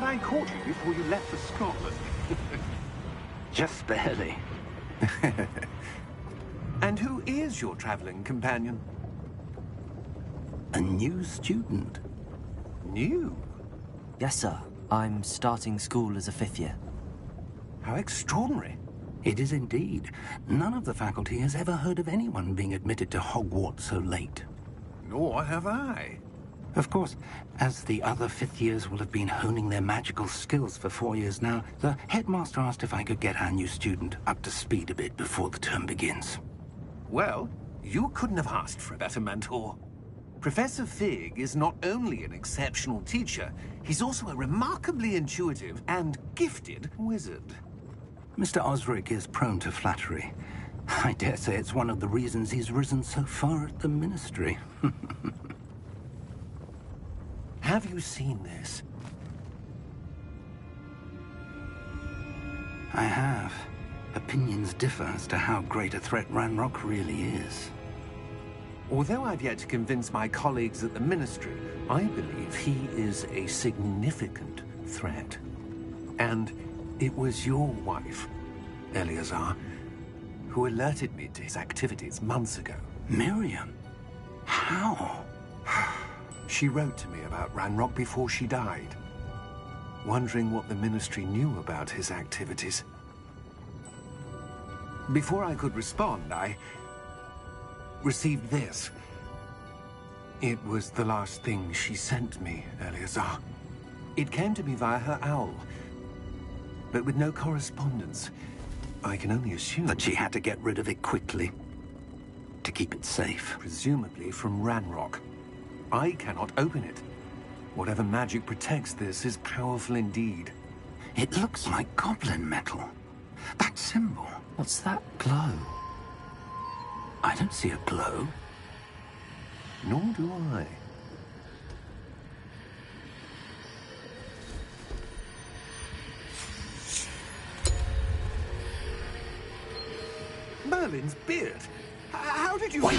Had I caught you before you left for Scotland? Just barely. And who is your traveling companion? A new student. New? Yes, sir. I'm starting school as a 5th year. How extraordinary. It is indeed. None of the faculty has ever heard of anyone being admitted to Hogwarts so late. Nor have I. Of course, as the other 5th years will have been honing their magical skills for 4 years now, the headmaster asked if I could get our new student up to speed a bit before the term begins. Well, you couldn't have asked for a better mentor. Professor Fig is not only an exceptional teacher, he's also a remarkably intuitive and gifted wizard. Mr. Osric is prone to flattery. I dare say it's one of the reasons he's risen so far at the Ministry. Have you seen this? I have. Opinions differ as to how great a threat Ranrock really is. Although I've yet to convince my colleagues at the Ministry, I believe he is a significant threat. And it was your wife, Eleazar, who alerted me to his activities months ago. Miriam? How? She wrote to me about Ranrock before she died, wondering what the Ministry knew about his activities. Before I could respond, I received this. It was the last thing she sent me, Eleazar. It came to me via her owl, but with no correspondence. I can only assume that she had to get rid of it quickly, to keep it safe. Presumably from Ranrock. I cannot open it. Whatever magic protects this is powerful indeed. It looks like goblin metal. That symbol. What's that glow? I don't see a glow. Nor do I. Merlin's beard. How did you...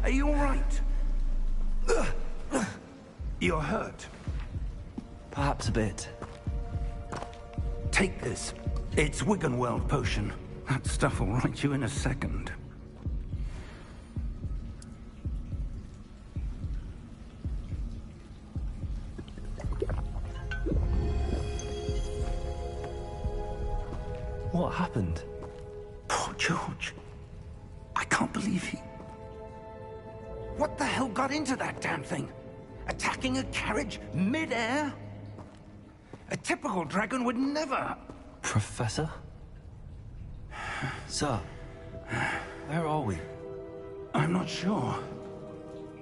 Are you all right? You're hurt. Perhaps a bit. Take this. It's Wiggenweld potion. That stuff will right you in a second. What happened? Poor George. I can't believe he... What the hell got into that damn thing? Attacking a carriage mid-air? A typical dragon would never... Professor? Sir, where are we? I'm not sure.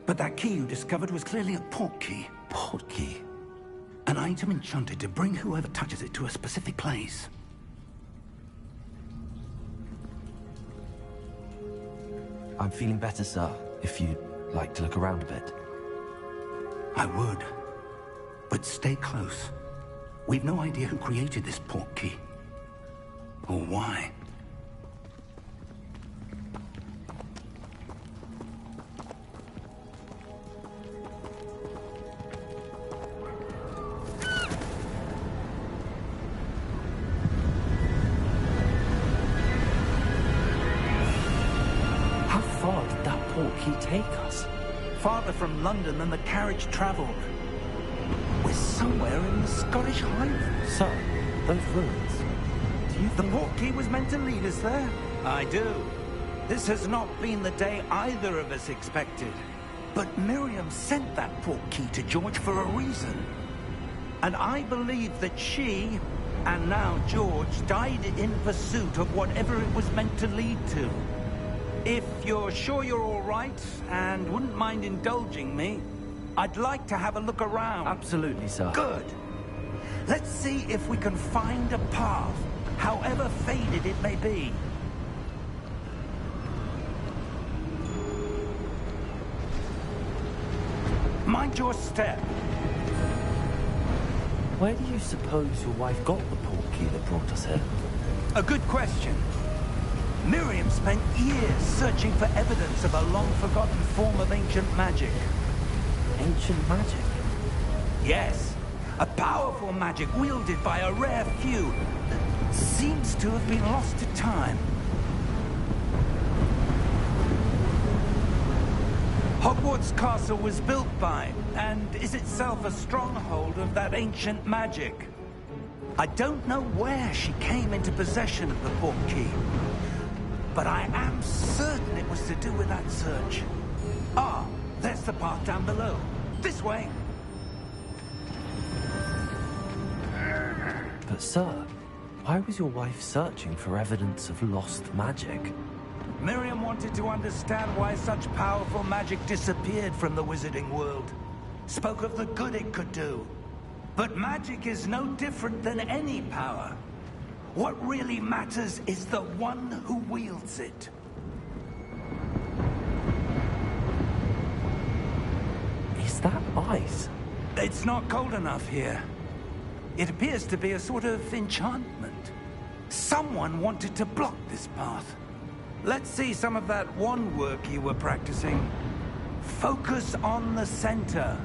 But that key you discovered was clearly a port key. Port key? An item enchanted to bring whoever touches it to a specific place. I'm feeling better, sir, if you'd like to look around a bit. I would. But stay close. We've no idea who created this port key. Or why. How far did that port key take us? Farther from London than the carriage traveled. somewhere in the Scottish Highlands. Sir, those ruins. Do you The think... portkey was meant to lead us there? I do. This has not been the day either of us expected. But Miriam sent that portkey to George for a reason. And I believe that she, and now George, died in pursuit of whatever it was meant to lead to. If you're sure you're all right, and wouldn't mind indulging me, I'd like to have a look around. Absolutely, sir. Good. Let's see if we can find a path, however faded it may be. Mind your step. Where do you suppose your wife got the portkey that brought us here? A good question. Miriam spent years searching for evidence of a long-forgotten form of ancient magic. Ancient magic? Yes, a powerful magic wielded by a rare few that seems to have been lost to time. Hogwarts Castle was built by, and is itself a stronghold of that ancient magic. I don't know where she came into possession of the portkey, but I am certain it was to do with that search. Ah, there's the path down below. This way. But sir, why was your wife searching for evidence of lost magic? Miriam wanted to understand why such powerful magic disappeared from the wizarding world. Spoke of the good it could do. But magic is no different than any power. What really matters is the one who wields it. Is that ice? It's not cold enough here. It appears to be a sort of enchantment. Someone wanted to block this path. Let's see some of that wand work you were practicing. Focus on the center.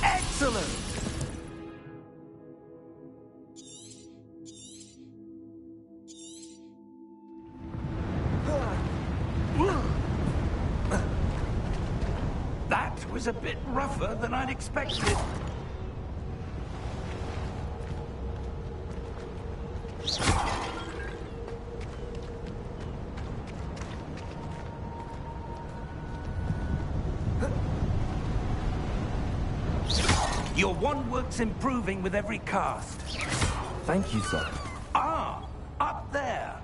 Excellent! That was a bit rougher than I'd expected. Your wand work's improving with every cast. Thank you, sir. Ah, up there.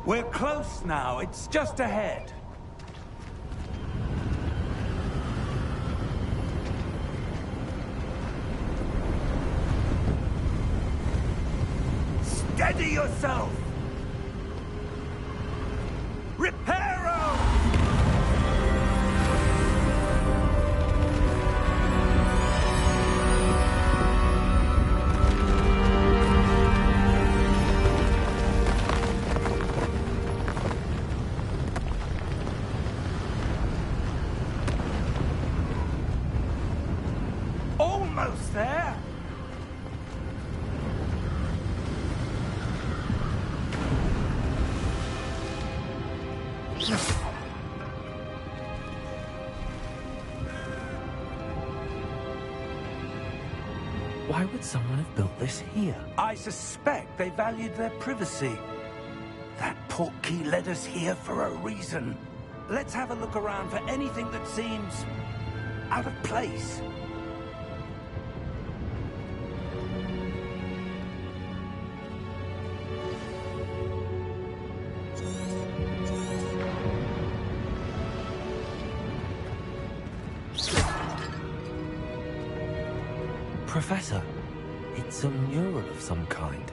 We're close now. It's just ahead. Steady yourself! Reparo! Almost there! Why would someone have built this here? I suspect they valued their privacy. That portkey led us here for a reason. Let's have a look around for anything that seems out of place. Professor, it's a mural of some kind.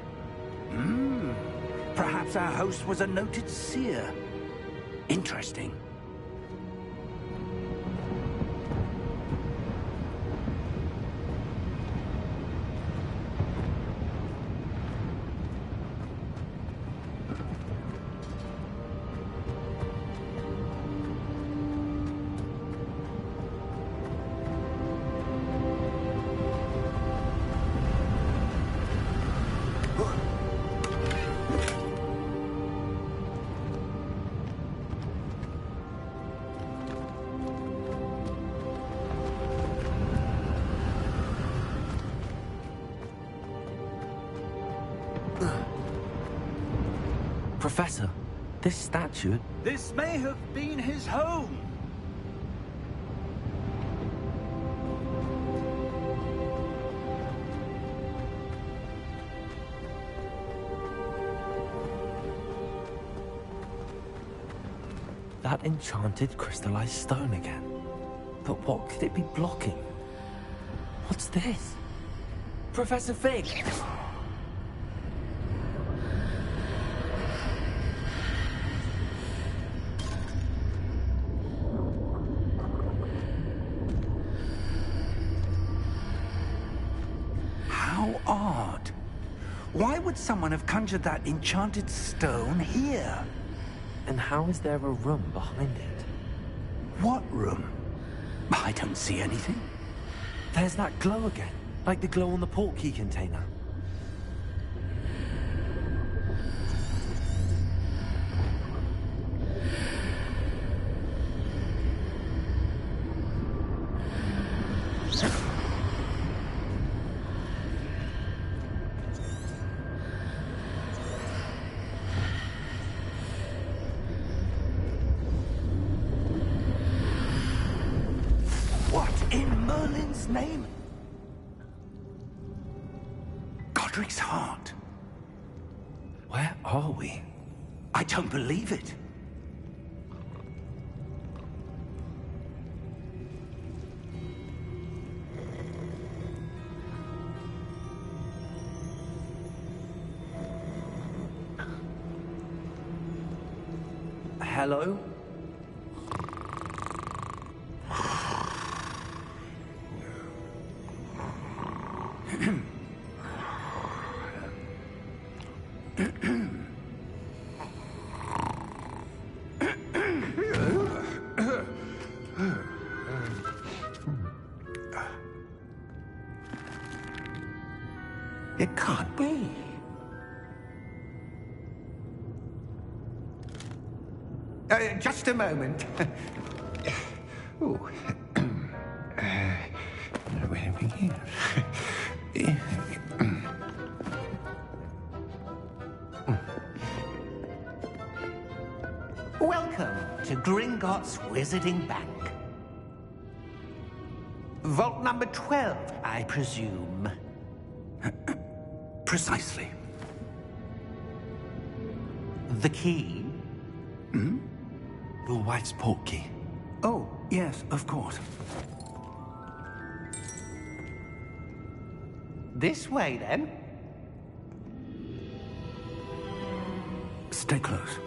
Perhaps our host was a noted seer. Interesting. Professor, this statue... This may have been his home. That enchanted crystallized stone again. But what could it be blocking? What's this? Professor Fig! How odd. Why would someone have conjured that enchanted stone here? And how is there a room behind it? What room? I don't see anything. There's that glow again, like the glow on the portkey container. Name? Godric's heart. Where are we? I don't believe it. Hello? It can't be. Just a moment. Ooh. Where do we begin? Welcome to Gringotts Wizarding Bank. Vault number 12, I presume. Precisely. The key? Hmm? Your wife's portkey. Oh, yes, of course. This way, then. Stay close.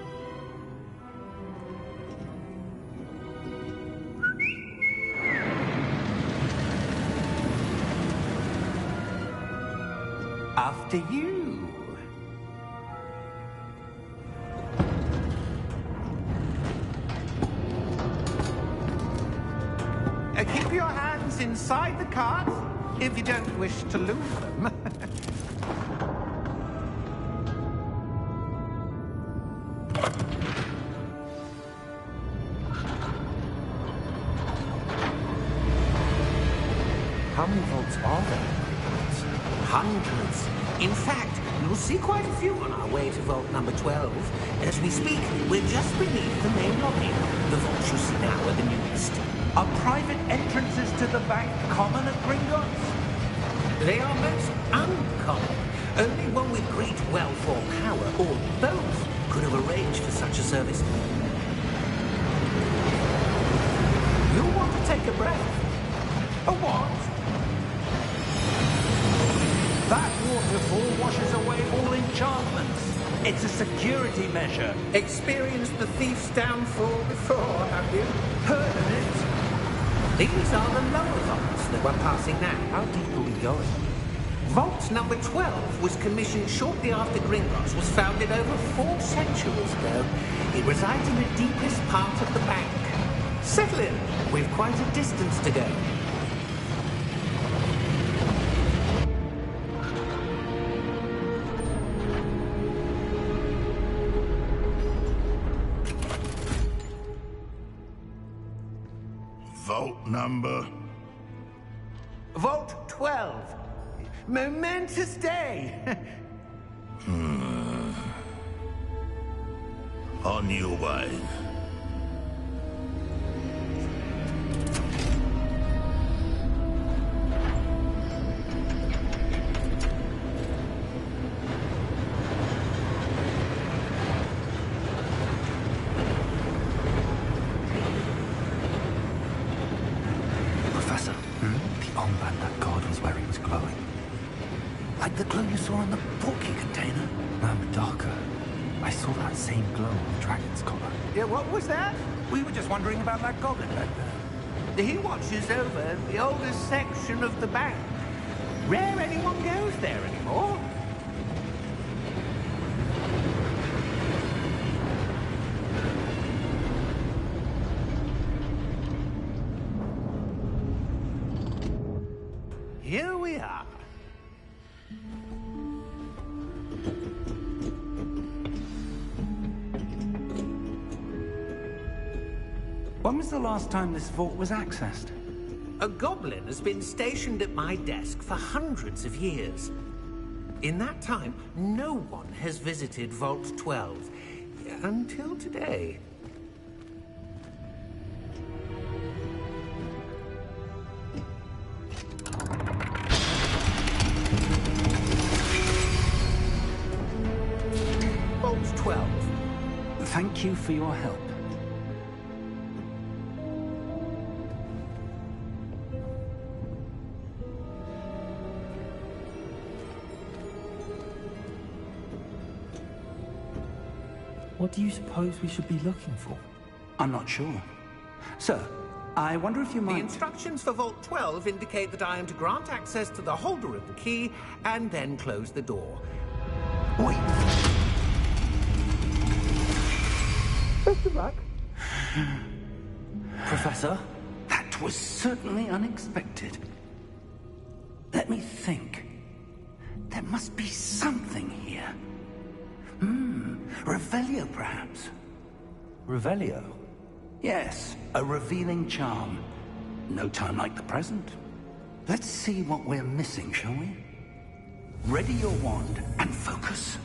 After you. Keep your hands inside the cart if you don't wish to lose them. How many vaults are there? Hundreds. In fact, you'll see quite a few on our way to vault number 12. As we speak, we're just beneath the main lobby. The vaults you see now are the newest. Are private entrances to the bank common at Gringotts? They are most uncommon. Only one with great wealth or power, or both, could have arranged for such a service. You'll want to take a breath. A what? That waterfall washes away all enchantments. It's a security measure. Experienced the thief's downfall before, have you? Heard of it? These are the lower vaults that we're passing now. How deep are we going? Vault number 12 was commissioned shortly after Gringotts was founded over 4 centuries ago. It resides in the deepest part of the bank. Settle in. We've quite a distance to go. Vault number? Vault 12. Momentous day. On your way. Professor, the armband that guard was wearing was glowing. Like the glow you saw on the portkey container? No, darker. I saw that same glow on the dragon's collar. Yeah, what was that? We were just wondering about that goblin back there. He watches over the oldest section of the bank. Rare anyone goes there anymore. Here we are. When was the last time this vault was accessed? A goblin has been stationed at my desk for hundreds of years. In that time, no one has visited Vault 12 until today. Vault 12. Thank you for your help. What do you suppose we should be looking for? I'm not sure. Sir, I wonder if you The might... instructions for Vault 12 indicate that I am to grant access to the holder of the key and then close the door. Wait! Best of luck. Professor? That was certainly unexpected. Let me think. There must be something here. Revelio, perhaps? Revelio? Yes, a revealing charm. No time like the present. Let's see what we're missing, shall we? Ready your wand and focus.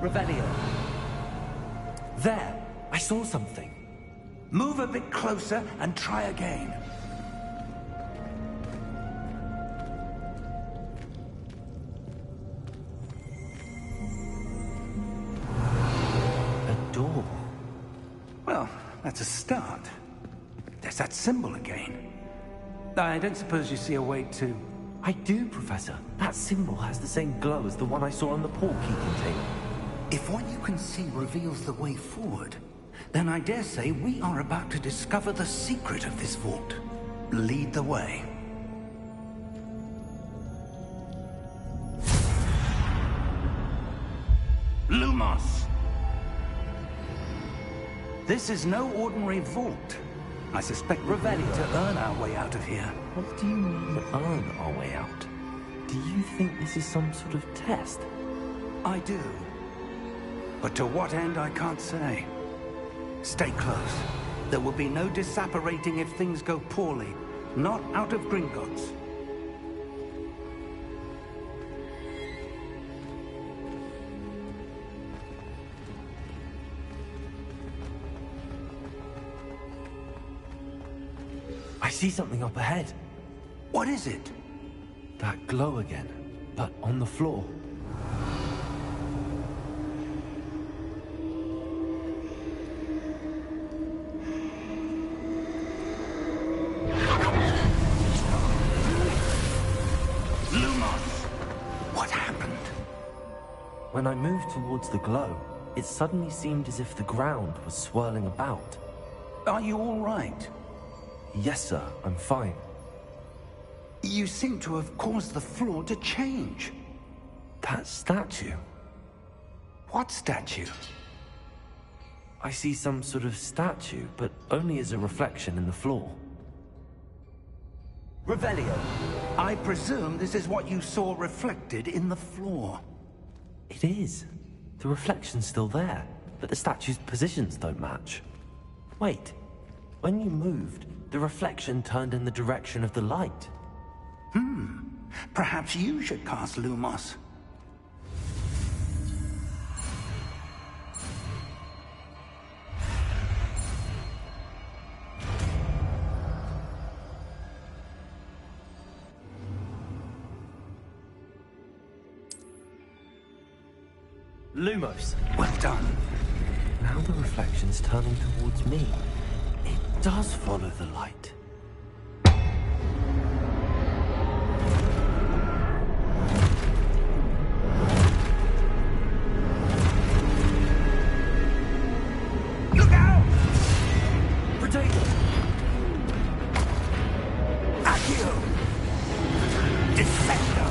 Revelio. There! I saw something. Move a bit closer and try again. A door. Well, that's a start. There's that symbol again. I don't suppose you see a way to... I do, Professor. That symbol has the same glow as the one I saw on the portkey container. If what you can see reveals the way forward, then I dare say we are about to discover the secret of this vault. Lead the way. Lumos! This is no ordinary vault. I suspect we're ready to earn our way out of here. What do you mean, earn our way out? Do you think this is some sort of test? I do. But to what end, I can't say. Stay close. There will be no disapparating if things go poorly. Not out of Gringotts. I see something up ahead. What is it? That glow again, but on the floor. When I moved towards the glow, it suddenly seemed as if the ground was swirling about. Are you all right? Yes, sir, I'm fine. You seem to have caused the floor to change. That statue? What statue? I see some sort of statue, but only as a reflection in the floor. Revelio. I presume this is what you saw reflected in the floor. It is. The reflection's still there, but the statue's positions don't match. Wait, when you moved, the reflection turned in the direction of the light. Perhaps you should cast Lumos. Lumos. Well done. Now the reflection's turning towards me. It does follow the light. Look out! Potato! Accio! Descendo!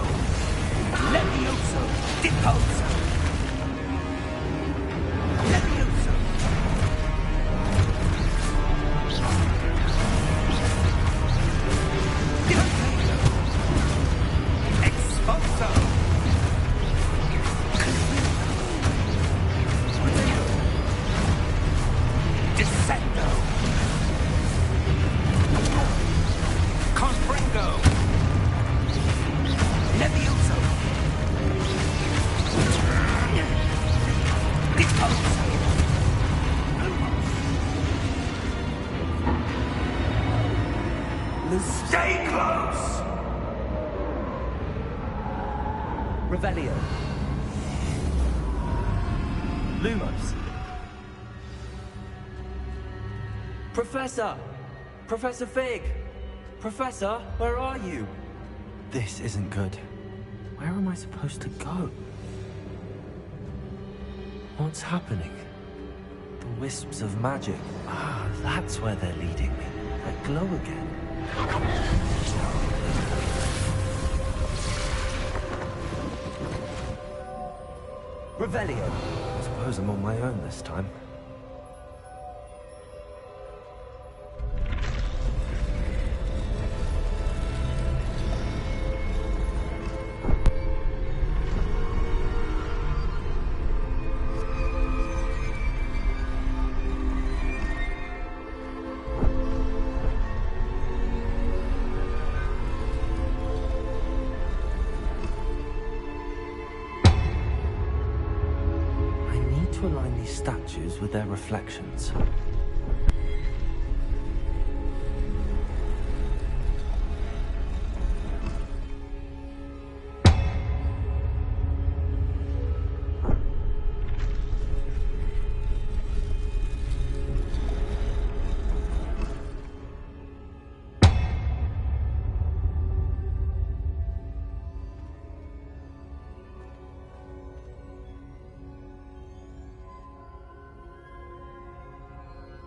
Levioso! Deposo! Levioso! Deposo! Expulso! Descendo! Confringo! Levioso! Deposo! Stay close! Revelio. Lumos. Professor! Professor Fig! Professor, where are you? This isn't good. Where am I supposed to go? What's happening? The wisps of magic. Ah, that's where they're leading me. That glow again. Revelio. I suppose I'm on my own this time. To align these statues with their reflections.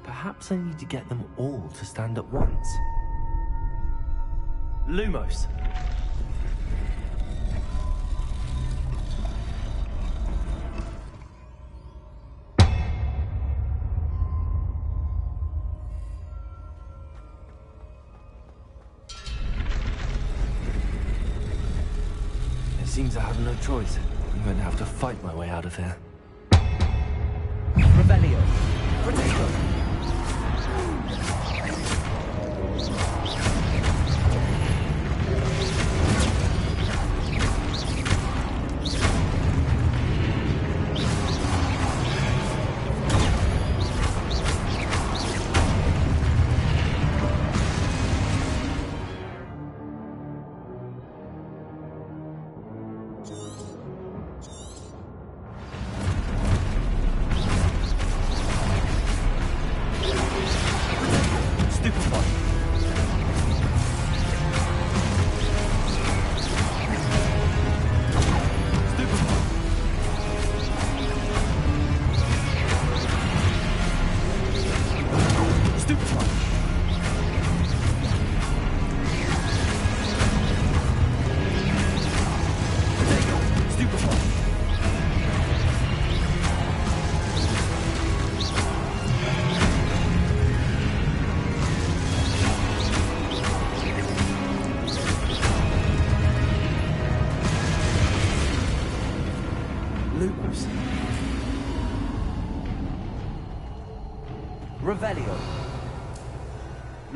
Perhaps I need to get them all to stand at once. Lumos. It seems I have no choice. I'm going to have to fight my way out of here. Revelio. Potato.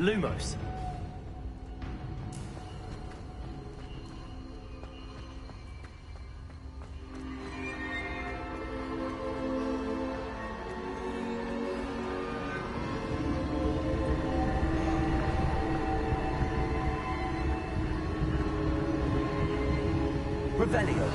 Lumos. Revelio.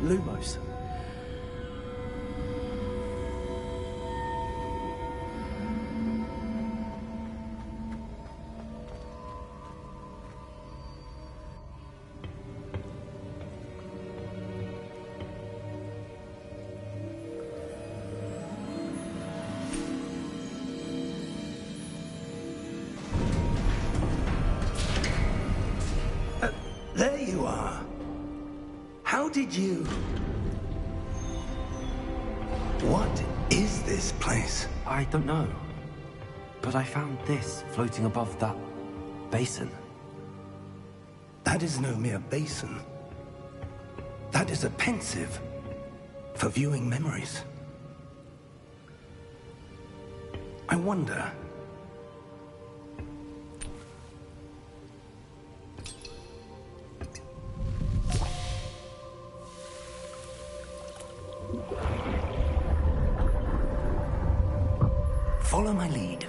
Lumos. There you are. How did you... What is this place? I don't know. But I found this floating above that basin. That is no mere basin. That is a pensive for viewing memories. I wonder... Follow my lead.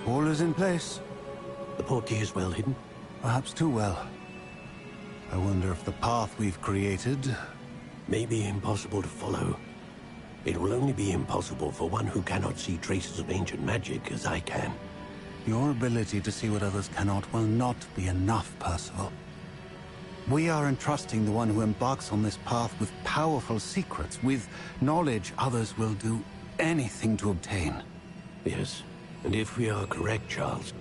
All is in place. The portkey is well hidden. Perhaps too well. I wonder if the path we've created... May be impossible to follow. It will only be impossible for one who cannot see traces of ancient magic as I can. Your ability to see what others cannot will not be enough, Percival. We are entrusting the one who embarks on this path with powerful secrets, with knowledge others will do anything to obtain. Yes, and if we are correct, Charles,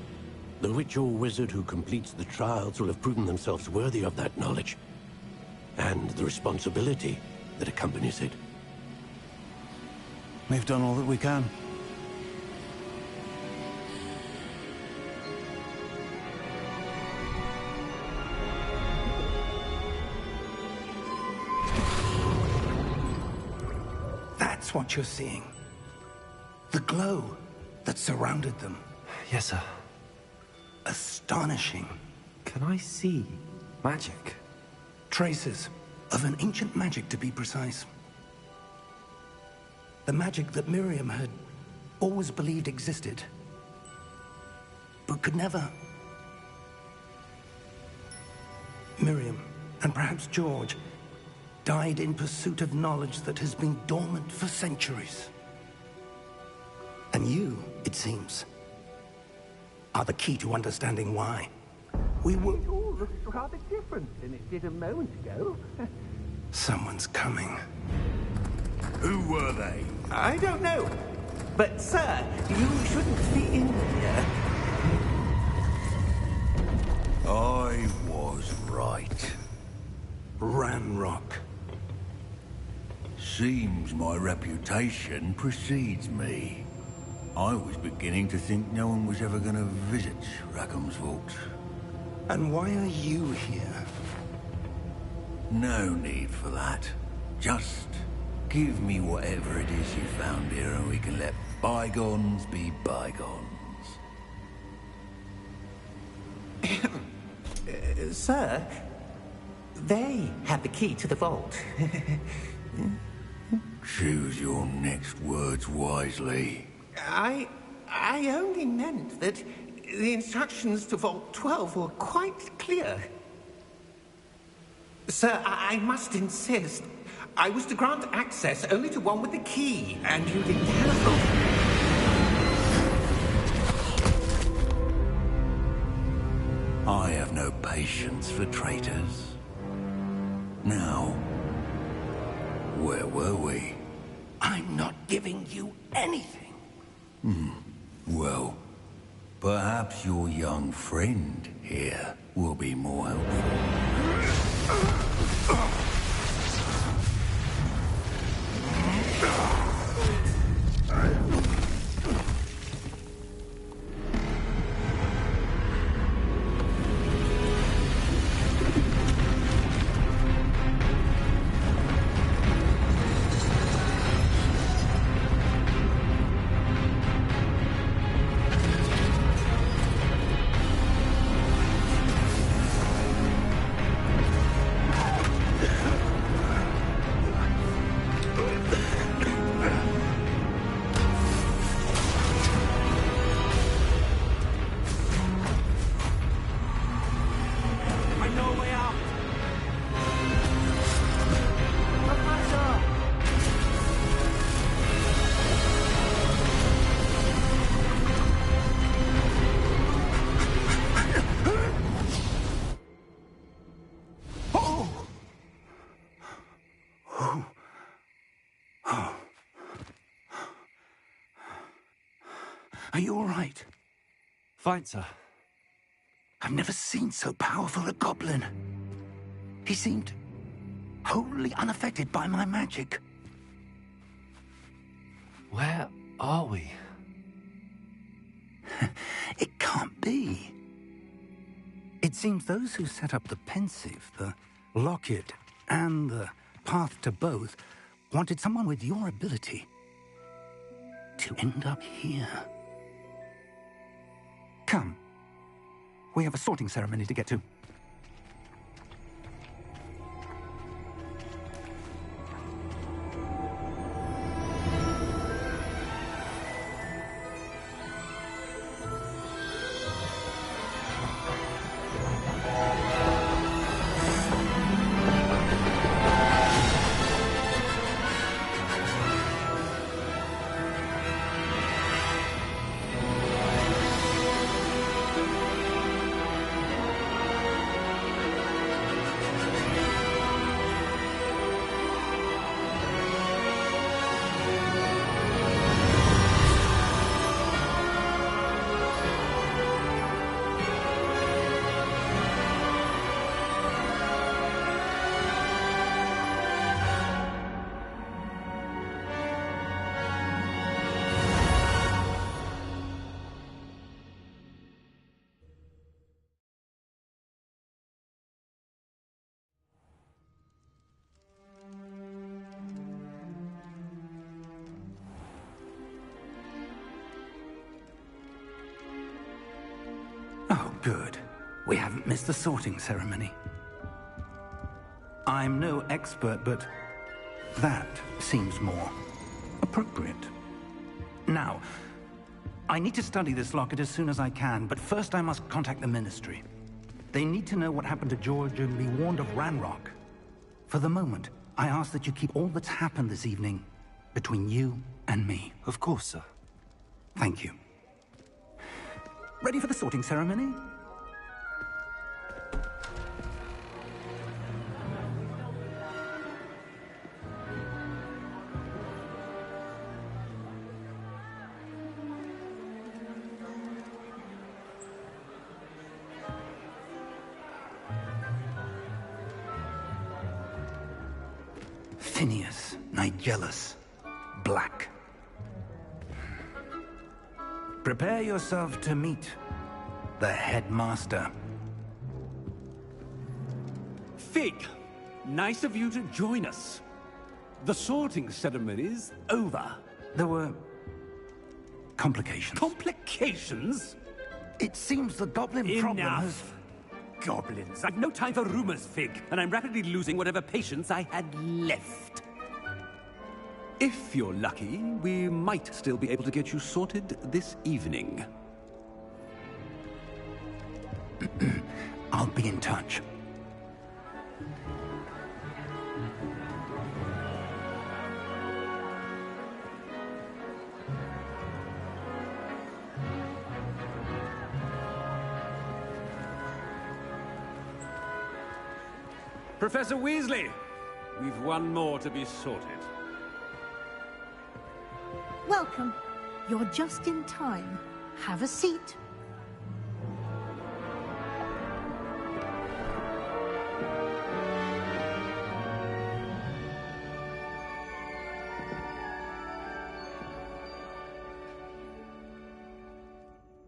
the witch or wizard who completes the trials will have proven themselves worthy of that knowledge, and the responsibility that accompanies it. We've done all that we can. That's what you're seeing. The glow that surrounded them. Yes, sir. Astonishing. Can I see magic? Traces of an ancient magic, to be precise. The magic that Miriam had always believed existed, but could never. Miriam, and perhaps George, died in pursuit of knowledge that has been dormant for centuries. And you, it seems, are the key to understanding why. We were... It all looks rather different than it did a moment ago. Someone's coming. Who were they? I don't know. But, sir, you shouldn't be in here. I was right. Ramrock. Seems my reputation precedes me. I was beginning to think no one was ever going to visit Rackham's Vault. And why are you here? No need for that. Just give me whatever it is you found here and we can let bygones be bygones. Sir, they had the key to the vault. Choose your next words wisely. I only meant that the instructions to Vault 12 were quite clear. Sir, I must insist. I was to grant access only to one with the key, and you didn't have... I have no patience for traitors. Now, where were we? I'm not giving you anything. Well, perhaps your young friend here will be more helpful. Are you all right? Fine, sir. I've never seen so powerful a goblin. He seemed wholly unaffected by my magic. Where are we? It can't be. It seems those who set up the pensive, the locket, and the path to both wanted someone with your ability to end up here. Come. We have a sorting ceremony to get to. Oh, good. We haven't missed the sorting ceremony. I'm no expert, but that seems more appropriate. Now, I need to study this locket as soon as I can, but first I must contact the Ministry. They need to know what happened to George and be warned of Ranrock. For the moment, I ask that you keep all that's happened this evening between you and me. Of course, sir. Thank you. Ready for the sorting ceremony? Phineas, Nigellus, Black. Prepare yourself to meet the headmaster. Fig, nice of you to join us. The sorting ceremony's over. There were complications. Complications? It seems the goblin problem has... Enough! Goblins. I've no time for rumors, Fig, and I'm rapidly losing whatever patience I had left. If you're lucky, we might still be able to get you sorted this evening. I'll be in touch. Professor Weasley, we've one more to be sorted. Welcome. You're just in time. Have a seat.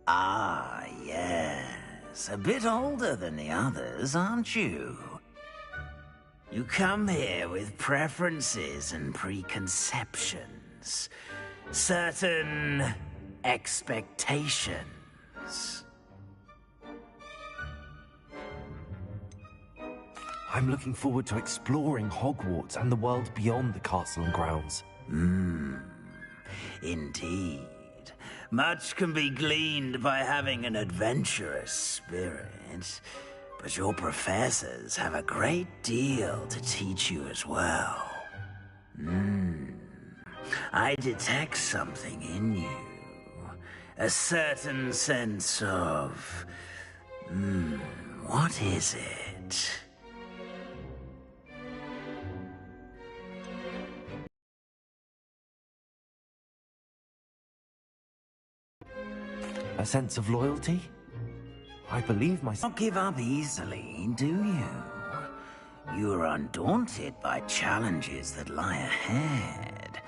Ah, yes. A bit older than the others, aren't you? You come here with preferences and preconceptions. Certain expectations. I'm looking forward to exploring Hogwarts and the world beyond the castle and grounds. Indeed. Much can be gleaned by having an adventurous spirit, but your professors have a great deal to teach you as well. I detect something in you. A certain sense of... what is it? A sense of loyalty? I believe myself. Don't give up easily, do you? You are undaunted by challenges that lie ahead.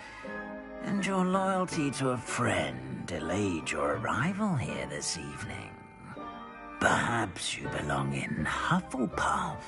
And your loyalty to a friend delayed your arrival here this evening. Perhaps you belong in Hufflepuff.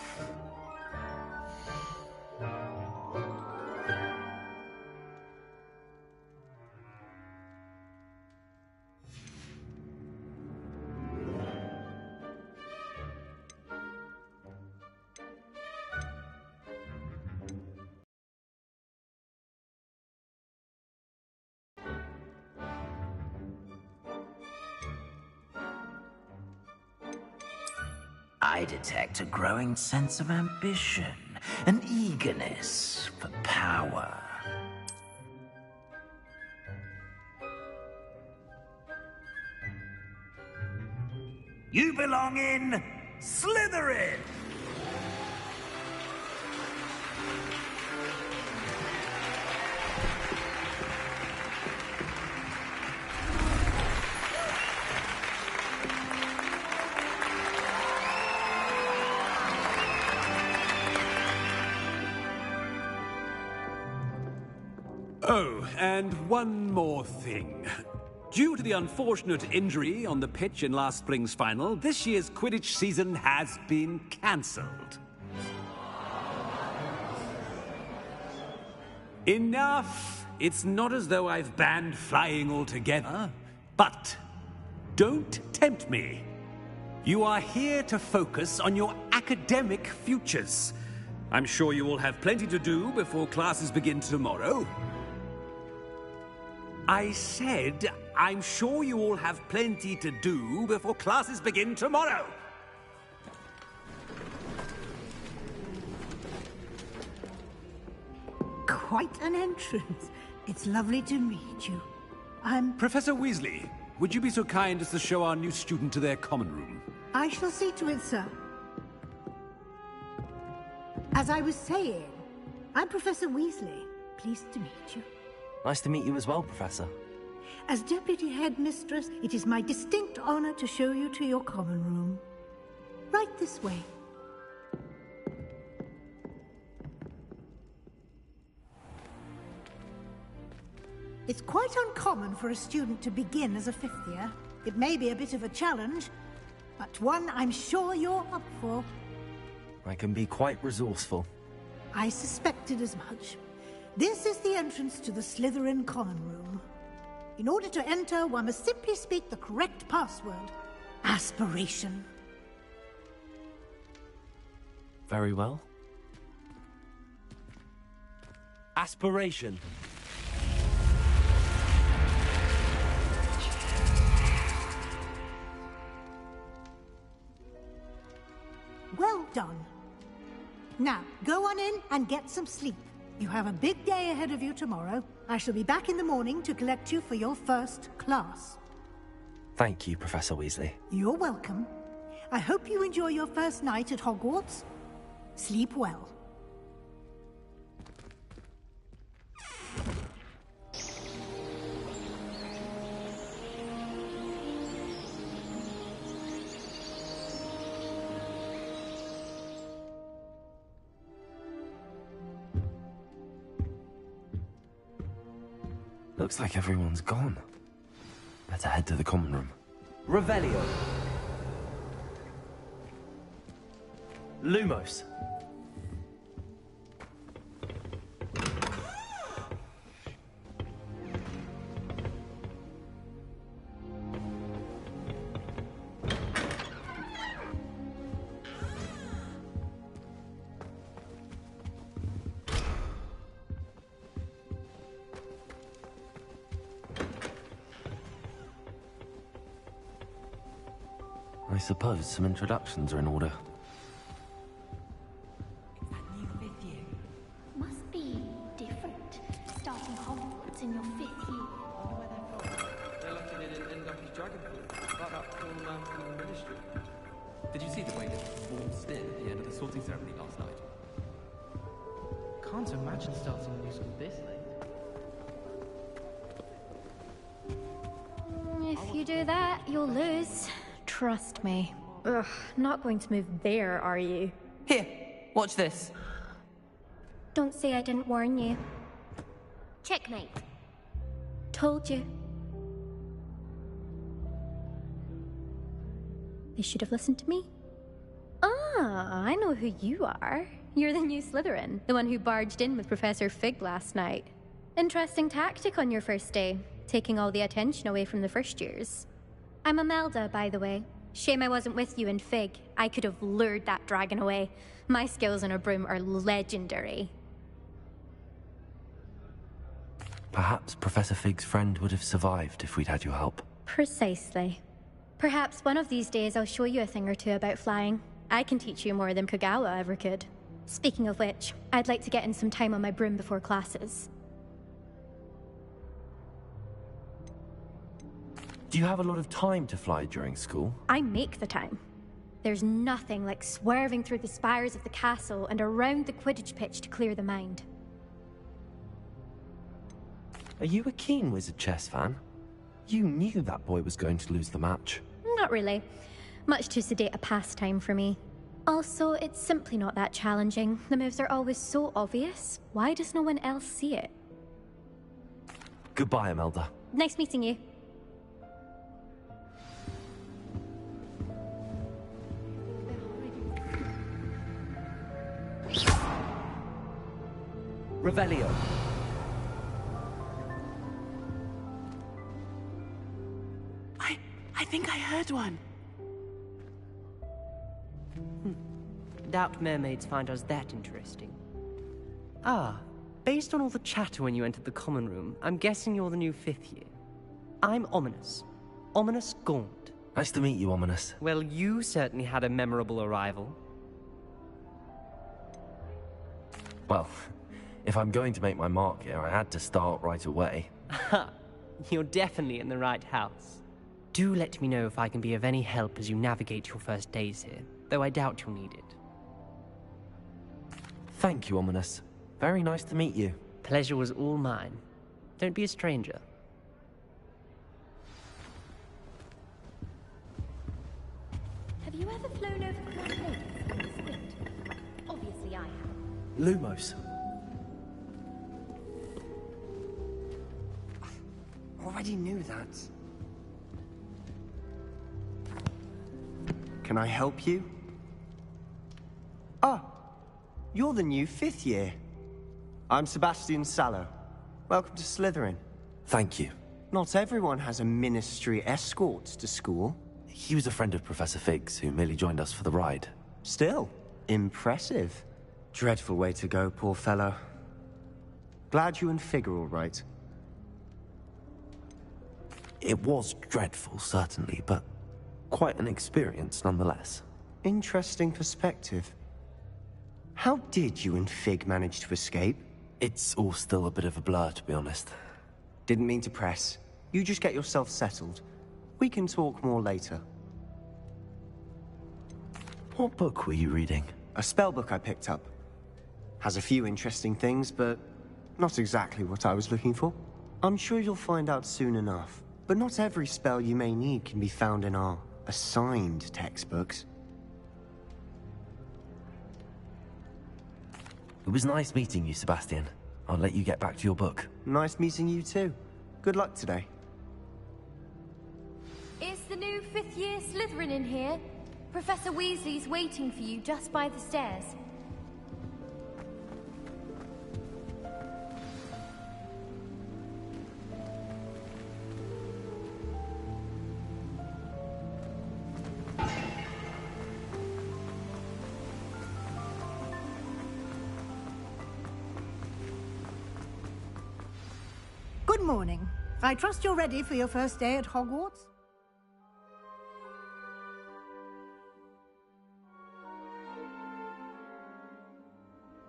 I detect a growing sense of ambition, an eagerness for power. You belong in Slytherin! Oh, and one more thing. Due to the unfortunate injury on the pitch in last spring's final, this year's Quidditch season has been cancelled. Enough! It's not as though I've banned flying altogether. But don't tempt me. You are here to focus on your academic futures. I'm sure you will have plenty to do before classes begin tomorrow. I said, I'm sure you all have plenty to do before classes begin tomorrow. Quite an entrance. It's lovely to meet you. I'm... Professor Weasley, would you be so kind as to show our new student to their common room? I shall see to it, sir. As I was saying, I'm Professor Weasley. Pleased to meet you. Nice to meet you as well, Professor. As Deputy Headmistress, it is my distinct honor to show you to your common room. Right this way. It's quite uncommon for a student to begin as a fifth year. It may be a bit of a challenge, but one I'm sure you're up for. I can be quite resourceful. I suspected as much. This is the entrance to the Slytherin common room. In order to enter, one must simply speak the correct password. Aspiration. Very well. Aspiration. Well done. Now, go on in and get some sleep. You have a big day ahead of you tomorrow. I shall be back in the morning to collect you for your first class. Thank you, Professor Weasley. You're welcome. I hope you enjoy your first night at Hogwarts. Sleep well. Looks like everyone's gone. Better head to the common room. Revelio. Lumos. I suppose some introductions are in order. New fifth year. Must be different. Starting Hogwarts in your 5th year. They're lucky they didn't end up as dragon fruit, right up till from the ministry. Did you see the way they waltzed in at the end of the sorting ceremony last night? Can't imagine starting a new school this late. If you do that, you'll lose. Trust me. Ugh, not going to move there, are you? Here, watch this. Don't say I didn't warn you. Checkmate. Told you. They should have listened to me. Ah, I know who you are. You're the new Slytherin, the one who barged in with Professor Fig last night. Interesting tactic on your first day, taking all the attention away from the first years. I'm Imelda, by the way. Shame I wasn't with you in Fig. I could have lured that dragon away. My skills on a broom are legendary. Perhaps Professor Fig's friend would have survived if we'd had your help. Precisely. Perhaps one of these days I'll show you a thing or two about flying. I can teach you more than Kagawa ever could. Speaking of which, I'd like to get in some time on my broom before classes. Do you have a lot of time to fly during school? I make the time. There's nothing like swerving through the spires of the castle and around the Quidditch pitch to clear the mind. Are you a keen Wizard chess fan? You knew that boy was going to lose the match. Not really. Much too sedate a pastime for me. Also, it's simply not that challenging. The moves are always so obvious. Why does no one else see it? Goodbye, Imelda. Nice meeting you. Revelio. I think I heard one. Doubt mermaids find us that interesting. Ah, based on all the chatter when you entered the common room, I'm guessing you're the new 5th year. I'm Ominous. Ominous Gaunt. Nice to meet you, Ominous. Well, you certainly had a memorable arrival. Well, if I'm going to make my mark here, I had to start right away. Ha! You're definitely in the right house. Do let me know if I can be of any help as you navigate your first days here, though I doubt you'll need it. Thank you, Ominous. Very nice to meet you. Pleasure was all mine. Don't be a stranger. Have you ever flown over Great Lakes in a squid? Obviously I have. Lumos. Already knew that. Can I help you? Ah, you're the new 5th year. I'm Sebastian Sallow. Welcome to Slytherin. Thank you. Not everyone has a ministry escort to school. He was a friend of Professor Fig's, who merely joined us for the ride. Still, impressive. Dreadful way to go, poor fellow. Glad you and Fig are all right. It was dreadful, certainly, but quite an experience nonetheless. Interesting perspective. How did you and Fig manage to escape? It's all still a bit of a blur, to be honest. Didn't mean to press. You just get yourself settled. We can talk more later. What book were you reading? A spell book I picked up. Has a few interesting things, but not exactly what I was looking for. I'm sure you'll find out soon enough. But not every spell you may need can be found in our assigned textbooks. It was nice meeting you, Sebastian. I'll let you get back to your book. Nice meeting you too. Good luck today. Is the new fifth-year Slytherin in here? Professor Weasley's waiting for you just by the stairs. Good morning. I trust you're ready for your first day at Hogwarts?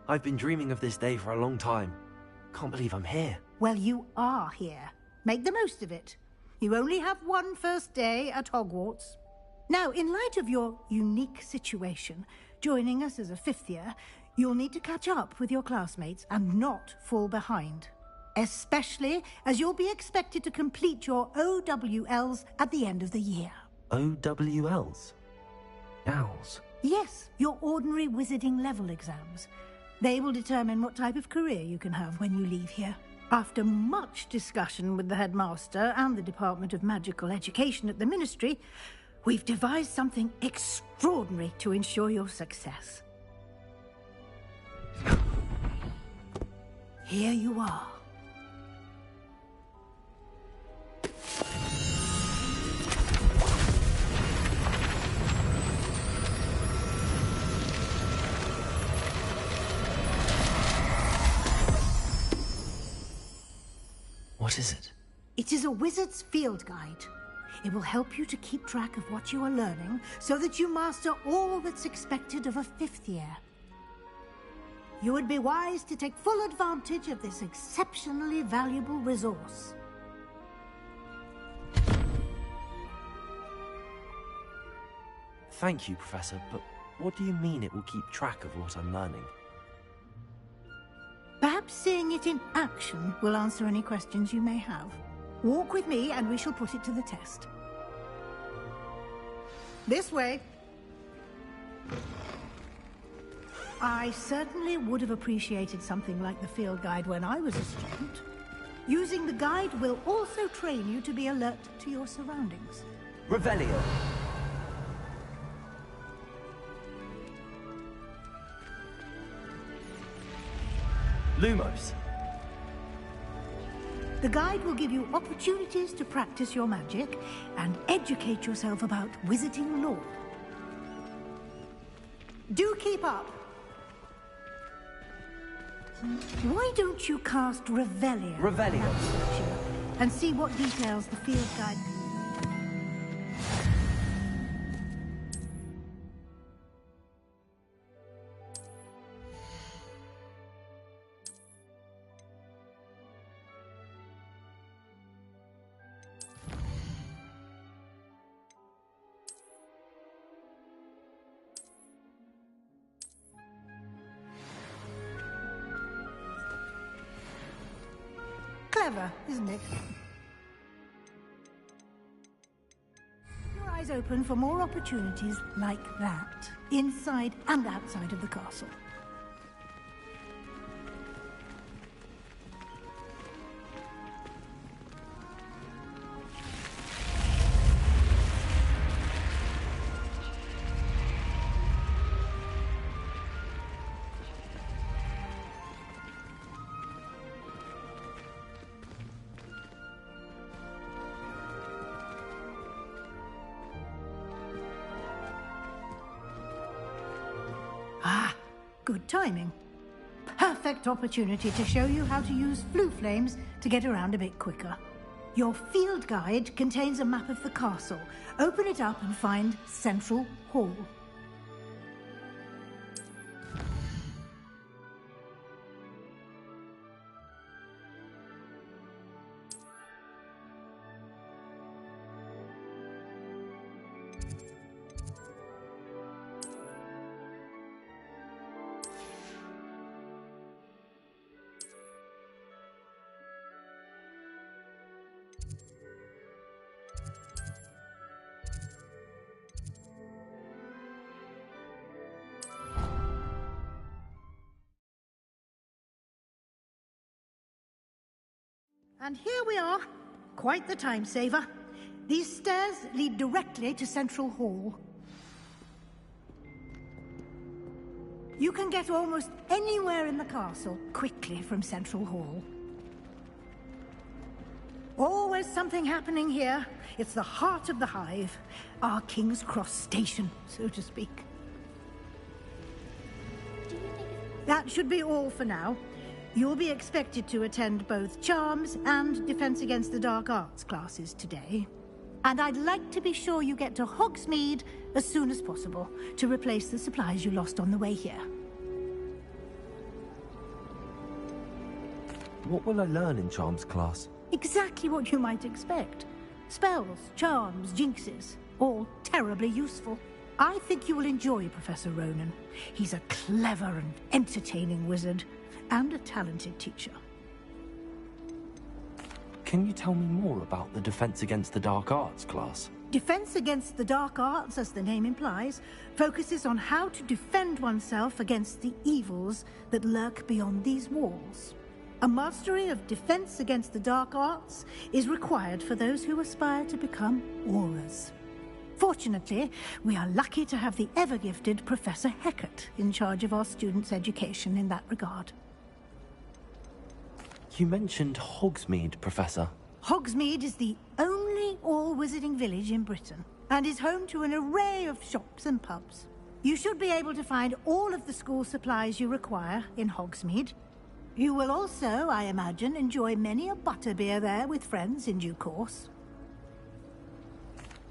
I've been dreaming of this day for a long time. Can't believe I'm here. Well, you are here. Make the most of it. You only have one first day at Hogwarts. Now, in light of your unique situation, joining us as a fifth year, you'll need to catch up with your classmates and not fall behind. Especially as you'll be expected to complete your OWLs at the end of the year. OWLs? Owls? Yes, your ordinary wizarding level exams. They will determine what type of career you can have when you leave here. After much discussion with the headmaster and the Department of Magical Education at the Ministry, we've devised something extraordinary to ensure your success. Here you are. What is it? It is a wizard's field guide. It will help you to keep track of what you are learning so that you master all that's expected of a fifth year. You would be wise to take full advantage of this exceptionally valuable resource. Thank you, Professor, but what do you mean it will keep track of what I'm learning? Perhaps seeing it in action will answer any questions you may have. Walk with me and we shall put it to the test. This way. I certainly would have appreciated something like the field guide when I was a student. Using the guide will also train you to be alert to your surroundings. Revelio. Lumos. The guide will give you opportunities to practice your magic and educate yourself about wizarding lore. Do keep up. Why don't you cast Revelio? Revelio. And see what details the field guide... Clever, isn't it? Your eyes open for more opportunities like that, inside and outside of the castle. Ah, good timing. Perfect opportunity to show you how to use flue flames to get around a bit quicker. Your field guide contains a map of the castle. Open it up and find Central Hall. And here we are, Quite the time saver. These stairs lead directly to Central Hall. You can get almost anywhere in the castle quickly from Central Hall. Always something happening here. It's the heart of the Hive. Our King's Cross station, so to speak. That should be all for now. You'll be expected to attend both Charms and Defense Against the Dark Arts classes today. And I'd like to be sure you get to Hogsmeade as soon as possible to replace the supplies you lost on the way here. What will I learn in Charms class? Exactly what you might expect. Spells, charms, jinxes, all terribly useful. I think you will enjoy Professor Ronan. He's a clever and entertaining wizard, and a talented teacher. Can you tell me more about the Defense Against the Dark Arts class? Defense Against the Dark Arts, as the name implies, focuses on how to defend oneself against the evils that lurk beyond these walls. A mastery of Defense Against the Dark Arts is required for those who aspire to become Aurors. Fortunately, we are lucky to have the ever-gifted Professor Hecat in charge of our students' education in that regard. You mentioned Hogsmeade, Professor. Hogsmeade is the only all-wizarding village in Britain, and is home to an array of shops and pubs. You should be able to find all of the school supplies you require in Hogsmeade. You will also, I imagine, enjoy many a butterbeer there with friends in due course.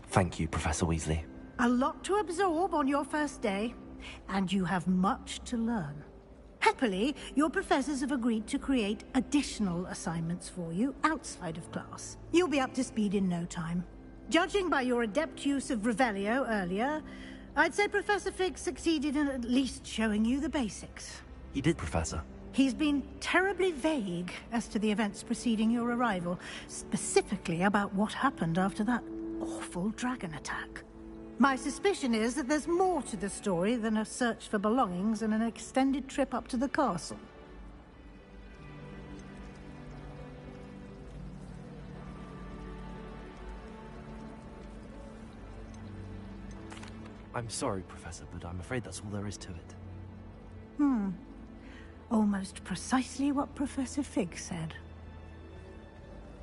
Thank you, Professor Weasley. A lot to absorb on your first day, and you have much to learn. Happily, your professors have agreed to create additional assignments for you outside of class. You'll be up to speed in no time. Judging by your adept use of Revelio earlier, I'd say Professor Fig succeeded in at least showing you the basics. He did, Professor. He's been terribly vague as to the events preceding your arrival, specifically about what happened after that awful dragon attack. My suspicion is that there's more to the story than a search for belongings and an extended trip up to the castle. I'm sorry, Professor, but I'm afraid that's all there is to it. Almost precisely what Professor Fig said.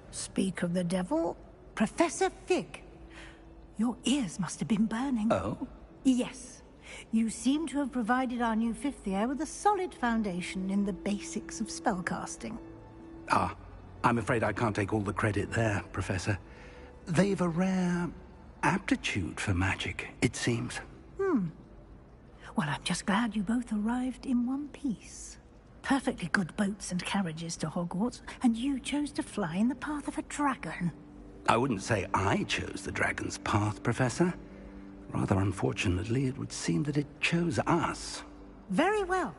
Speak of the devil, Professor Fig. Your ears must have been burning. Oh? Yes. You seem to have provided our new fifth year with a solid foundation in the basics of spellcasting. Ah, I'm afraid I can't take all the credit there, Professor. They've a rare aptitude for magic, it seems. Well, I'm just glad you both arrived in one piece. Perfectly good boats and carriages to Hogwarts, and you chose to fly in the path of a dragon. I wouldn't say I chose the dragon's path, Professor. Rather unfortunately, it would seem that it chose us. Very well.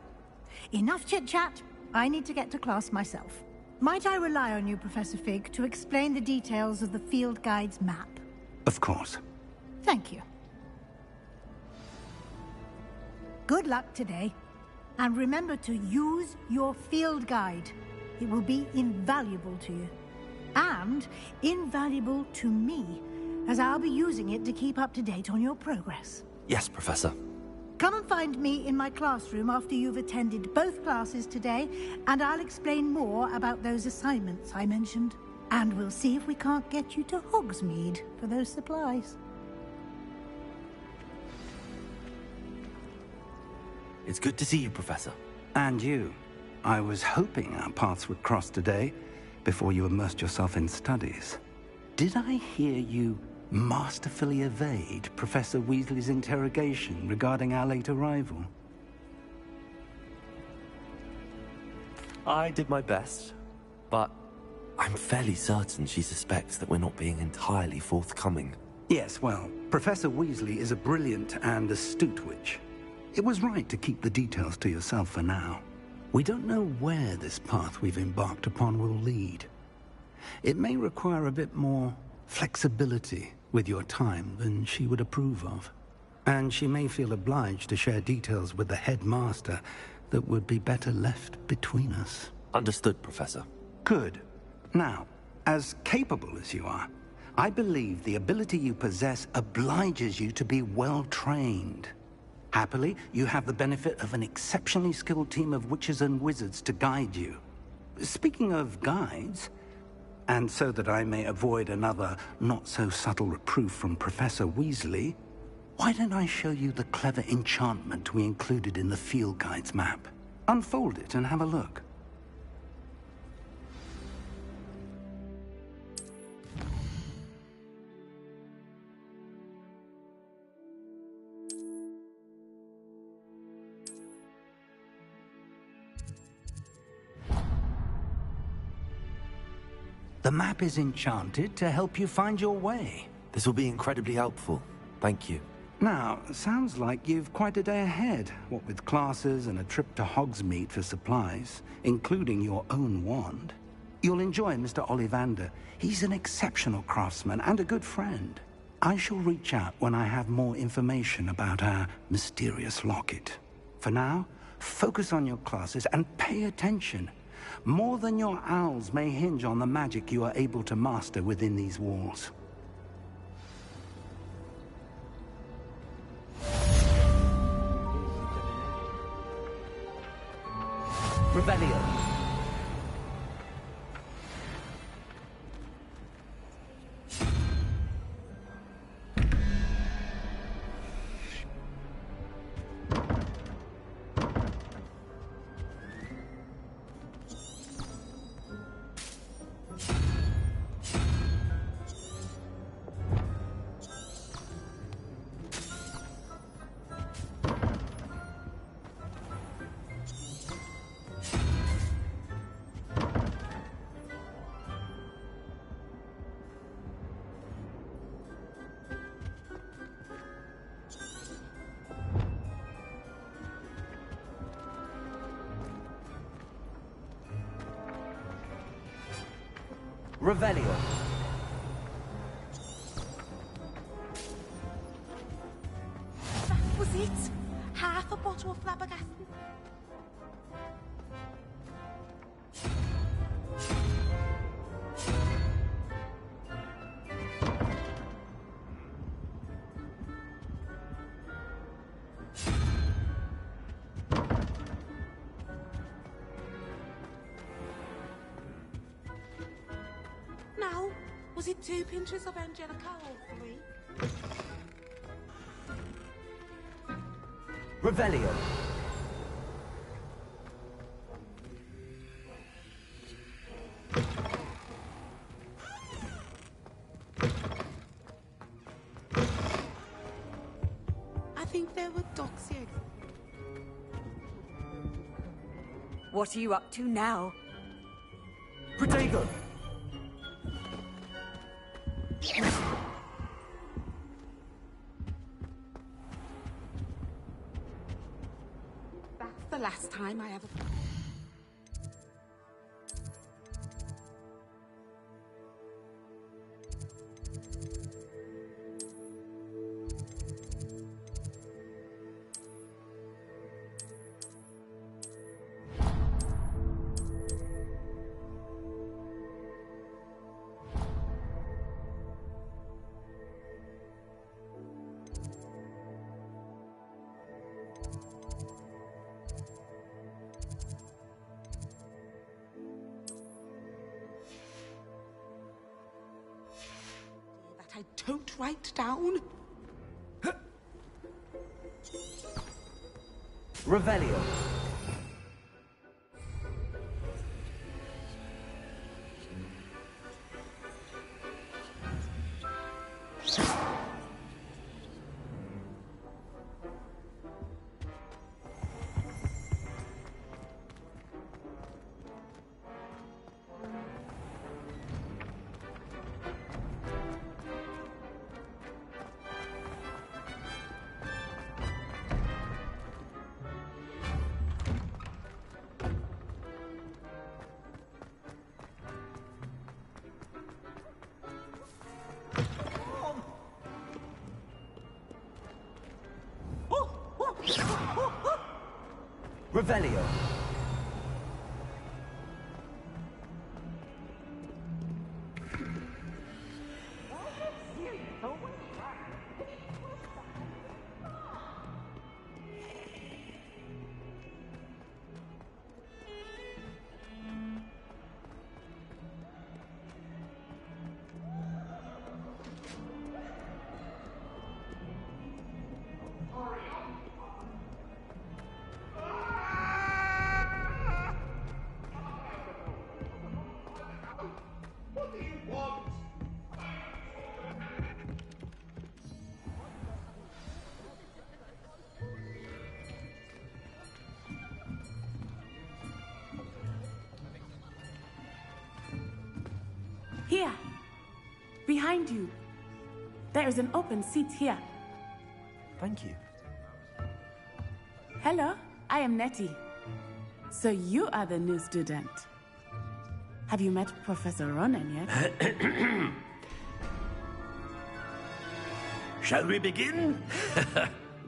Enough chit-chat. I need to get to class myself. Might I rely on you, Professor Fig, to explain the details of the field guide's map? Of course. Thank you. Good luck today. And remember to use your field guide. It will be invaluable to you. And invaluable to me, as I'll be using it to keep up to date on your progress. Yes, Professor. Come and find me in my classroom after you've attended both classes today, and I'll explain more about those assignments I mentioned. And we'll see if we can't get you to Hogsmeade for those supplies. It's good to see you, Professor. And you. I was hoping our paths would cross today, before you immersed yourself in studies. Did I hear you masterfully evade Professor Weasley's interrogation regarding our late arrival? I did my best, but I'm fairly certain she suspects that we're not being entirely forthcoming. Yes, well, Professor Weasley is a brilliant and astute witch. It was right to keep the details to yourself for now. We don't know where this path we've embarked upon will lead. It may require a bit more flexibility with your time than she would approve of. And she may feel obliged to share details with the headmaster that would be better left between us. Understood, Professor. Good. Now, As capable as you are, I believe the ability you possess obliges you to be well-trained. Happily, you have the benefit of an exceptionally skilled team of witches and wizards to guide you. Speaking of guides, and so that I may avoid another not-so-subtle reproof from Professor Weasley, why don't I show you the clever enchantment we included in the field guide's map? Unfold it and have a look. The map is enchanted to help you find your way. This will be incredibly helpful. Thank you. Now, sounds like you've quite a day ahead, what with classes and a trip to Hogsmeade for supplies, including your own wand. You'll enjoy Mr. Ollivander. He's an exceptional craftsman and a good friend. I shall reach out when I have more information about our mysterious locket. For now, focus on your classes and pay attention. More than your owls may hinge on the magic you are able to master within these walls. Revelio. Revelio. That was it. Half a bottle of flabbergasted. Now, was it 2 pinches of Angelica or 3? Revelio. I think there were dogs here. What are you up to now? Protego. That's the last time I ever... I don't write down. Revelio. Revelio. Here. Behind you. There is an open seat here. Thank you. Hello, I am Nettie. So you are the new student. Have you met Professor Ronan yet? Shall we begin?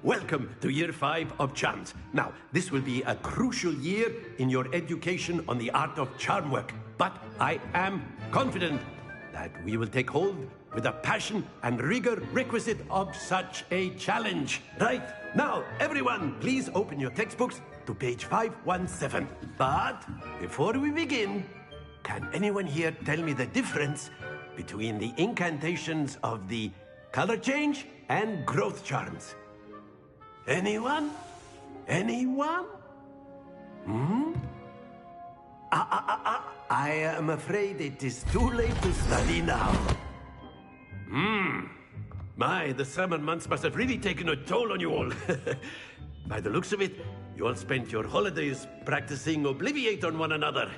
Welcome to Year 5 of Charms. Now, this will be a crucial year in your education on the art of charm work. But I am confident that we will take hold with the passion and rigor requisite of such a challenge. Right, now, everyone, please open your textbooks to page 517. But before we begin, can anyone here tell me the difference between the incantations of the color change and growth charms? Anyone? Anyone? I am afraid it is too late to study now. My, the summer months must have really taken a toll on you all. By the looks of it, you all spent your holidays practicing Obliviate on one another.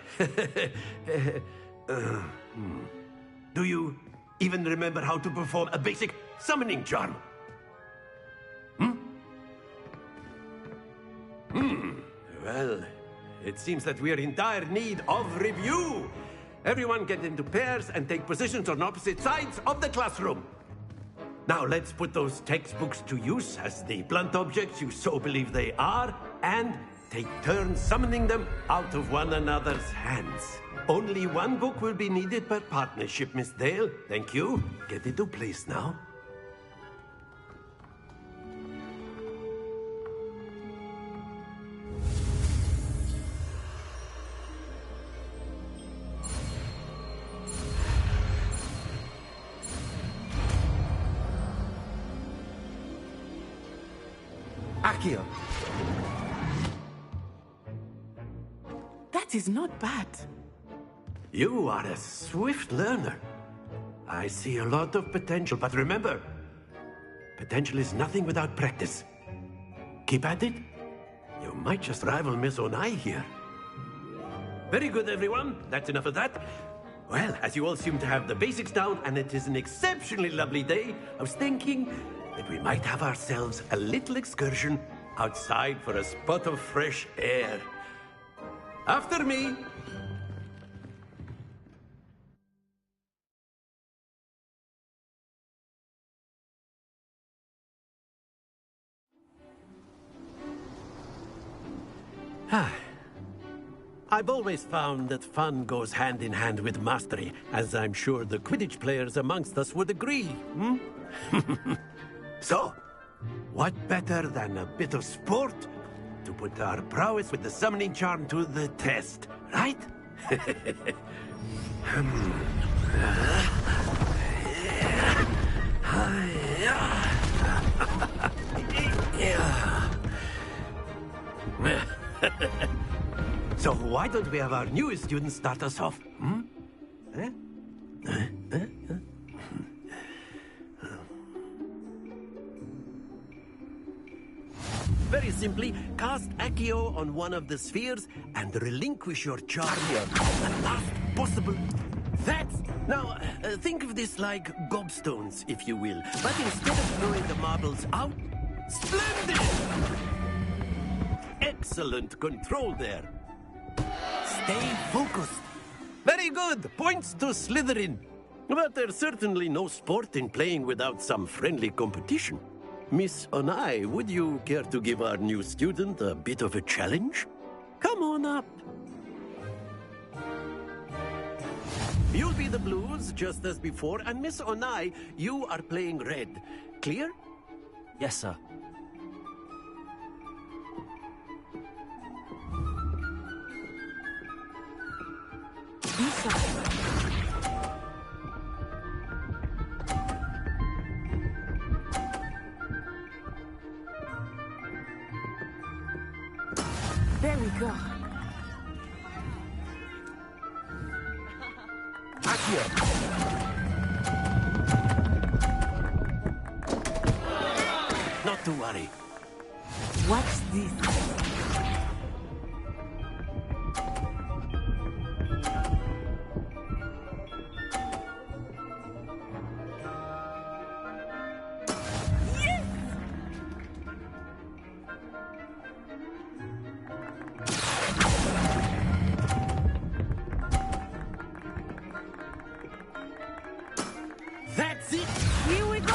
Do you even remember how to perform a basic summoning charm? Well, it seems that we are in dire need of review. Everyone get into pairs and take positions on opposite sides of the classroom. Now let's put those textbooks to use as the blunt objects you so believe they are, and take turns summoning them out of one another's hands. Only one book will be needed per partnership, Miss Dale. Thank you. Get into place now. Accio. That is not bad. You are a swift learner. I see a lot of potential, but remember, potential is nothing without practice. Keep at it. You might just rival Miss Onai here. Very good, everyone. That's enough of that. Well, as you all seem to have the basics down, and it is an exceptionally lovely day, I was thinking that we might have ourselves a little excursion outside for a spot of fresh air. After me. I've always found that fun goes hand in hand with mastery, as I'm sure the Quidditch players amongst us would agree. So, what better than a bit of sport to put our prowess with the summoning charm to the test, right? So why don't we have our newest student start us off? Very simply, cast Accio on one of the spheres and relinquish your charm at the last possible. That's... Now, think of this like gobstones, if you will. But instead of throwing the marbles out, splendid! Excellent control there. Stay focused. Very good. Points to Slytherin. But there's certainly no sport in playing without some friendly competition. Miss Onai, would you care to give our new student a bit of a challenge? Come on up. You'll be the blues, just as before, and Miss Onai, you are playing red. Clear? Yes, sir. There we go. Not to worry. Watch this. That's it! Here we go!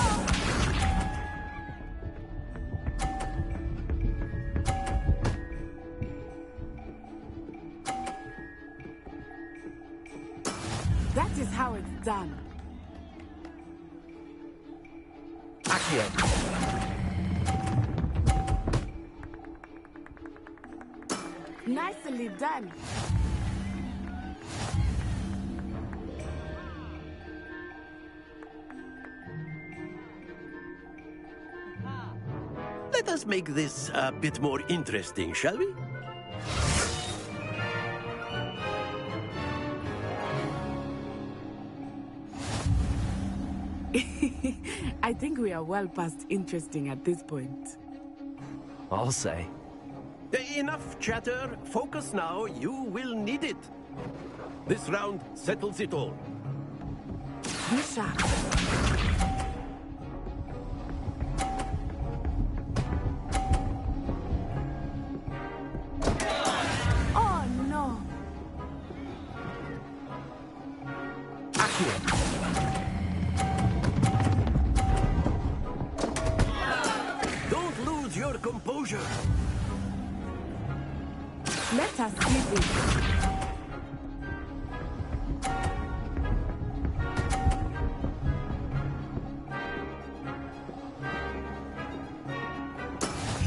That is how it's done. Accio. Nicely done. Let us make this a bit more interesting, shall we? I think we are well past interesting at this point. I'll say. Enough chatter. Focus now. You will need it. This round settles it all. Be sharp. Oh no! Don't lose your composure. Let us see this.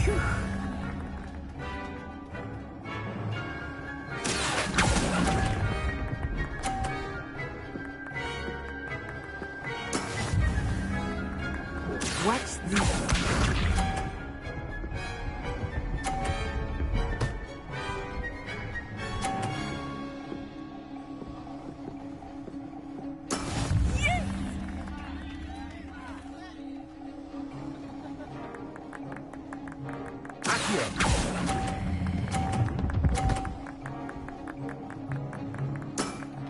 Phew. Watch this.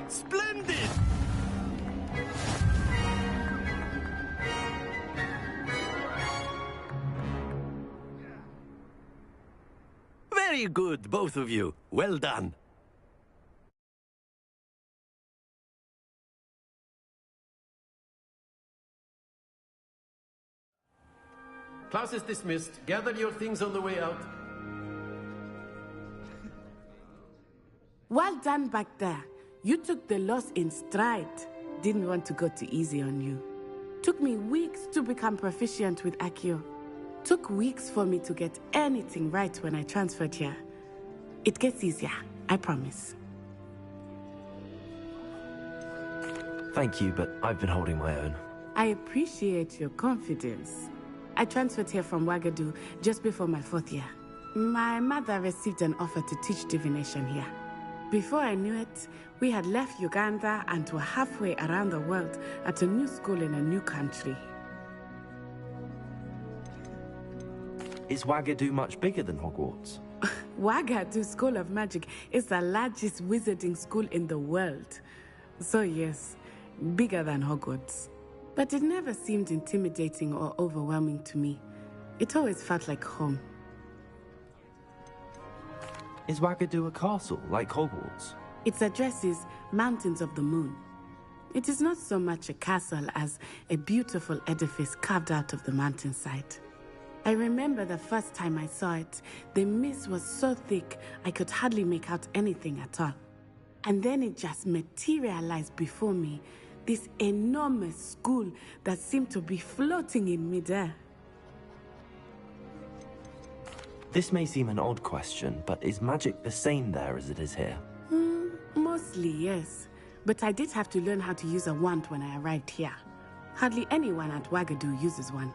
Splendid! Very good, both of you. Well done. Class is dismissed. Gather your things on the way out. Well done back there. You took the loss in stride. Didn't want to go too easy on you. Took me weeks to become proficient with Accio. Took weeks for me to get anything right when I transferred here. It gets easier, I promise. Thank you, but I've been holding my own. I appreciate your confidence. I transferred here from Wagadu just before my 4th year. My mother received an offer to teach divination here. Before I knew it, we had left Uganda and were halfway around the world at a new school in a new country. Is Wagadu much bigger than Hogwarts? Wagadu School of Magic is the largest wizarding school in the world. So yes, bigger than Hogwarts. But it never seemed intimidating or overwhelming to me. It always felt like home. Is Wagadu a castle, like Hogwarts? Its address is Mountains of the Moon. It is not so much a castle as a beautiful edifice carved out of the mountainside. I remember the first time I saw it, the mist was so thick I could hardly make out anything at all. And then it just materialized before me, this enormous school that seemed to be floating in midair. This may seem an odd question, but is magic the same there as it is here? Mostly, yes. But I did have to learn how to use a wand when I arrived here. Hardly anyone at Wagadu uses one.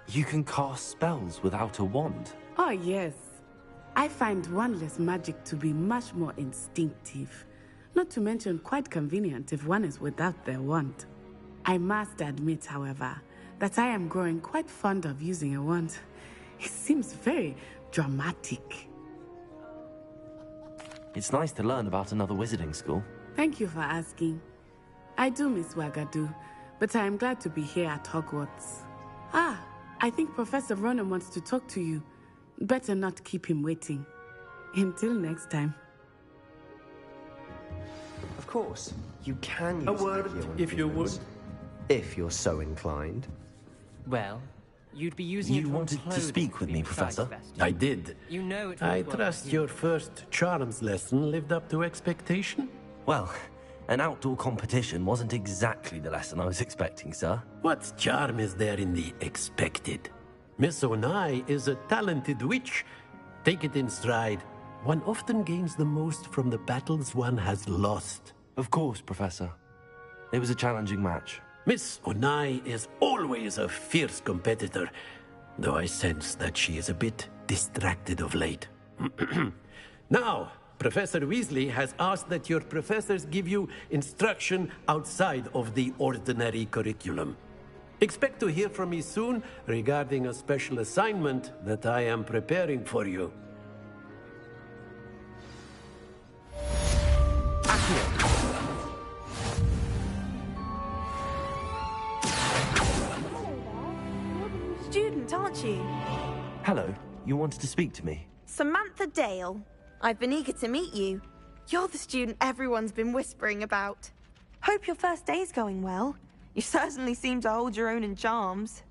You can cast spells without a wand? Oh, yes. I find wandless magic to be much more instinctive. Not to mention quite convenient if one is without their wand. I must admit, however, that I am growing quite fond of using a wand. It seems very dramatic. It's nice to learn about another wizarding school. Thank you for asking. I do miss Wagadu, but I am glad to be here at Hogwarts. Ah, I think Professor Ronan wants to talk to you. Better not keep him waiting. Until next time. course. You can use A word, Accio on if you humans, if you're so inclined. Well, you'd be using it You on wanted to clothing speak with be me, precise, Professor? Sebastian. I did. You know it I works well trust for your humans. first charms lesson lived up to expectation? Well, an outdoor competition wasn't exactly the lesson I was expecting, sir. What charm is there in the expected? Miss Onai is a talented witch. Take it in stride. One often gains the most from the battles one has lost. Of course, Professor. It was a challenging match. Miss Onai is always a fierce competitor, though I sense that she is a bit distracted of late. Now, Professor Weasley has asked that your professors give you instruction outside of the ordinary curriculum. Expect to hear from me soon regarding a special assignment that I am preparing for you. Student, aren't you? Hello, you wanted to speak to me? Samantha Dale. I've been eager to meet you. You're the student everyone's been whispering about. Hope your first day's going well. You certainly seem to hold your own in charms.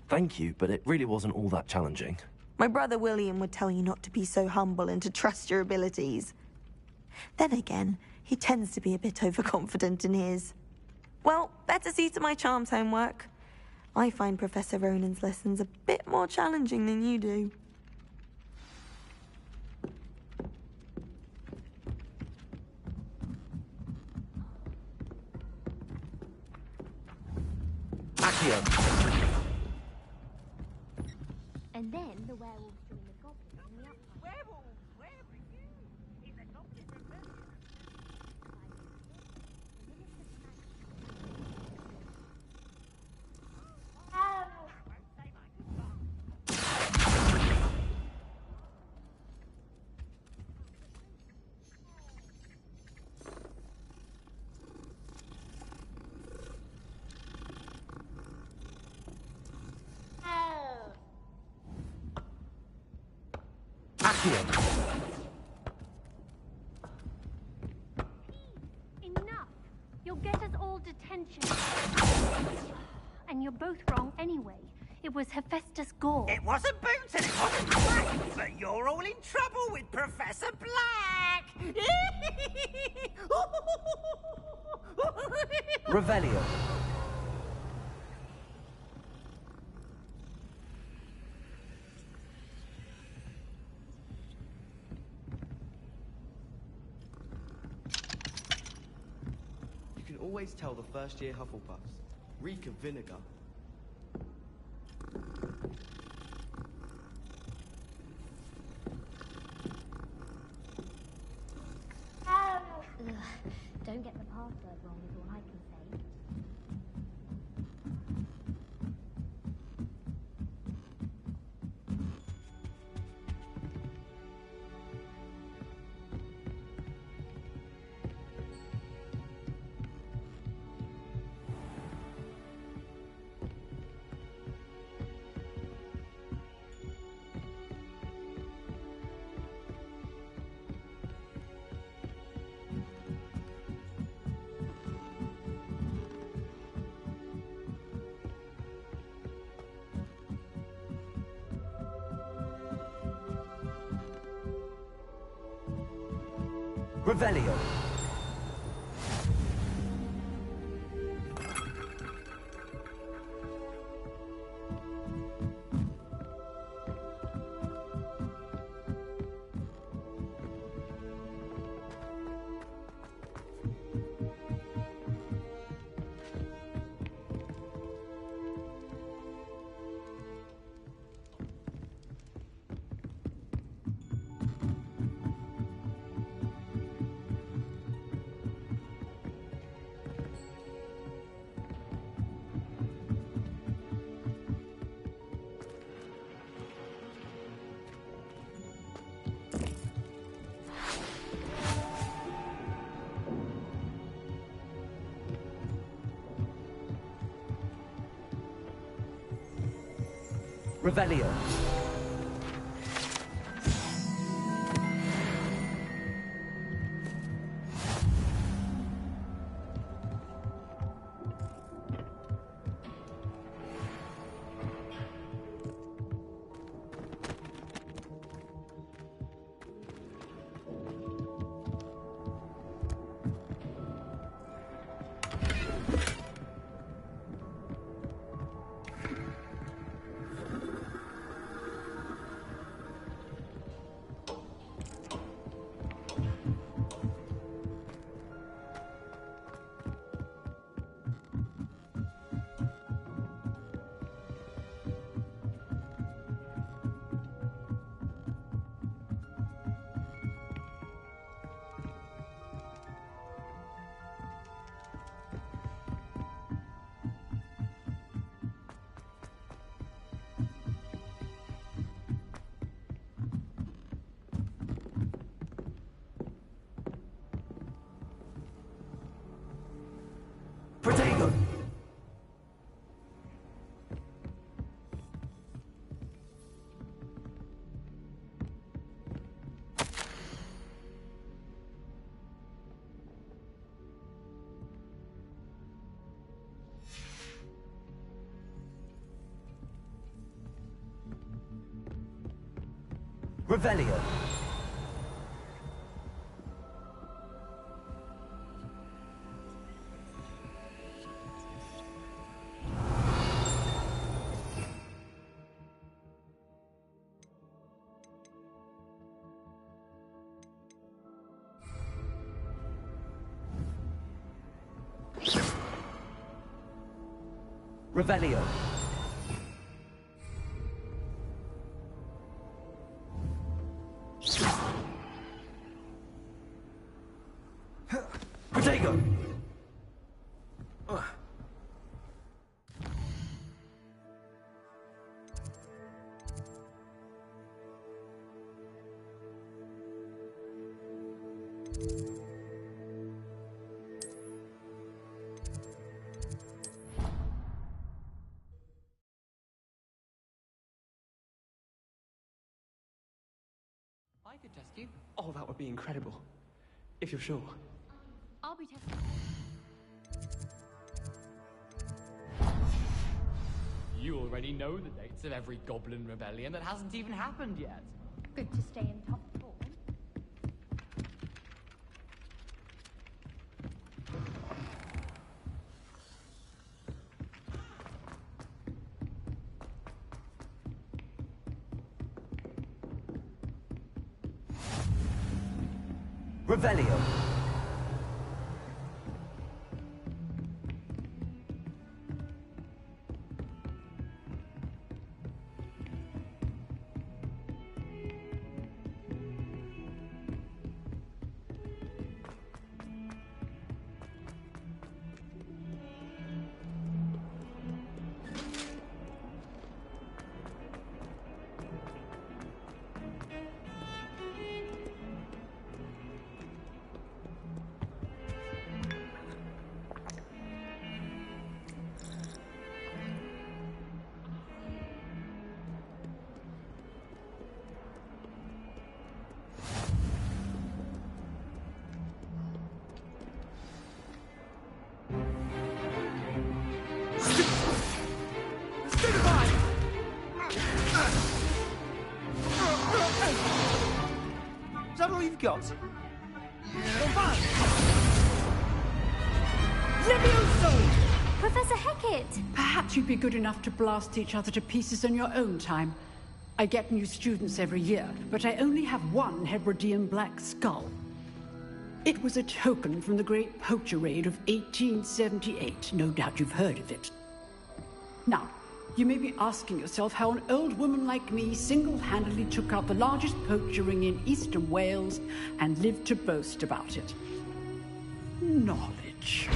Thank you, but it really wasn't all that challenging. My brother William would tell you not to be so humble and to trust your abilities. Then again, he tends to be a bit overconfident in his. Well, better see to my charms homework. I find Professor Ronan's lessons a bit more challenging than you do. Accio! And then the werewolves join the goblins on the outside. Werewolf, where are you? He's a goblin rebellion. Enough! You'll get us all detention. And you're both wrong anyway. It was Hephaestus Gore. It wasn't Boots and it wasn't Black, but you're all in trouble with Professor Black! Revelio. You can always tell the first-year Hufflepuffs. Reek of vinegar. Ugh, don't get the password wrong is all I can say. Revelio. Revelio. Revelio. Revelio. Protego. I could test you. Oh, that would be incredible. If you're sure. I'll be testing. You already know the dates of every goblin rebellion that hasn't even happened yet. Good to stay in top form. Revelio. Is that all you've got? Levioso! Professor Hecat! Perhaps you'd be good enough to blast each other to pieces on your own time. I get new students every year, but I only have one Hebridean black skull. It was a token from the Great Poacher Raid of 1878. No doubt you've heard of it. Now, you may be asking yourself how an old woman like me single-handedly took out the largest poacher ring in eastern Wales and lived to boast about it. Knowledge.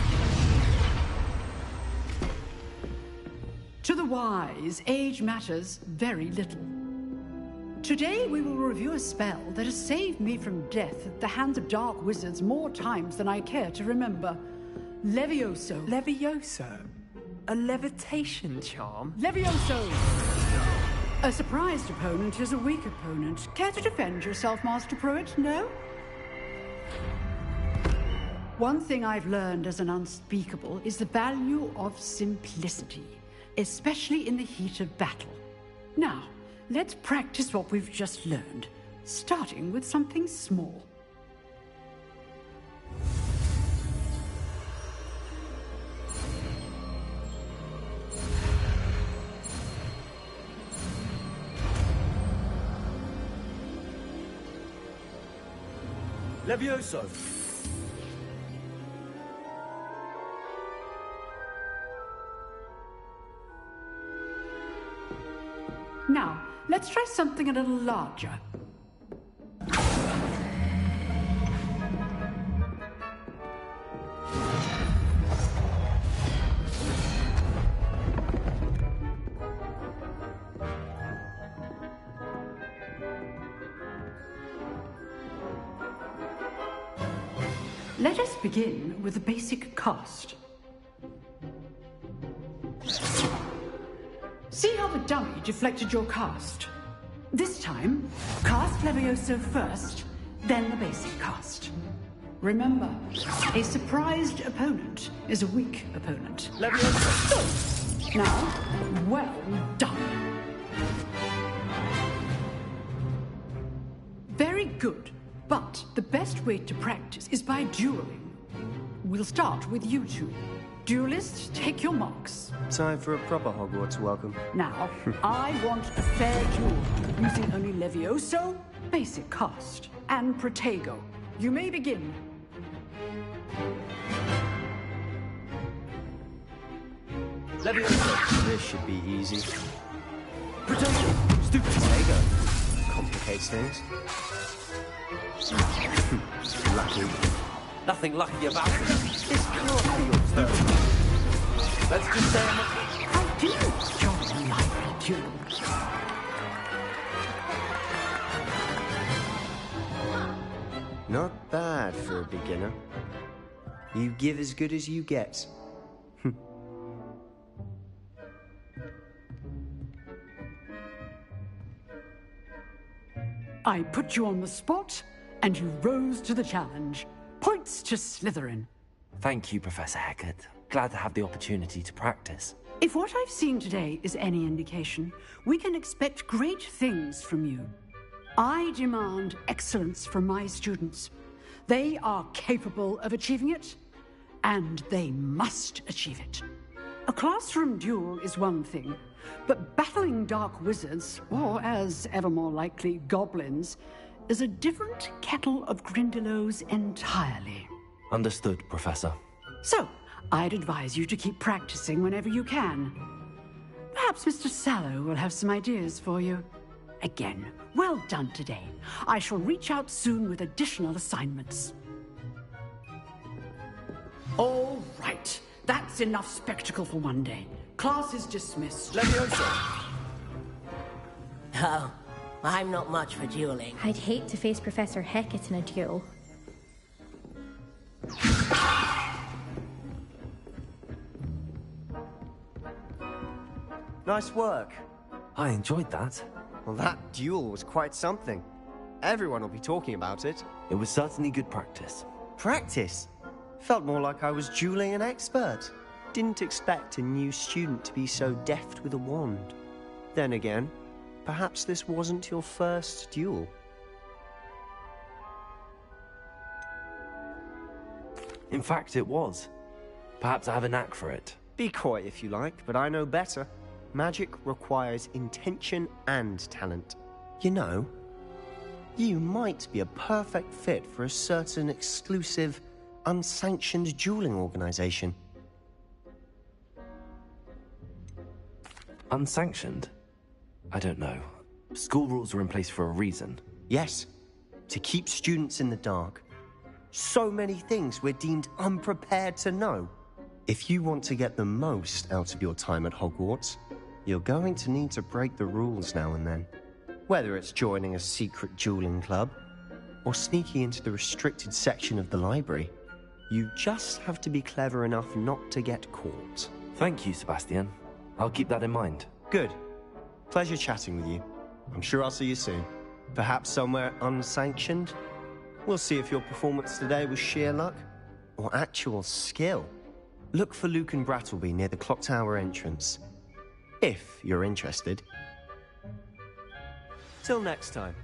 To the wise, age matters very little. Today we will review a spell that has saved me from death at the hands of dark wizards more times than I care to remember. Levioso. Levioso? A levitation charm? Levioso! A surprised opponent is a weak opponent. Care to defend yourself, Master Pruitt? No? One thing I've learned as an unspeakable is the value of simplicity, especially in the heat of battle. Now, let's practice what we've just learned, starting with something small. Levioso. Now, let's try something a little larger. Let us begin with the basic cast. See how the dummy deflected your cast? This time, cast Levioso first, then the basic cast. Remember, a surprised opponent is a weak opponent. Levioso! Now, well done. Very good. But the best way to practice is by dueling. We'll start with you two. Duelists, take your marks. Time for a proper Hogwarts welcome. Now, I want a fair duel, using only Levioso, basic cast, and Protego. You may begin. Levioso. This should be easy. Protego! Stupid Protego. Complicates things. Lucky. Nothing lucky about it. This can't be your turn. Let's just say I do enjoy a lively duel. Not bad for a beginner. You give as good as you get. I put you on the spot, and you rose to the challenge. Points to Slytherin. Thank you, Professor Hecat. Glad to have the opportunity to practice. If what I've seen today is any indication, we can expect great things from you. I demand excellence from my students. They are capable of achieving it, and they must achieve it. A classroom duel is one thing, but battling dark wizards, or as ever more likely, goblins, is a different kettle of Grindylows entirely. Understood, Professor. So, I'd advise you to keep practicing whenever you can. Perhaps Mr. Sallow will have some ideas for you. Again, well done today. I shall reach out soon with additional assignments. All right. That's enough spectacle for one day. Class is dismissed. Levioso! Oh, I'm not much for dueling. I'd hate to face Professor Hecat in a duel. Nice work. I enjoyed that. Well, that duel was quite something. Everyone will be talking about it. It was certainly good practice. Practice? Felt more like I was dueling an expert. Didn't expect a new student to be so deft with a wand. Then again, perhaps this wasn't your first duel. In fact, it was. Perhaps I have a knack for it. Be coy if you like, but I know better. Magic requires intention and talent. You know, you might be a perfect fit for a certain exclusive, unsanctioned dueling organization. Unsanctioned? I don't know. School rules are in place for a reason. Yes, to keep students in the dark. So many things we're deemed unprepared to know. If you want to get the most out of your time at Hogwarts, you're going to need to break the rules now and then. Whether it's joining a secret dueling club, or sneaking into the restricted section of the library, you just have to be clever enough not to get caught. Thank you, Sebastian. I'll keep that in mind. Good. Pleasure chatting with you. I'm sure I'll see you soon. Perhaps somewhere unsanctioned? We'll see if your performance today was sheer luck, or actual skill. Look for Luke and Brattleby near the clock tower entrance, if you're interested. Till next time.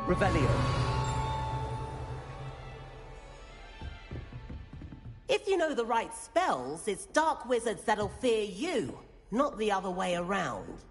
Revelio. If you know the right spells, it's dark wizards that'll fear you, not the other way around.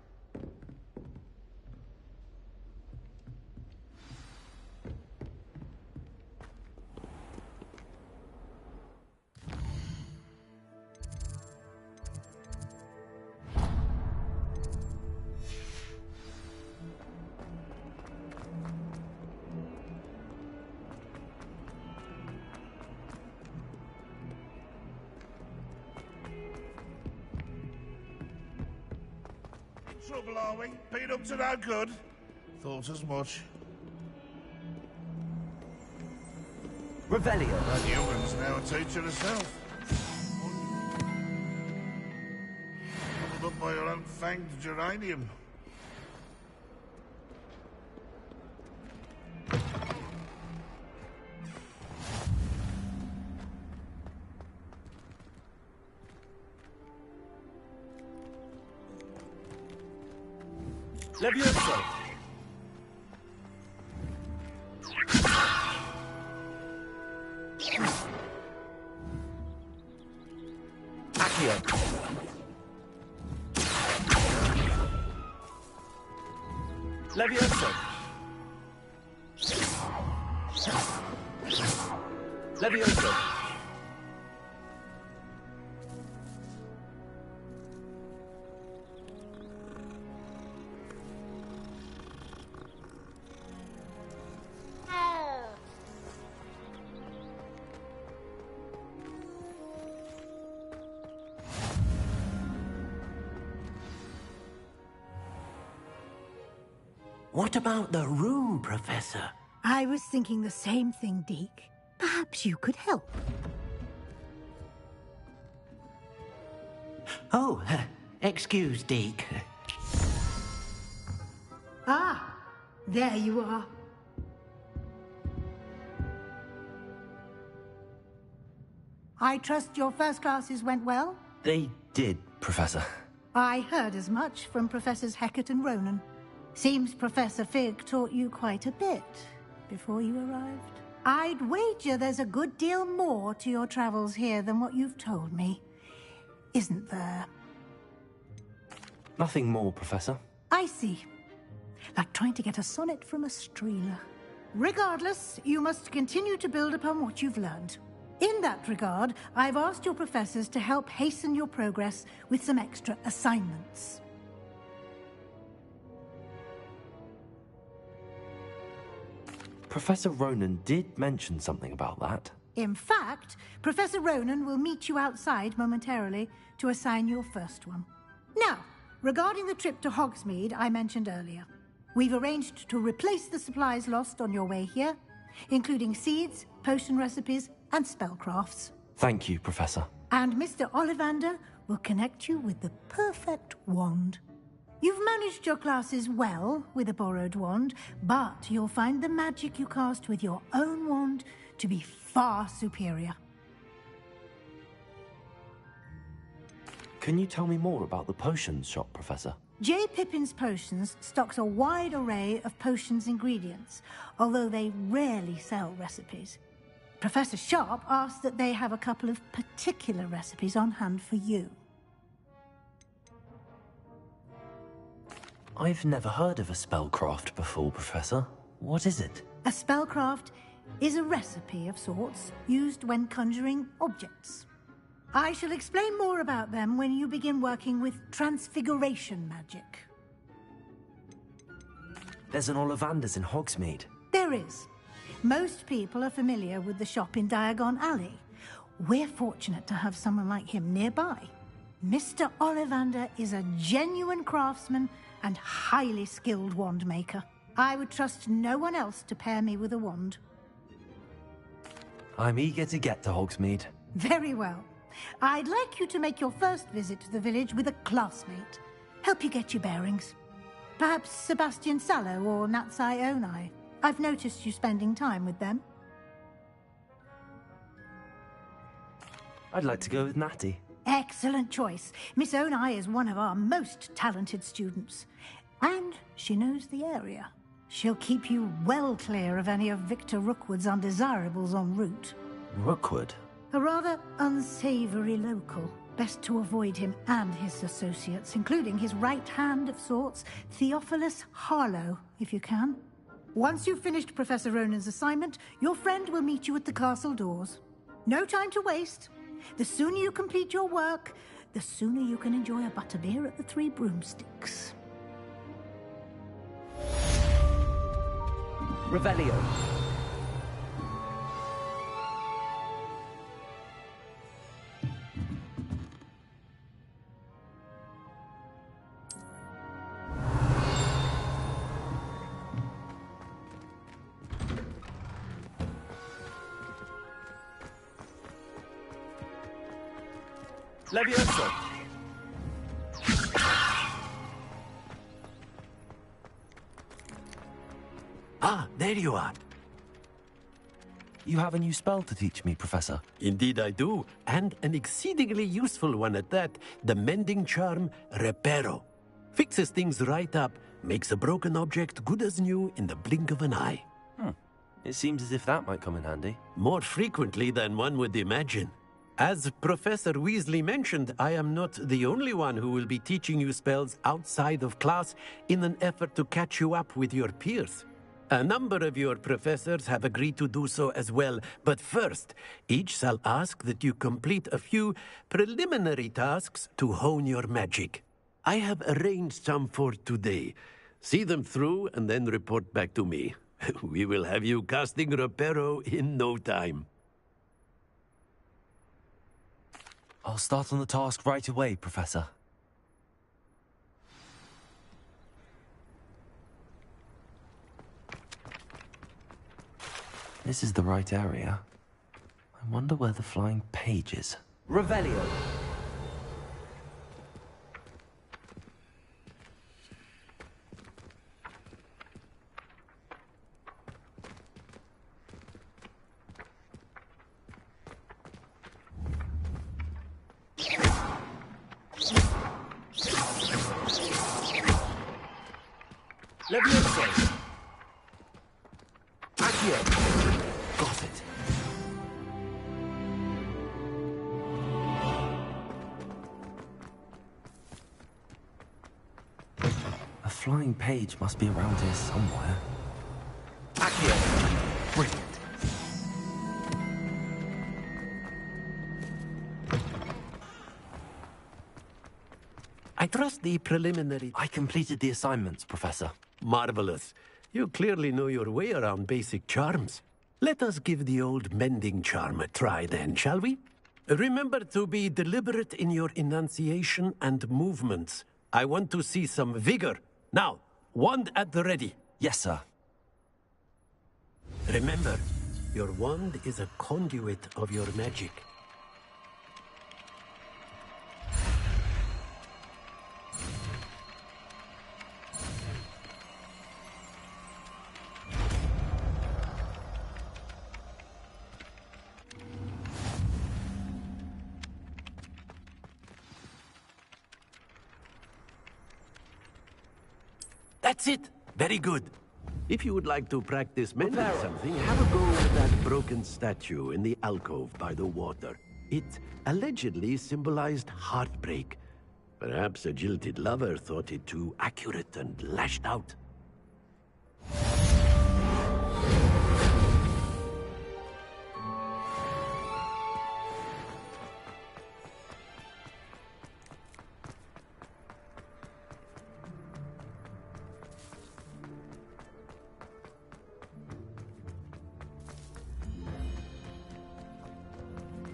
Trouble, are we? Been up to no good? Thought as much. Revelio. That young'un's now a teacher herself. Held up by her unfanged geranium. Levioso! Accio! Levioso! Levioso! What about the room, Professor? I was thinking the same thing, Deke. Perhaps you could help. Oh, excuse, Deke. Ah, there you are. I trust your first classes went well? They did, Professor. I heard as much from Professors Hecat and Ronan. Seems Professor Fig taught you quite a bit before you arrived. I'd wager there's a good deal more to your travels here than what you've told me. Isn't there? Nothing more, Professor. I see. Like trying to get a sonnet from a streeler. Regardless, you must continue to build upon what you've learned. In that regard, I've asked your professors to help hasten your progress with some extra assignments. Professor Ronan did mention something about that. In fact, Professor Ronan will meet you outside momentarily to assign your first one. Now, regarding the trip to Hogsmeade I mentioned earlier, we've arranged to replace the supplies lost on your way here, including seeds, potion recipes, and spellcrafts. Thank you, Professor. And Mr. Ollivander will connect you with the perfect wand. You've managed your classes well with a borrowed wand, but you'll find the magic you cast with your own wand to be far superior. Can you tell me more about the potions shop, Professor? J. Pippin's Potions stocks a wide array of potions ingredients, although they rarely sell recipes. Professor Sharp asked that they have a couple of particular recipes on hand for you. I've never heard of a spellcraft before, Professor. What is it? A spellcraft is a recipe of sorts used when conjuring objects. I shall explain more about them when you begin working with transfiguration magic. There's an Ollivander's in Hogsmeade. There is. Most people are familiar with the shop in Diagon Alley. We're fortunate to have someone like him nearby. Mr. Ollivander is a genuine craftsman and highly skilled wand maker. I would trust no one else to pair me with a wand. I'm eager to get to Hogsmeade. Very well. I'd like you to make your first visit to the village with a classmate. Help you get your bearings. Perhaps Sebastian Sallow or Natsai Onai. I've noticed you spending time with them. I'd like to go with Natty. Excellent choice. Miss Onai is one of our most talented students. And she knows the area. She'll keep you well clear of any of Victor Rookwood's undesirables en route. Rookwood? A rather unsavory local. Best to avoid him and his associates, including his right hand of sorts, Theophilus Harlow, if you can. Once you've finished Professor Ronan's assignment, your friend will meet you at the castle doors. No time to waste. The sooner you complete your work, the sooner you can enjoy a butterbeer at the Three Broomsticks. Revelio. Levioso! Ah, there you are. You have a new spell to teach me, Professor. Indeed I do, and an exceedingly useful one at that. The mending charm, Reparo. Fixes things right up, makes a broken object good as new in the blink of an eye. It seems as if that might come in handy. More frequently than one would imagine. As Professor Weasley mentioned, I am not the only one who will be teaching you spells outside of class in an effort to catch you up with your peers. A number of your professors have agreed to do so as well, but first, each shall ask that you complete a few preliminary tasks to hone your magic. I have arranged some for today. See them through and then report back to me. We will have you casting Reparo in no time. I'll start on the task right away, Professor. This is the right area. I wonder where the flying page is. Revelio. Levioso. Accio. Got it. A flying page must be around here somewhere. Accio. Brilliant. I trust the preliminary... I completed the assignments, Professor. Marvelous. You clearly know your way around basic charms. Let us give the old mending charm a try then, shall we? Remember to be deliberate in your enunciation and movements. I want to see some vigor. Now, wand at the ready. Yes, sir. Remember, your wand is a conduit of your magic. That's it. Very good. If you would like to practice mending something, have a go with that broken statue in the alcove by the water. It allegedly symbolized heartbreak. Perhaps a jilted lover thought it too accurate and lashed out.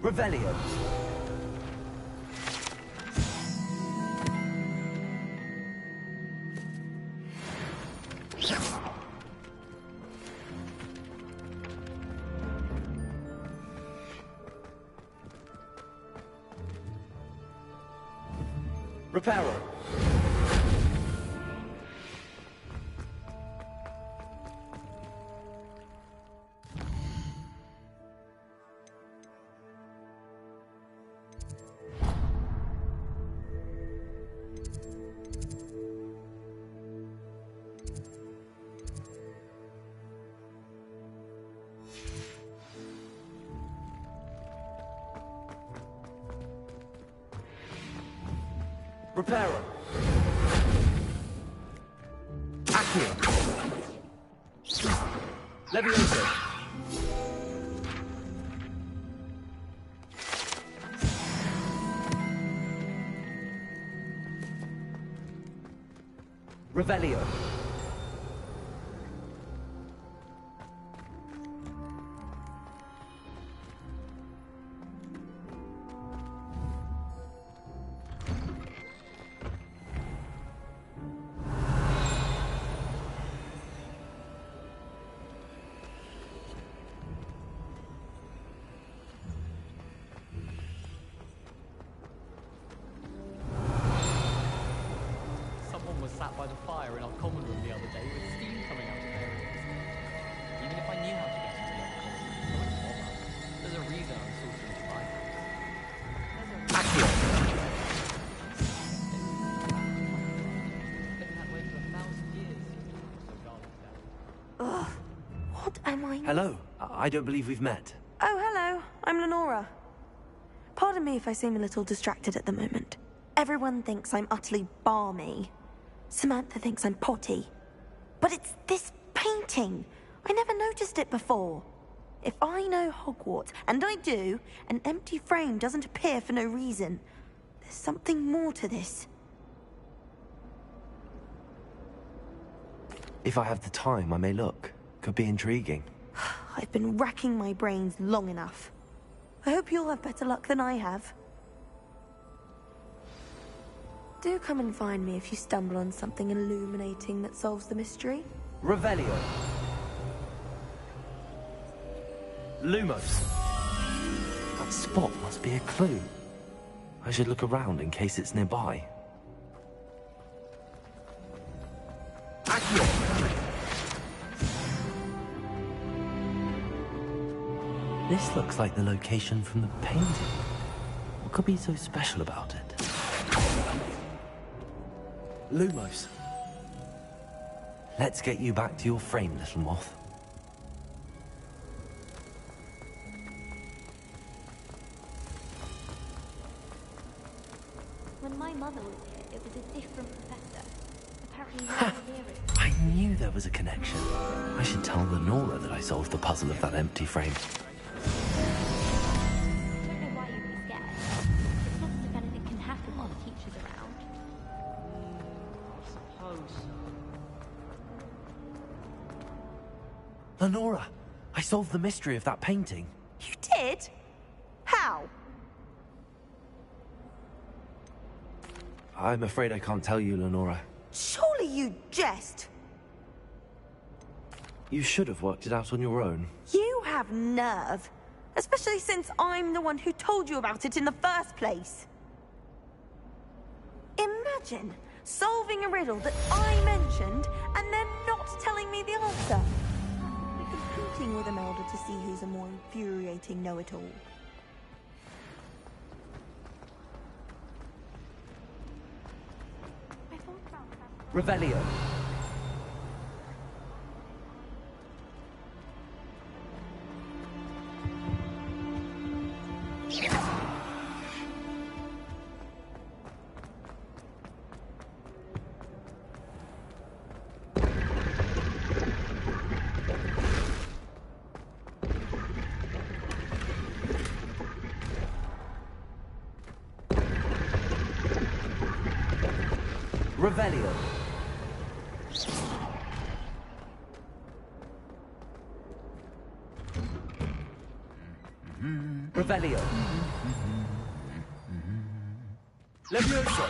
Revelio. Reparo. Reparo. Accio. Levioso. Revelio. Someone was sat by the fire in our common room the other day with steam coming out of their ears. Even if I knew how to get into the other common room, I wouldn't bother. There's a reason I'm sorcerer to my house. Accio. Been that way for 1,000 years. Highness? Hello. I don't believe we've met. Oh, hello. I'm Lenora. Pardon me if I seem a little distracted at the moment. Everyone thinks I'm utterly balmy. Samantha thinks I'm potty. But it's this painting. I never noticed it before. If I know Hogwarts, and I do, an empty frame doesn't appear for no reason. There's something more to this. If I have the time, I may look. Could be intriguing. I've been racking my brains long enough. I hope you'll have better luck than I have. Do come and find me if you stumble on something illuminating that solves the mystery. Revelio. Lumos. That spot must be a clue. I should look around in case it's nearby. Accio. This looks like the location from the painting. What could be so special about it? Lumos. Let's get you back to your frame, little moth. When my mother was here, it was a different professor. Apparently no one near it. I knew there was a connection. I should tell Lenora that I solved the puzzle of that empty frame. I don't know why you'd be scared. It's not as if anything can happen while the teacher's around. I suppose so. Lenora, I solved the mystery of that painting. You did? How? I'm afraid I can't tell you, Lenora. Surely you jest. You should have worked it out on your own. You have nerve. Especially since I'm the one who told you about it in the first place. Imagine solving a riddle that I mentioned and then not telling me the answer. We're competing with Imelda to see who's a more infuriating know-it-all. Revelio. Revelio. Revelio. Levioso.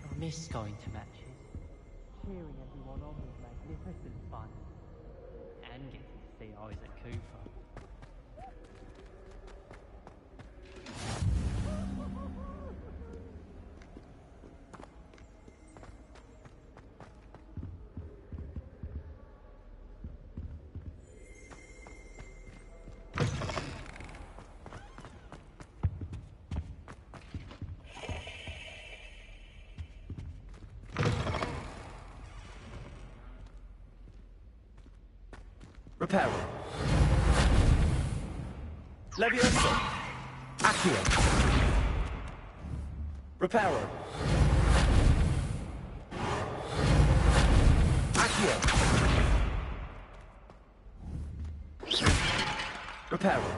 I miss going to matches. Cheering everyone on was magnificent fun. And getting to see Isaac Cooper. Reparo. Levioso. Accio. Reparo. Accio. Reparo.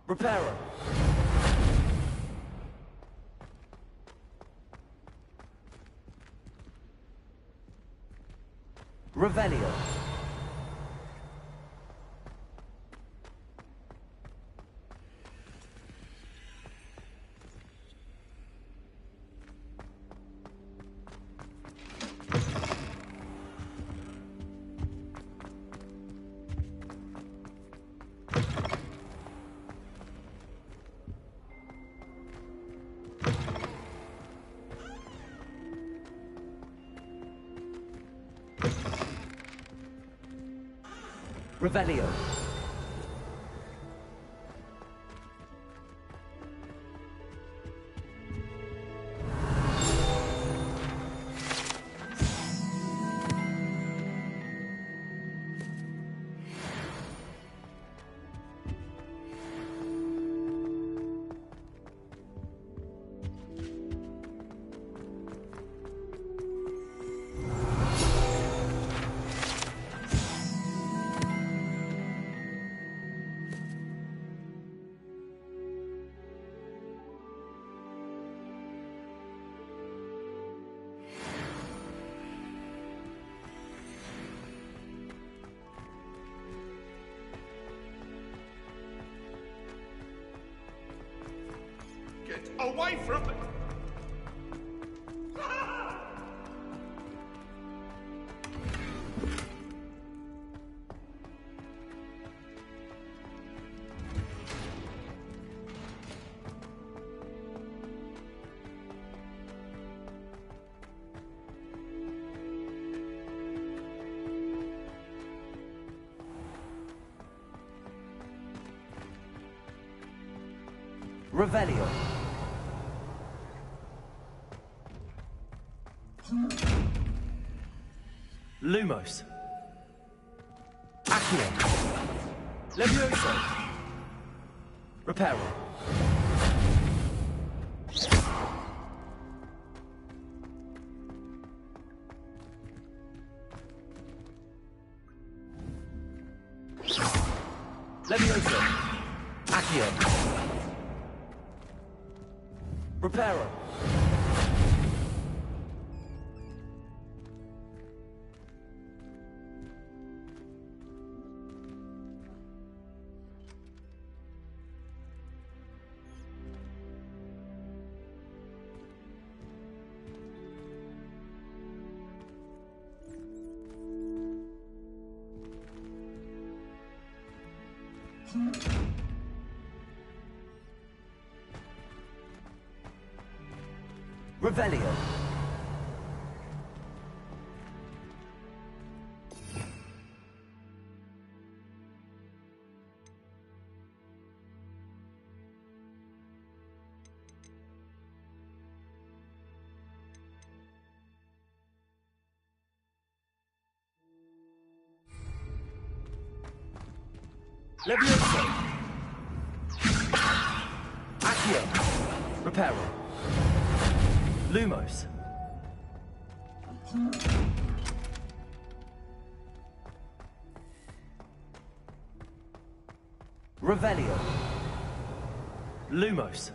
Reparo. Revelio. Revelio. Get away from me! Revelio. Lumos. Accio. Levioso. Reparo. Levioso. Accio. Reparo. Revelio. Levioso. Accio. Reparo. Lumos. Revelio. Lumos.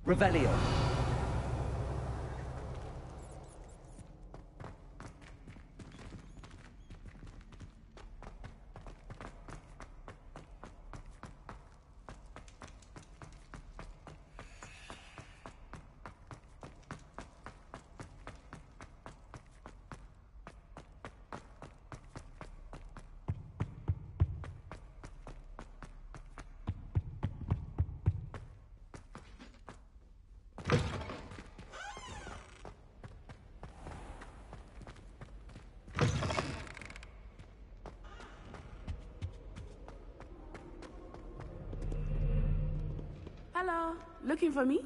Revelio. Hello, looking for me?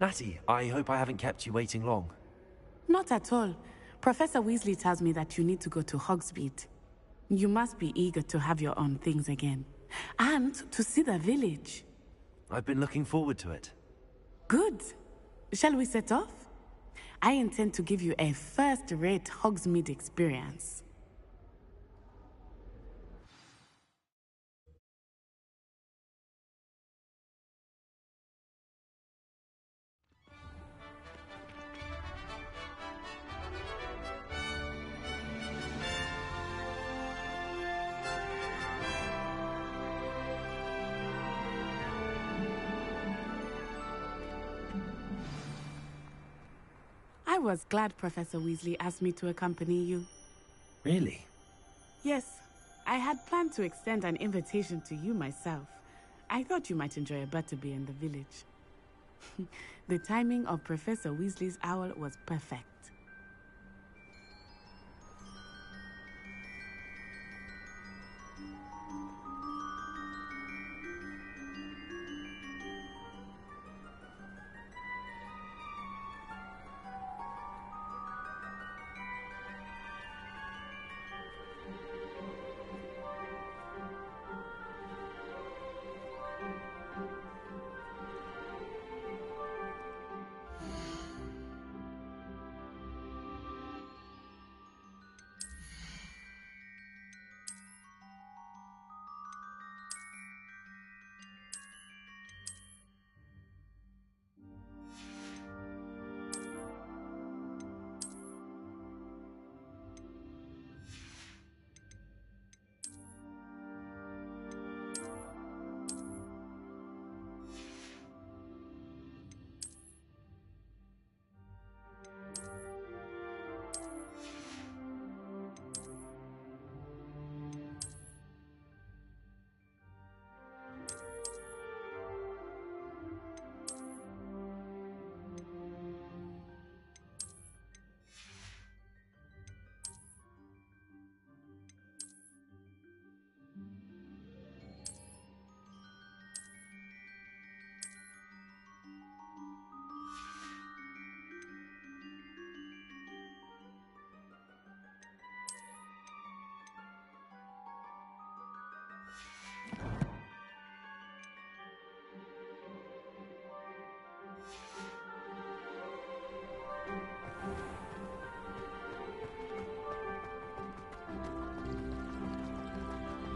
Natty, I hope I haven't kept you waiting long. Not at all. Professor Weasley tells me that you need to go to Hogsmeade. You must be eager to have your own things again. And to see the village. I've been looking forward to it. Good. Shall we set off? I intend to give you a first-rate Hogsmeade experience. was glad Professor Weasley asked me to accompany you. Really? Yes, I had planned to extend an invitation to you myself. I thought you might enjoy a butterbeer in the village. The timing of Professor Weasley's owl was perfect.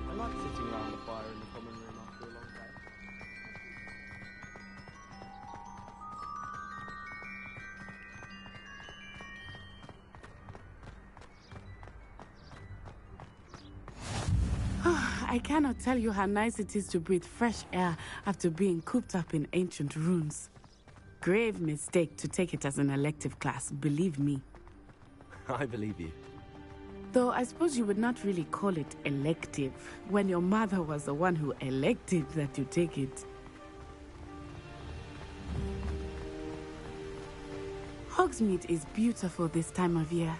I like sitting around the fire in the common room after a long day. I cannot tell you how nice it is to breathe fresh air after being cooped up in ancient ruins. Grave mistake to take it as an elective class, believe me. I believe you. Though I suppose you would not really call it elective, when your mother was the one who elected that you take it. Hogsmeade is beautiful this time of year.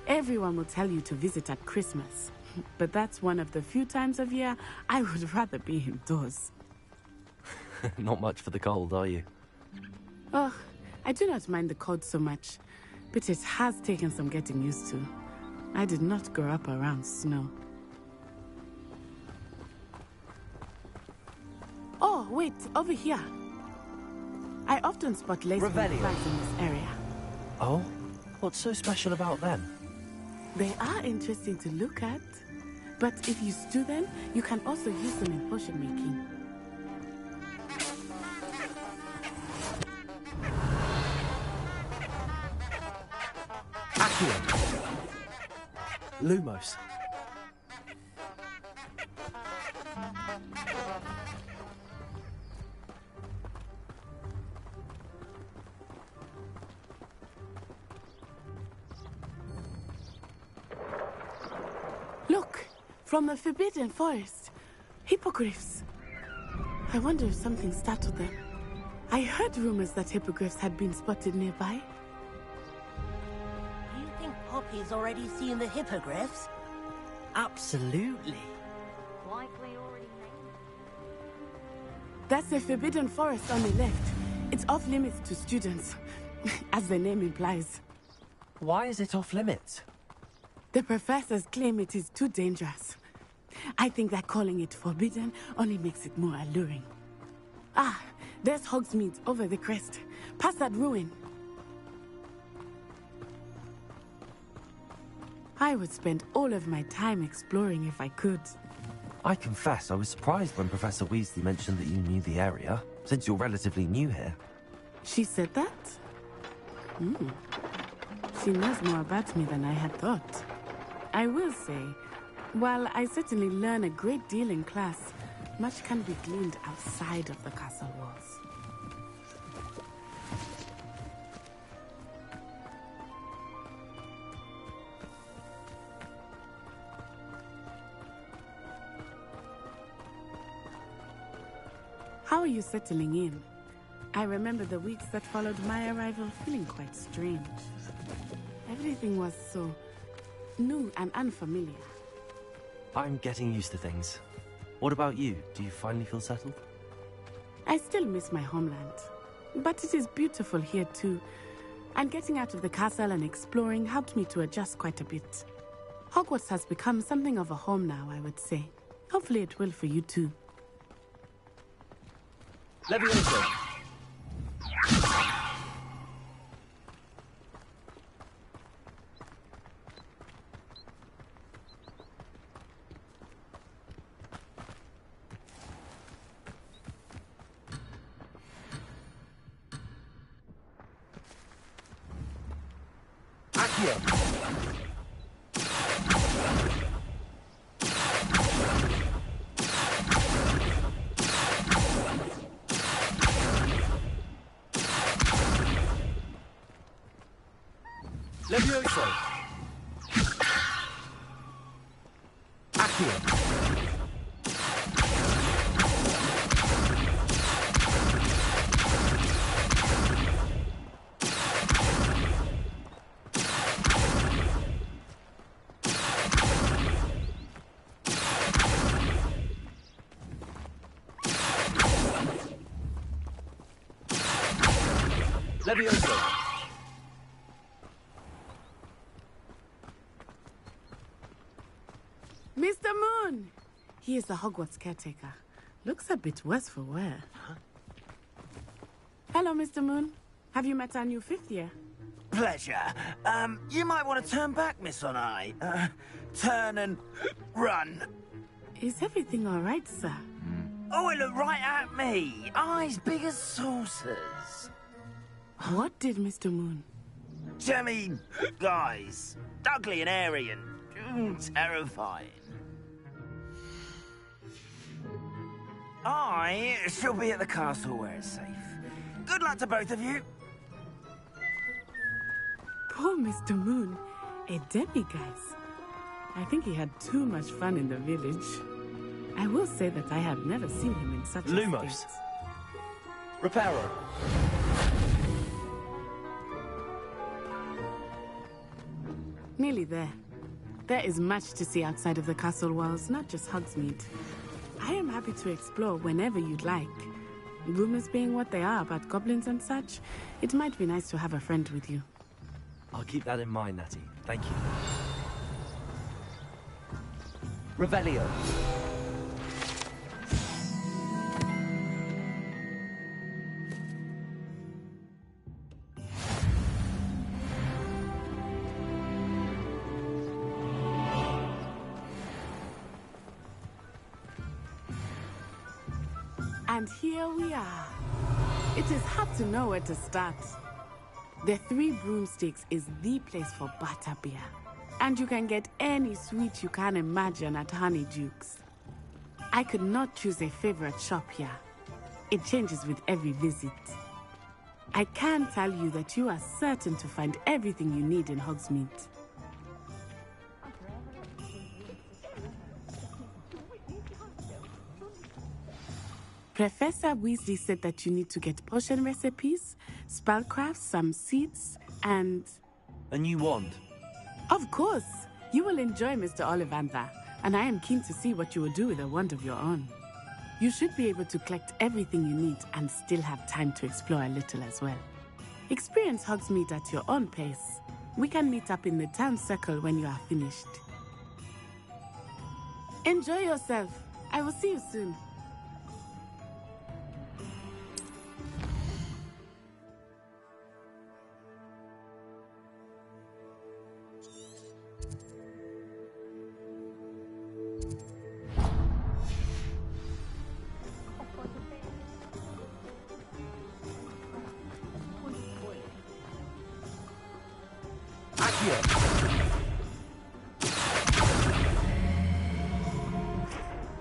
Everyone will tell you to visit at Christmas. But that's one of the few times of year I would rather be indoors. Not much for the cold, are you? Oh, I do not mind the cold so much, but it has taken some getting used to. I did not grow up around snow. Oh, wait, over here. I often spot lace flags in this area. Oh? What's so special about them? They are interesting to look at, but if you stew them, you can also use them in potion making. Accio! Lumos. Look! From the Forbidden Forest. Hippogriffs. I wonder if something startled them. I heard rumors that hippogriffs had been spotted nearby. You think Poppy's already seen the hippogriffs? Absolutely. Likely already named. That's the Forbidden Forest on the left. It's off limits to students, as the name implies. Why is it off limits? The professors claim it is too dangerous. I think that calling it forbidden only makes it more alluring. Ah, there's Hogsmeade over the crest. Past that ruin. I would spend all of my time exploring if I could. I confess I was surprised when Professor Weasley mentioned that you knew the area, since you're relatively new here. She said that? She knows more about me than I had thought. I will say, while I certainly learn a great deal in class, much can be gleaned outside of the castle walls. How are you settling in? I remember the weeks that followed my arrival feeling quite strange. Everything was so new and unfamiliar. I'm getting used to things. What about you? Do you finally feel settled? I still miss my homeland, but it is beautiful here too. And getting out of the castle and exploring helped me to adjust quite a bit. Hogwarts has become something of a home now, I would say. Hopefully it will for you too. Levioso! Levioso! Accio! Levioso! Mr. Moon! He is the Hogwarts caretaker. Looks a bit worse for wear. Huh? Hello, Mr. Moon. Have you met our new 5th year? Pleasure. You might want to turn back, Miss Onai. Turn and run. Is everything all right, sir? Oh, it looked right at me. Eyes big as saucers. What did Mr. Moon? Jemmy, guys. Ugly and airy and terrifying. I shall be at the castle where it's safe. Good luck to both of you. Poor Mr. Moon. A demiguise. I think he had too much fun in the village. I will say that I have never seen him in such a Lumos. state. Reparo. Nearly there. There is much to see outside of the castle walls, not just Hogsmeade. I am happy to explore whenever you'd like. Rumors being what they are about goblins and such, it might be nice to have a friend with you. I'll keep that in mind, Natty. Thank you. Revelio. And here we are. It is hard to know where to start. The Three Broomsticks is the place for butterbeer. And you can get any sweet you can imagine at Honeyduke's. I could not choose a favorite shop here. It changes with every visit. I can tell you that you are certain to find everything you need in Hogsmeade. Professor Weasley said that you need to get potion recipes, spellcrafts, some seeds, and... A new wand? Of course! You will enjoy Mr. Ollivander, and I am keen to see what you will do with a wand of your own. You should be able to collect everything you need and still have time to explore a little as well. Experience Hogsmeade at your own pace. We can meet up in the town circle when you are finished. Enjoy yourself. I will see you soon.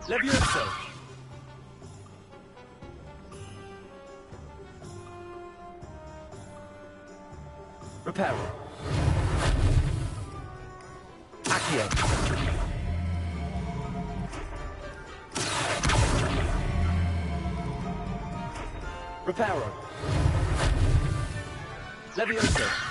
Levioso! Reparo. Accio. Reparo. Leviosa.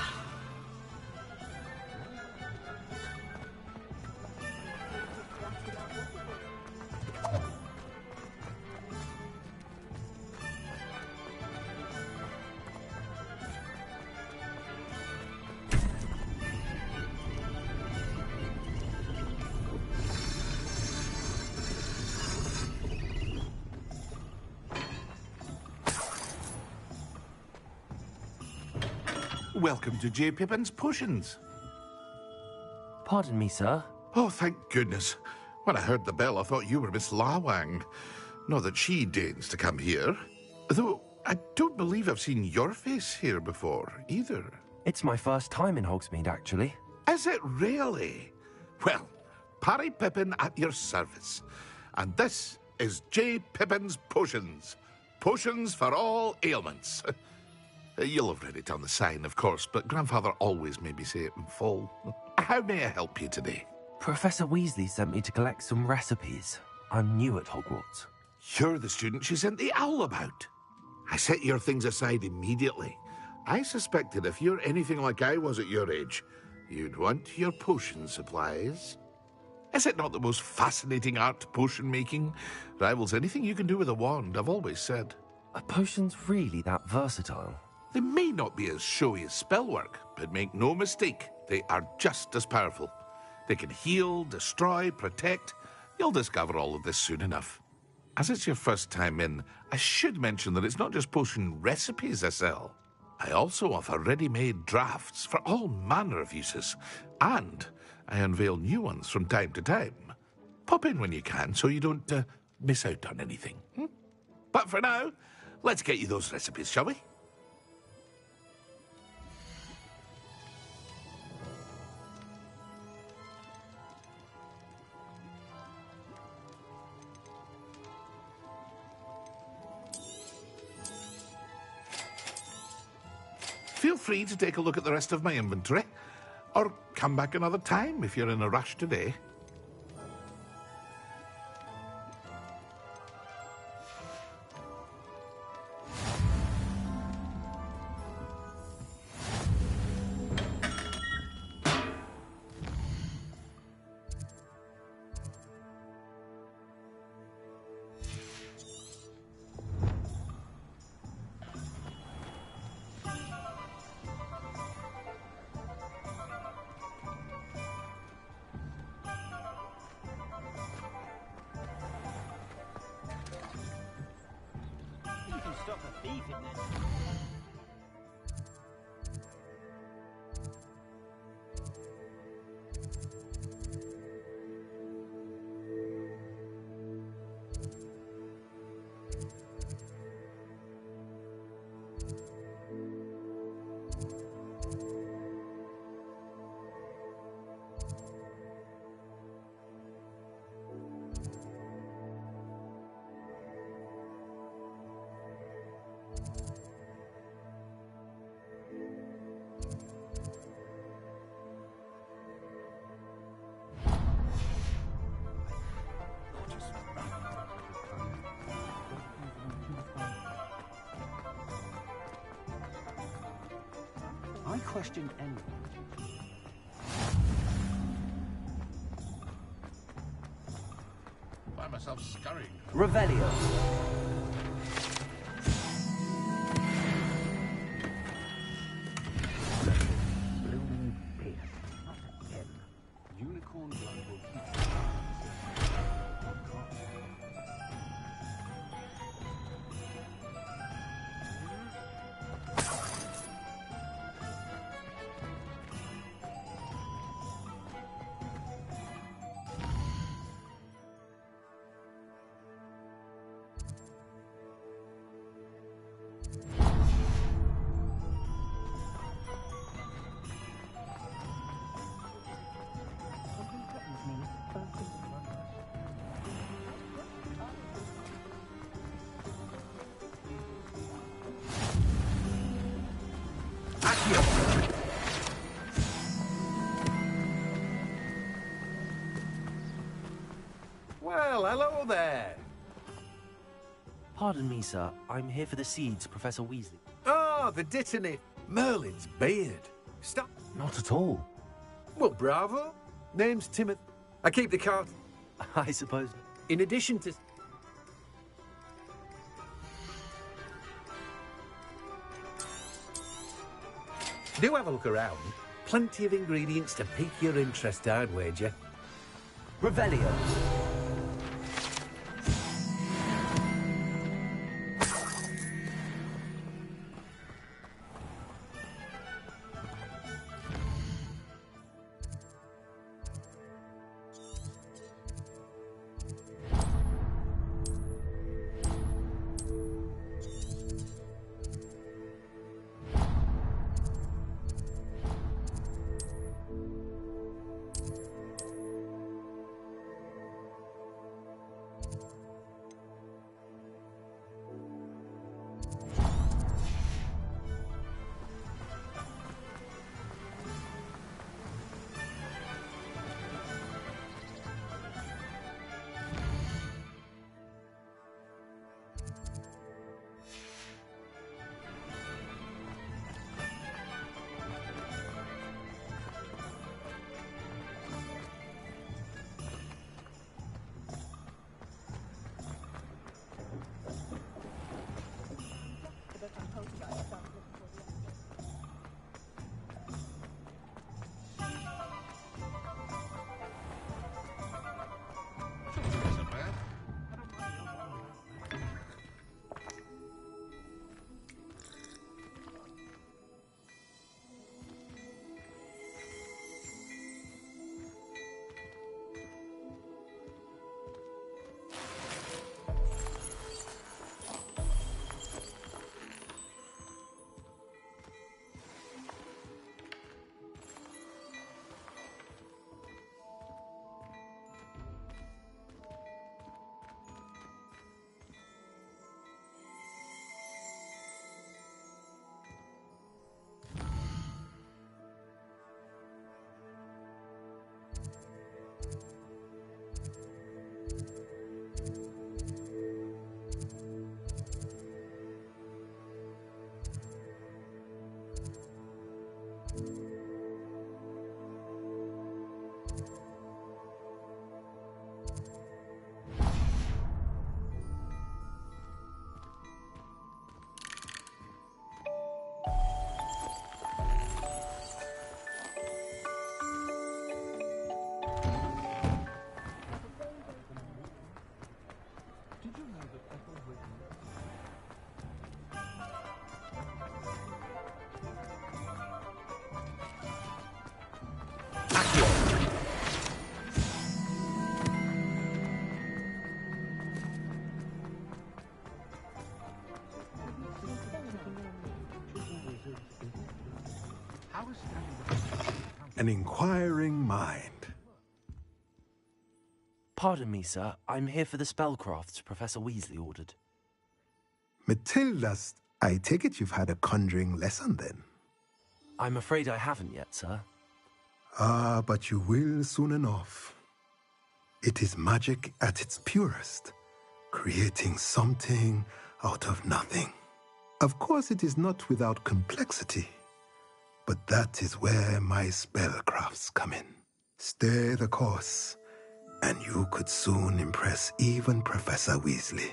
Welcome to J. Pippin's Potions. Pardon me, sir. Oh, thank goodness. When I heard the bell, I thought you were Miss Lawang. Not that she deigns to come here. Though, I don't believe I've seen your face here before, either. It's my first time in Hogsmeade, actually. Is it really? Well, Parry Pippin at your service. And this is J. Pippin's Potions. Potions for all ailments. You'll have read it on the sign, of course, but Grandfather always made me say it in full. How may I help you today? Professor Weasley sent me to collect some recipes. I'm new at Hogwarts. You're the student she sent the owl about. I set your things aside immediately. I suspected if you're anything like I was at your age, you'd want your potion supplies. Is it not the most fascinating art, potion making? Rivals anything you can do with a wand, I've always said. Are potions really that versatile? They may not be as showy as spellwork, but make no mistake, they are just as powerful. They can heal, destroy, protect. You'll discover all of this soon enough. As it's your first time in, I should mention that it's not just potion recipes I sell. I also offer ready-made drafts for all manner of uses, and I unveil new ones from time to time. Pop in when you can so you don't miss out on anything. But for now, let's get you those recipes, shall we? Feel free to take a look at the rest of my inventory, or come back another time if you're in a rush today. Stop a thief in this. I questioned anyone. Find myself scurrying. Revelio. Blooming beast. Not again. Unicorn blood will keep Pardon me, sir. I'm here for the seeds, Professor Weasley. Oh, the dittany. Merlin's beard. Stop. Not at all. Well, bravo. Name's Timothy. I keep the cart. I suppose. In addition to... Do have a look around. Plenty of ingredients to pique your interest, I'd wager. Revelio. An inquiring mind. Pardon me, sir. I'm here for the spellcrafts Professor Weasley ordered. Matilda's, I take it you've had a conjuring lesson then? I'm afraid I haven't yet, sir. Ah, but you will soon enough. It is magic at its purest, creating something out of nothing. Of course, it is not without complexity, but that is where my spellcrafts come in. Stay the course, and you could soon impress even Professor Weasley.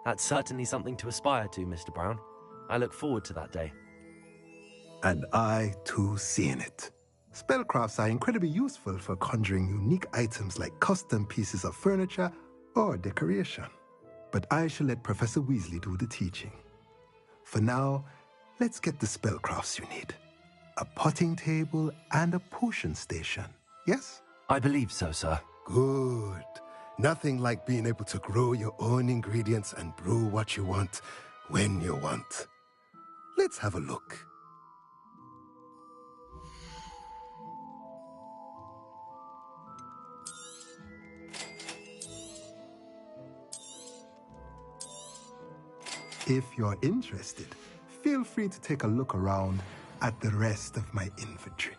That's certainly something to aspire to, Mr. Brown. I look forward to that day. And I, too, see in it. Spellcrafts are incredibly useful for conjuring unique items like custom pieces of furniture or decoration. But I shall let Professor Weasley do the teaching. For now, let's get the spellcrafts you need. A potting table and a potion station, yes? I believe so, sir. Good. Nothing like being able to grow your own ingredients and brew what you want when you want. Let's have a look. If you're interested, feel free to take a look around at the rest of my inventory.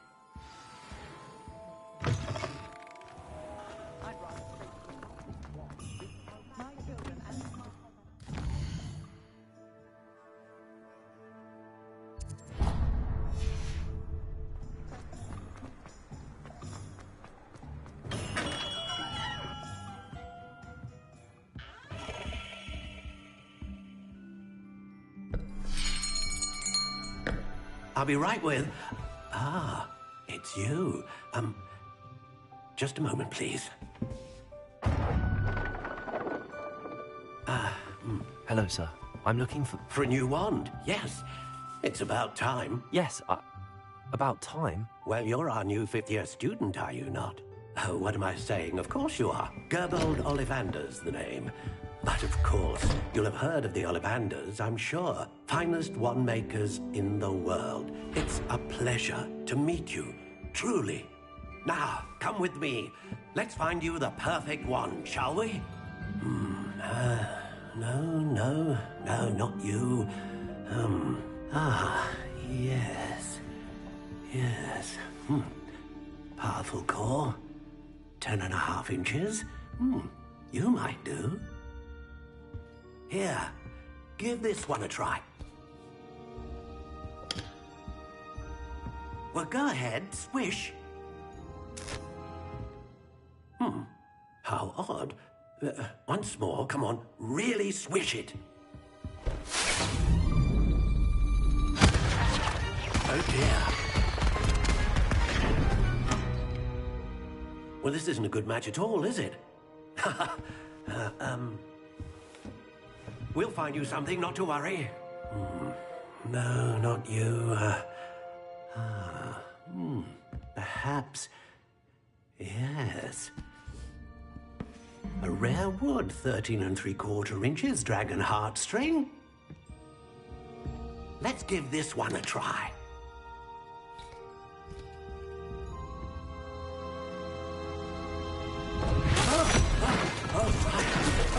I'll be right with... Ah, it's you. Just a moment, please. Hello, sir. I'm looking for... For a new wand, yes. It's about time. Yes, about time? Well, you're our new fifth-year student, are you not? Oh, what am I saying? Of course you are. Gerbold Ollivander's the name. But of course, you'll have heard of the Ollivanders, I'm sure. Finest wand makers in the world. It's a pleasure to meet you, truly. Now, come with me. Let's find you the perfect wand, shall we? No, not you. Yes. Powerful core. 10.5 inches. You might do. Here, give this one a try. Well, go ahead, swish. How odd. Once more, come on, really swish it. Oh dear. Well, this isn't a good match at all, is it? We'll find you something, not to worry. No, not you. Perhaps... Yes. A rare wood, 13 3/4 inches, dragon heartstring. Let's give this one a try.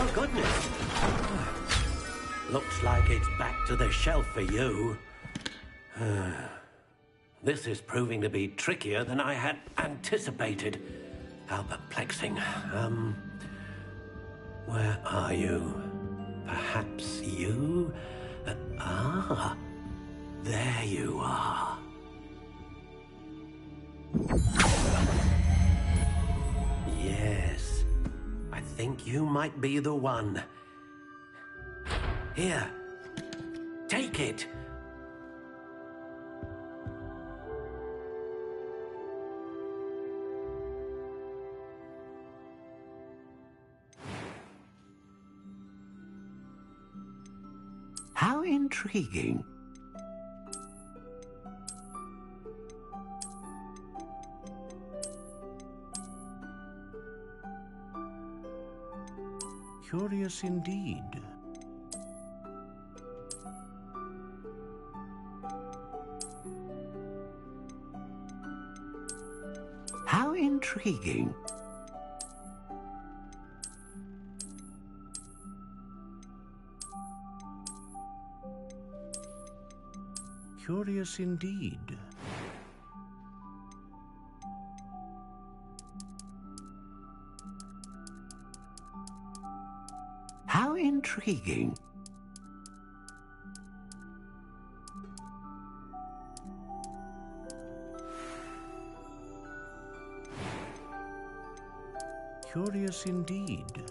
Oh, goodness. Looks like it's back to the shelf for you. This is proving to be trickier than I had anticipated. How perplexing. Where are you? Perhaps you? There you are. Yes, I think you might be the one. Here, take it. How intriguing. Curious indeed. How intriguing. Curious indeed. How intriguing. Curious indeed.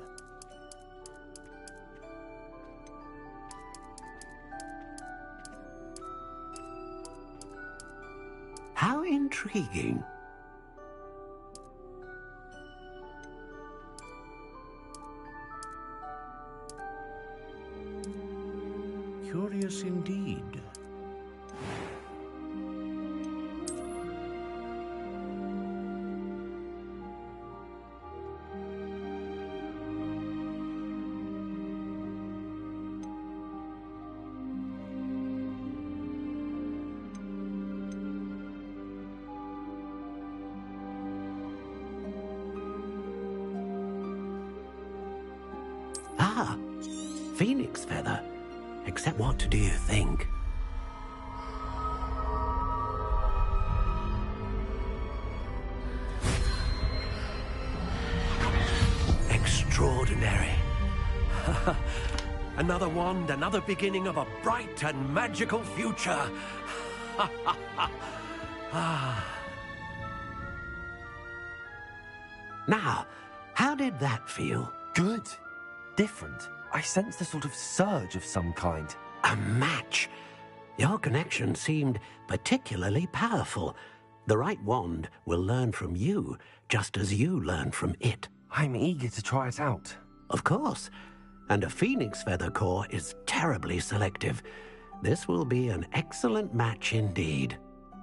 How intriguing. Curious indeed. Ah, phoenix feather. Except what do you think? Extraordinary. Another wand, another beginning of a bright and magical future. Now, how did that feel? Good. Different. I sensed a sort of surge of some kind. A match? Your connection seemed particularly powerful. The right wand will learn from you, just as you learn from it. I'm eager to try it out. Of course. And a phoenix feather core is terribly selective. This will be an excellent match indeed.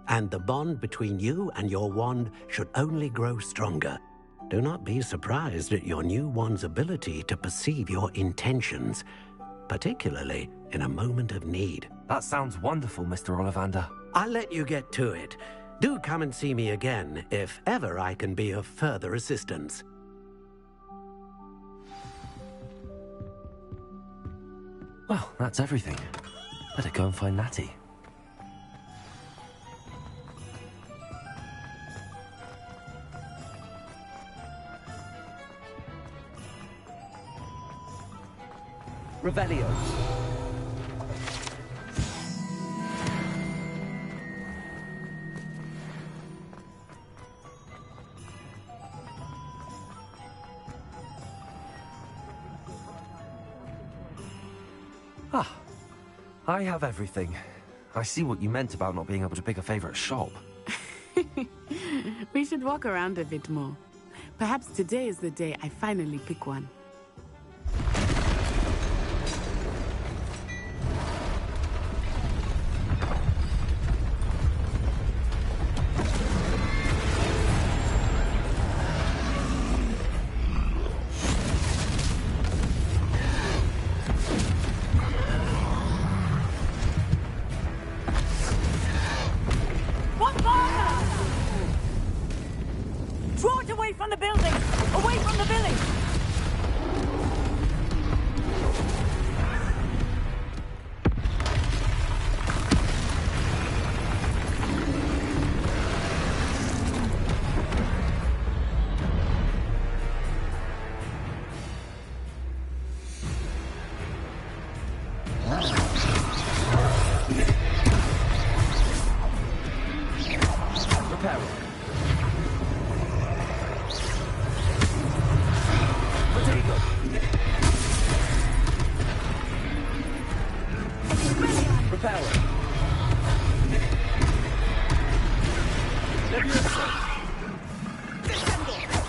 And the bond between you and your wand should only grow stronger. Do not be surprised at your new wand's ability to perceive your intentions, particularly in a moment of need. That sounds wonderful, Mr. Ollivander. I'll let you get to it. Do come and see me again if ever I can be of further assistance. Well, that's everything. Better go and find Natty. Revelio. Ah, I have everything. I see what you meant about not being able to pick a favorite shop. We should walk around a bit more. Perhaps today is the day I finally pick one. Draw it away from the building! Away from the village!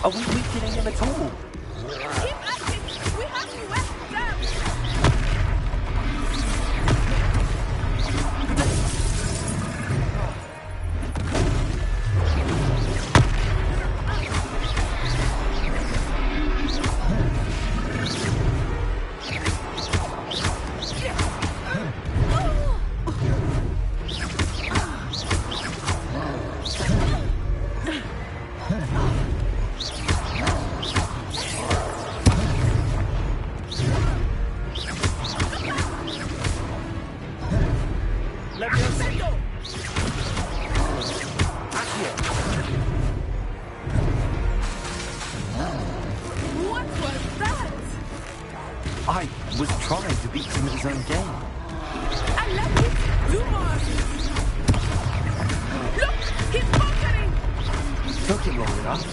Are we weakening him at all? Keep acting! We have to west down! What was that? I was trying to beat him at his own game. I love it! Do more! Look! He's bunkering! Took him long enough.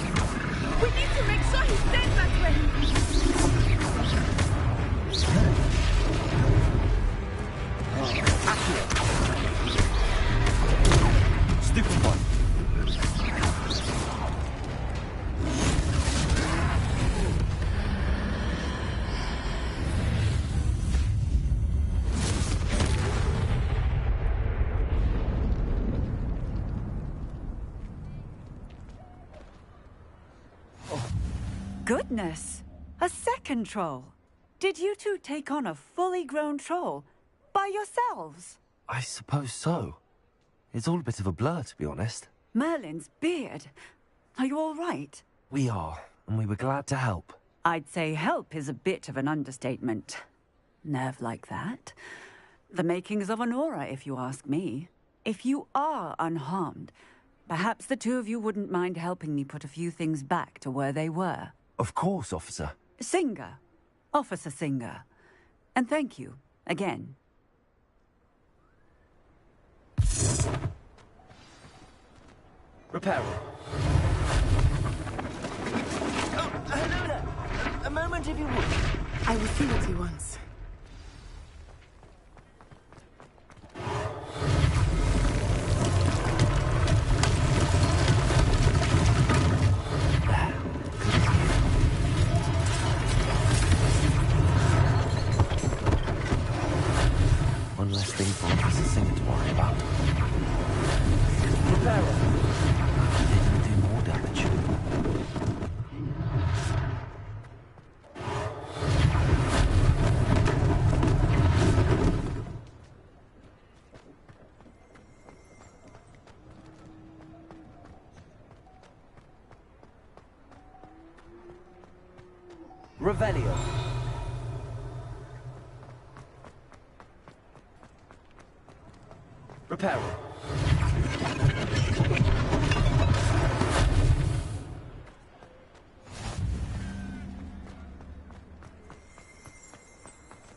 We need to make sure he stays that way! Stupid one. Goodness! A second troll! Did you two take on a fully grown troll? By yourselves? I suppose so. It's all a bit of a blur, to be honest. Merlin's beard. Are you all right? We are, and we were glad to help. I'd say help is a bit of an understatement. Nerve like that. The makings of an aura, if you ask me. If you are unharmed, perhaps the two of you wouldn't mind helping me put a few things back to where they were. Of course, officer. Singer. Officer Singer. And thank you, again. Reparo. Oh, hello there. A moment if you would. I will see what he wants. Revelio. Reparo.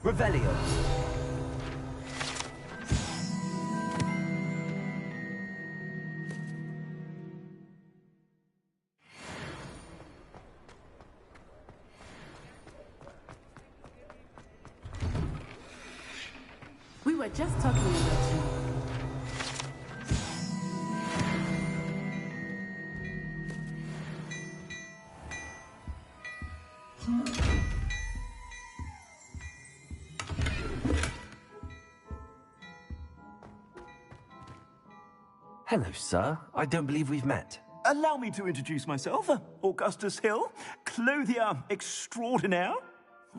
Revelio. We were just talking about you. Hello, sir. I don't believe we've met. Allow me to introduce myself, Augustus Hill, clothier extraordinaire.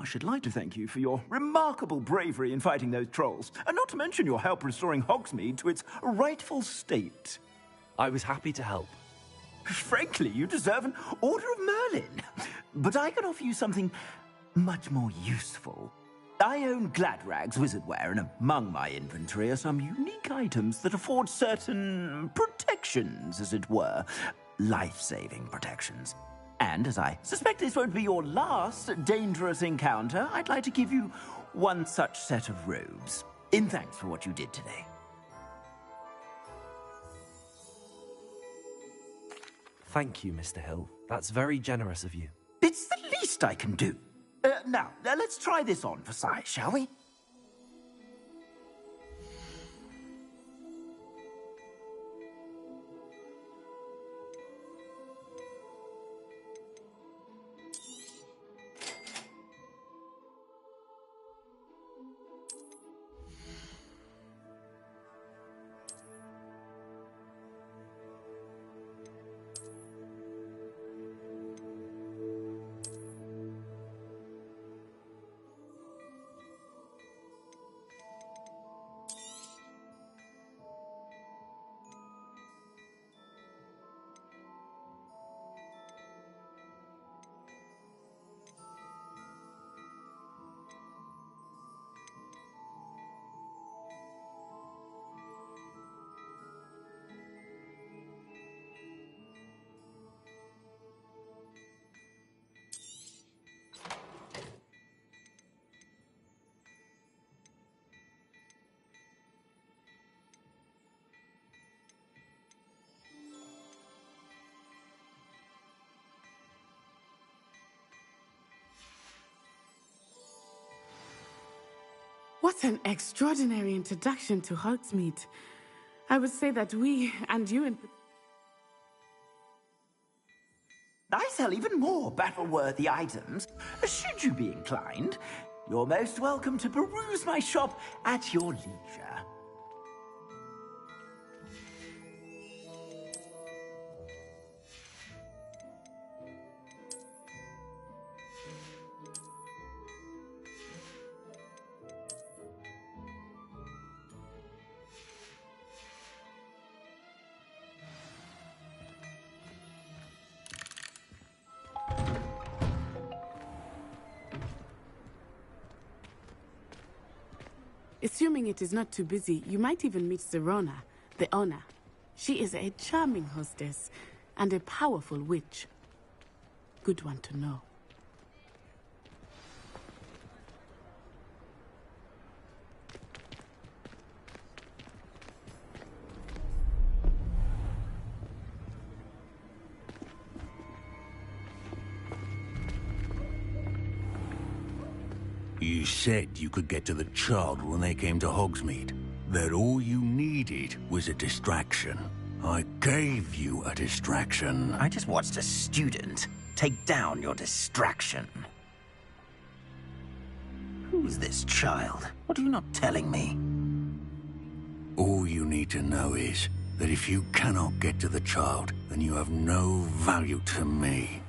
I should like to thank you for your remarkable bravery in fighting those trolls, and not to mention your help restoring Hogsmeade to its rightful state. I was happy to help. Frankly, you deserve an Order of Merlin. But I can offer you something much more useful. I own Gladrag's wizardware, and among my inventory are some unique items that afford certain protections, as it were. Life-saving protections. And as I suspect this won't be your last dangerous encounter, I'd like to give you one such set of robes, in thanks for what you did today. Thank you, Mr. Hill. That's very generous of you. It's the least I can do. Now, let's try this on for size, shall we? What an extraordinary introduction to Hogsmeade. I would say that we, and you in... I sell even more battle-worthy items. Should you be inclined, you're most welcome to peruse my shop at your leisure. Assuming it is not too busy, you might even meet Serona, the owner. She is a charming hostess and a powerful witch. Good one to know. You said you could get to the child when they came to Hogsmeade. That all you needed was a distraction. I gave you a distraction. I just watched a student take down your distraction. Who's this child? What are you not telling me? All you need to know is that if you cannot get to the child, then you have no value to me.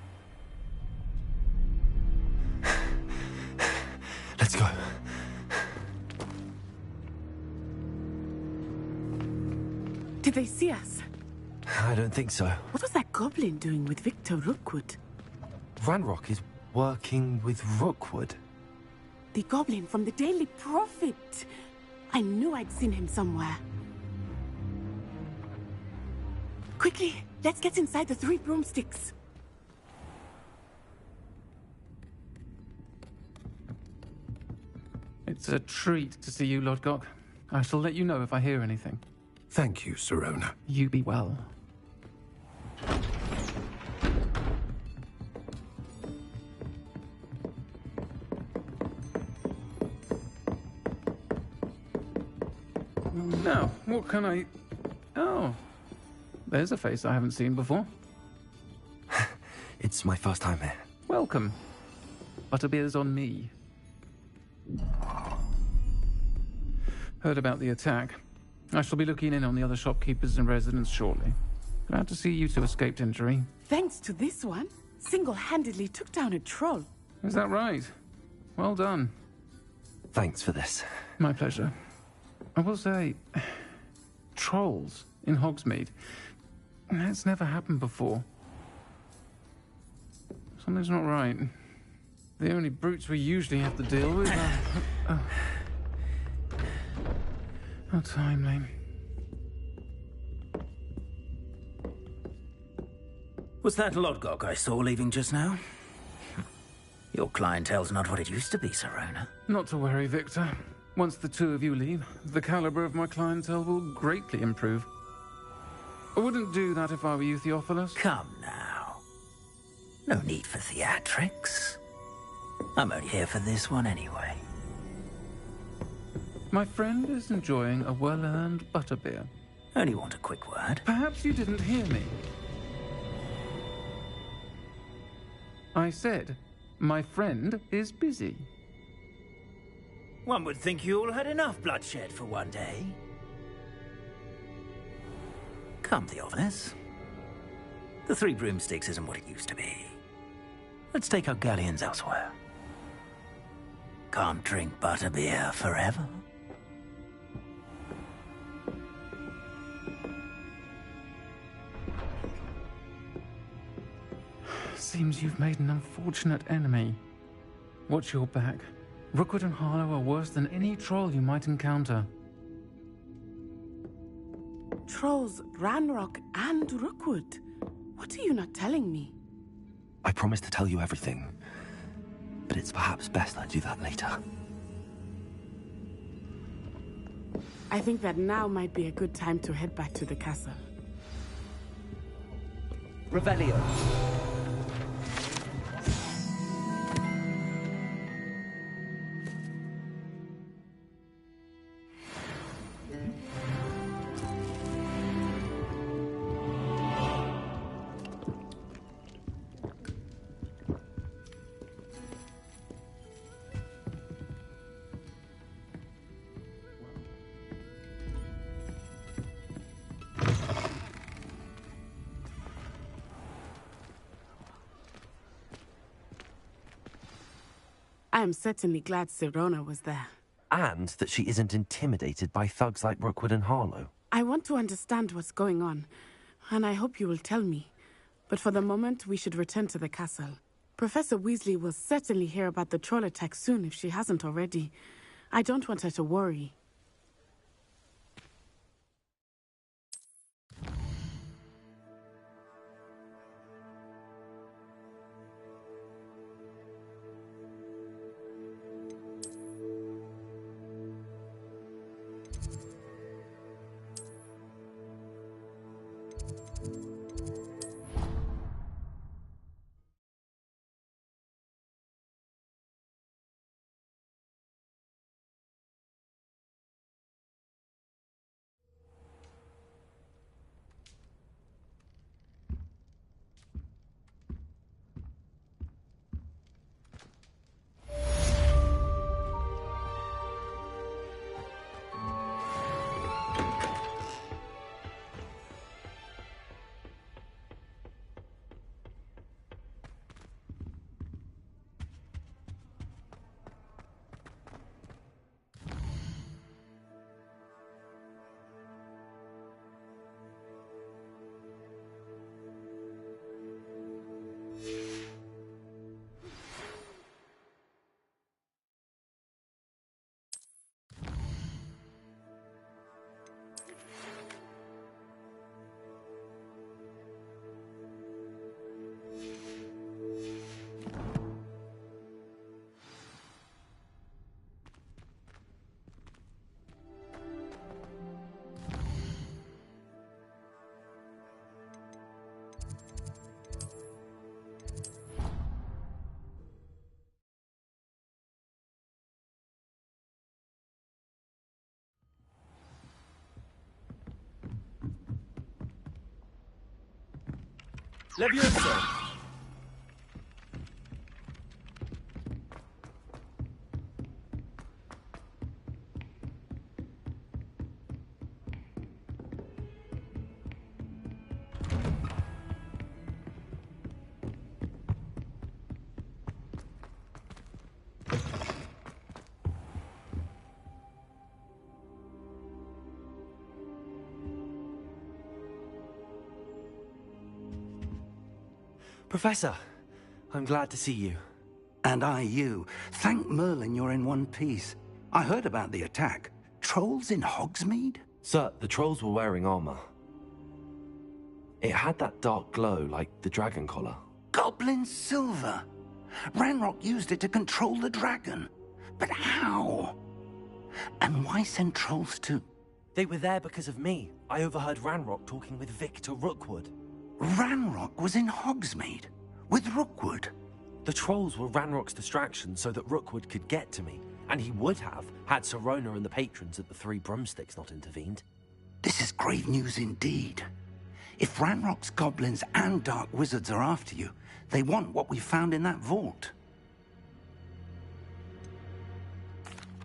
Let's go. Did they see us? I don't think so. What was that goblin doing with Victor Rookwood? Ranrock is Working with Rookwood? The goblin from the Daily Prophet. I knew I'd seen him somewhere. Quickly, let's get inside the 3 broomsticks. It's a treat to see you, Lodgok. I shall let you know if I hear anything. Thank you, Sirona. You be well. Now, what can I... Oh, there's a face I haven't seen before. It's my first time here. Welcome. Butterbeer's on me. Heard about the attack. I shall be looking in on the other shopkeepers and residents shortly. Glad to see you two escaped injury. Thanks to this one, single-handedly took down a troll. Is that right? Well done. Thanks for this. My pleasure. I will say, trolls in Hogsmeade. That's never happened before. Something's not right. The only brutes we usually have to deal with are... How timely. Was that Lodgok I saw leaving just now? Your clientele's not what it used to be, Sirona. Not to worry, Victor. Once the two of you leave, the caliber of my clientele will greatly improve. I wouldn't do that if I were you, Theophilus. Come now. No need for theatrics. I'm only here for this one anyway. My friend is enjoying a well-earned butterbeer. Only want a quick word. Perhaps you didn't hear me. I said, my friend is busy. One would think you all had enough bloodshed for one day. Come, Theophilus. The 3 broomsticks isn't what it used to be. Let's take our galleons elsewhere. Can't drink butterbeer forever. Seems you've made an unfortunate enemy. Watch your back. Rookwood and Harlow are worse than any troll you might encounter. Trolls, Ranrock, and Rookwood. What are you not telling me? I promised to tell you everything, but it's perhaps best I do that later. I think that now might be a good time to head back to the castle. Revelio. I am certainly glad Sirona was there. And that she isn't intimidated by thugs like Rookwood and Harlow. I want to understand what's going on, and I hope you will tell me. But for the moment, we should return to the castle. Professor Weasley will certainly hear about the troll attack soon if she hasn't already. I don't want her to worry. Levioso! Professor, I'm glad to see you. And I you. Thank Merlin you're in one piece. I heard about the attack. Trolls in Hogsmeade? Sir, the trolls were wearing armor. It had that dark glow like the dragon collar. Goblin silver! Ranrock used it to control the dragon. But how? And why send trolls to... They were there because of me. I overheard Ranrock talking with Victor Rookwood. Ranrock was in Hogsmeade? With Rookwood? The trolls were Ranrock's distraction so that Rookwood could get to me. And he would have, had Sirona and the patrons at the Three Broomsticks not intervened. This is grave news indeed. If Ranrock's goblins and dark wizards are after you, they want what we found in that vault.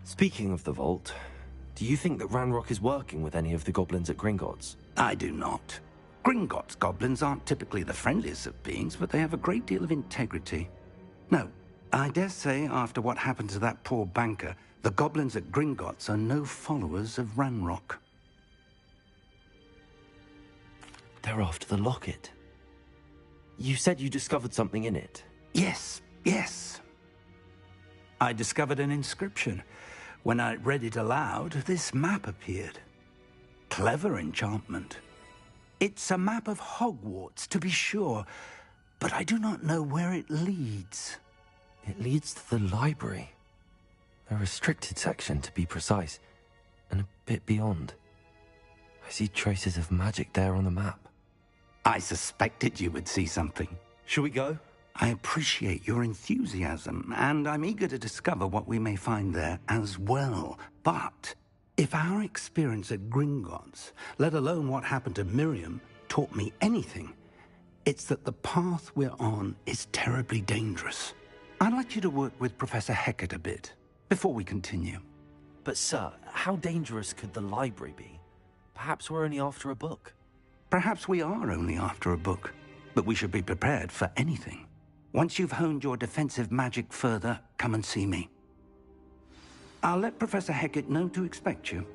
Speaking of the vault, do you think that Ranrock is working with any of the goblins at Gringotts? I do not. Gringotts goblins aren't typically the friendliest of beings, but they have a great deal of integrity. No, I dare say after what happened to that poor banker, the goblins at Gringotts are no followers of Ranrock. They're after the locket. You said you discovered something in it. Yes. I discovered an inscription. When I read it aloud, this map appeared. Clever enchantment. It's a map of Hogwarts, to be sure, but I do not know where it leads. It leads to the library. A restricted section, to be precise, and a bit beyond. I see traces of magic there on the map. I suspected you would see something. Shall we go? I appreciate your enthusiasm, and I'm eager to discover what we may find there as well. But if our experience at Gringotts, let alone what happened to Miriam, taught me anything, it's that the path we're on is terribly dangerous. I'd like you to work with Professor Hecat a bit, before we continue. But sir, how dangerous could the library be? Perhaps we're only after a book. Perhaps we are only after a book, but we should be prepared for anything. Once you've honed your defensive magic further, come and see me. I'll let Professor Hecat know to expect you.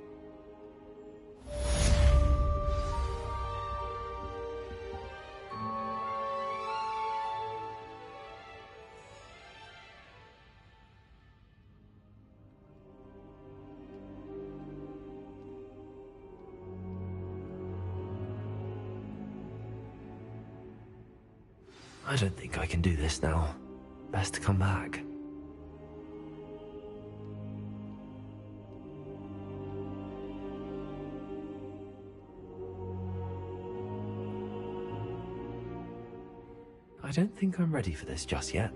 I don't think I can do this now. Best to come back. I don't think I'm ready for this just yet.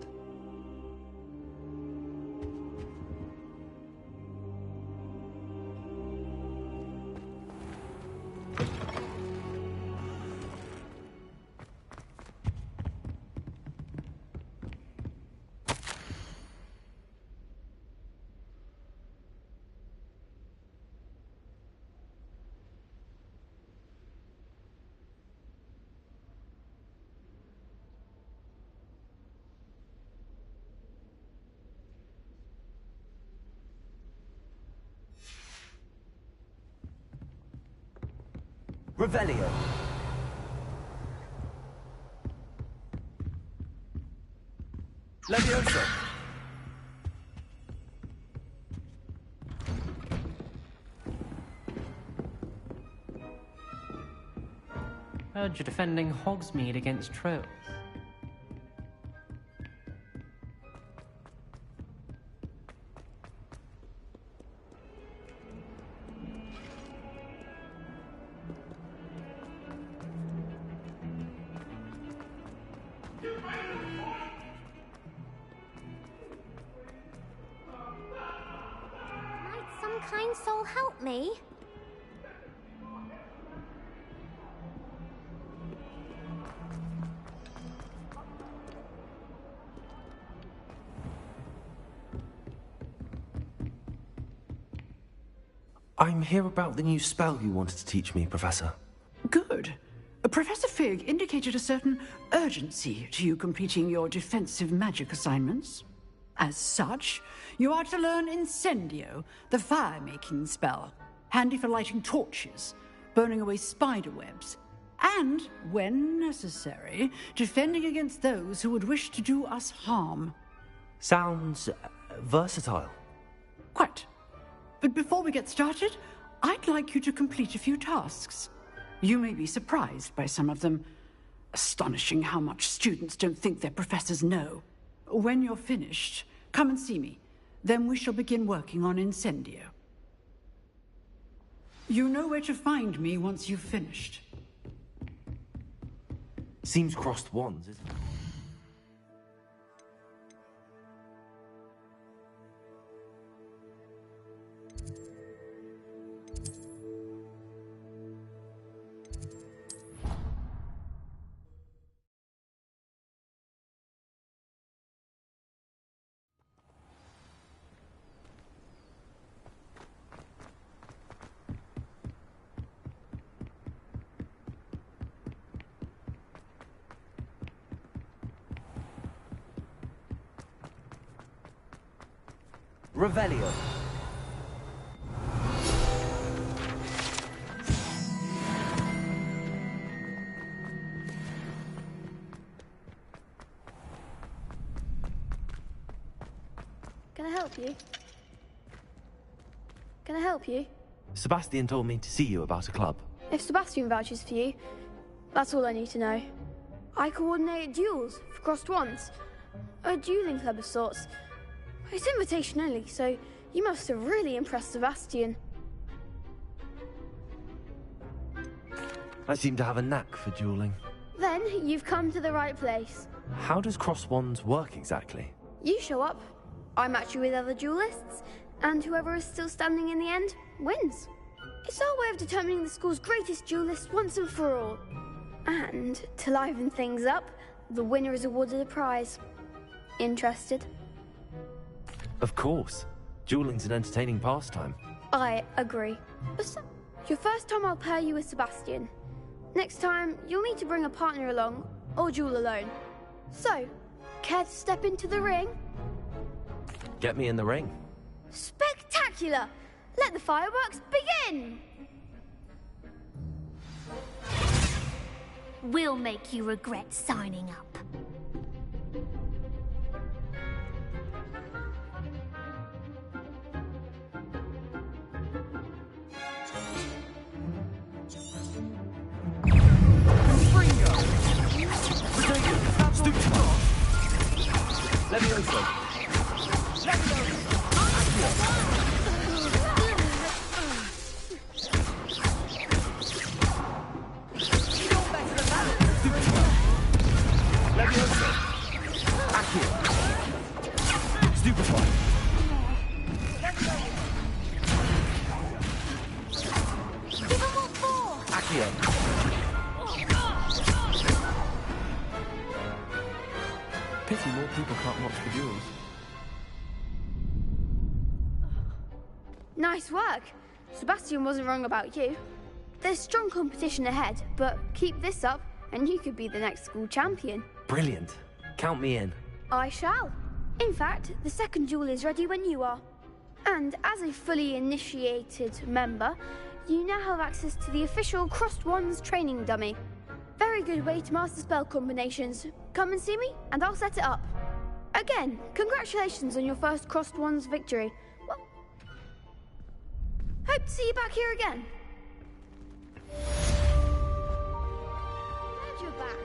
Revelio. Levioso. Heard you're defending Hogsmeade against trolls. Kind soul help me? I'm here about the new spell you wanted to teach me, Professor. Good. Professor Fig indicated a certain urgency to you completing your defensive magic assignments. As such, you are to learn Incendio, the fire-making spell, handy for lighting torches, burning away spider webs, and, when necessary, defending against those who would wish to do us harm. Sounds versatile. Quite. But before we get started, I'd like you to complete a few tasks. You may be surprised by some of them. Astonishing how much students don't think their professors know. When you're finished, come and see me. Then we shall begin working on Incendio. You know where to find me once you've finished. Seems crossed wands, isn't it? Revelio. Can I help you? Can I help you? Sebastian told me to see you about a club. If Sebastian vouches for you, that's all I need to know. I coordinate duels for crossed wands. A dueling club of sorts. It's invitation only, so you must have really impressed Sebastian. I seem to have a knack for dueling. Then you've come to the right place. How does cross wands work exactly? You show up, I match you with other duelists, and whoever is still standing in the end wins. It's our way of determining the school's greatest duelist once and for all. And to liven things up, the winner is awarded a prize. Interested? Of course. Dueling's an entertaining pastime. I agree. But your first time I'll pair you with Sebastian. Next time, you'll need to bring a partner along, or duel alone. So, care to step into the ring? Get me in the ring. Spectacular! Let the fireworks begin! We'll make you regret signing up. Pity more people can't watch the duels. Nice work. Sebastian wasn't wrong about you. There's strong competition ahead, but keep this up and you could be the next school champion. Brilliant. Count me in. I shall. In fact, the second duel is ready when you are. And as a fully initiated member, you now have access to the official Crossed Wands training dummy. Very good way to master spell combinations. Come and see me, and I'll set it up. Again, congratulations on your first Crossed Wands victory. Well, hope to see you back here again. Glad you're back.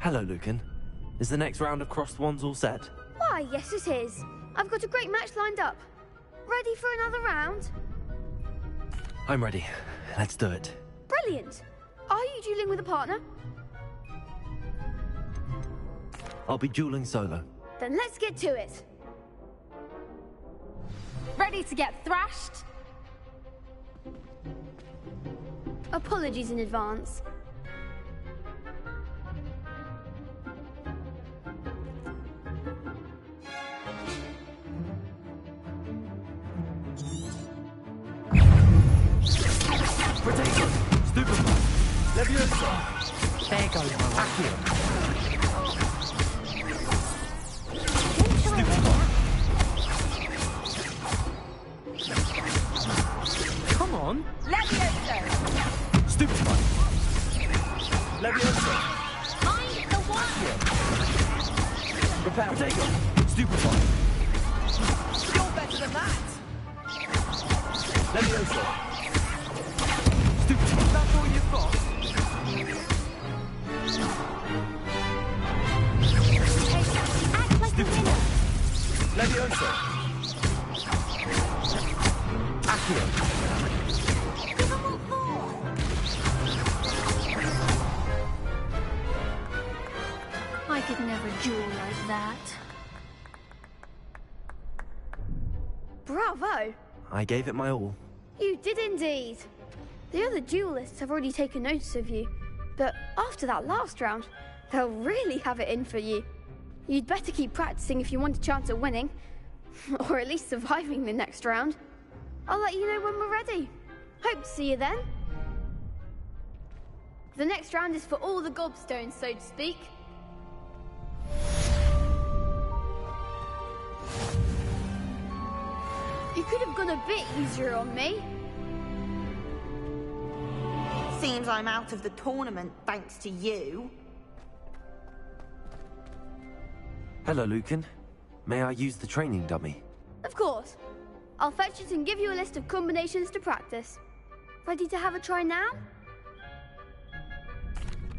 Hello, Lucan. Is the next round of Crossed Wands all set? Why, yes it is. I've got a great match lined up. Ready for another round? I'm ready. Let's do it. Brilliant. Are you dueling with a partner? I'll be dueling solo. Then let's get to it. Ready to get thrashed? Apologies in advance. Leviosa! There goes my Accio. Come on! Leviosa! Stupefy! Leviosa! Find the one! Prepare. Protego! Stupefy! You're better than that! Leviosa! Stupefy! That's all you've got? Act like a winner. Leviosa! Accio! Give them what for. I could never duel like that. Bravo! I gave it my all. You did indeed. The other duelists have already taken notice of you, but after that last round, they'll really have it in for you. You'd better keep practicing if you want a chance at winning, or at least surviving the next round. I'll let you know when we're ready. Hope to see you then. The next round is for all the gobstones, so to speak. You could have gone a bit easier on me. Seems I'm out of the tournament thanks to you. Hello, Lucan. May I use the training dummy? Of course. I'll fetch it and give you a list of combinations to practice. Ready to have a try now?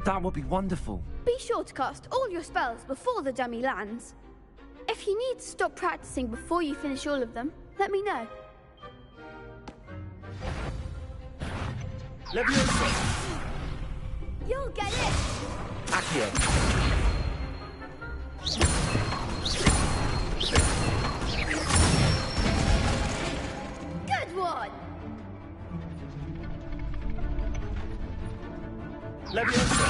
That would be wonderful. Be sure to cast all your spells before the dummy lands. If you need to stop practicing before you finish all of them, let me know. Leviosa! You'll get it! Accio! Good one! Leviosa!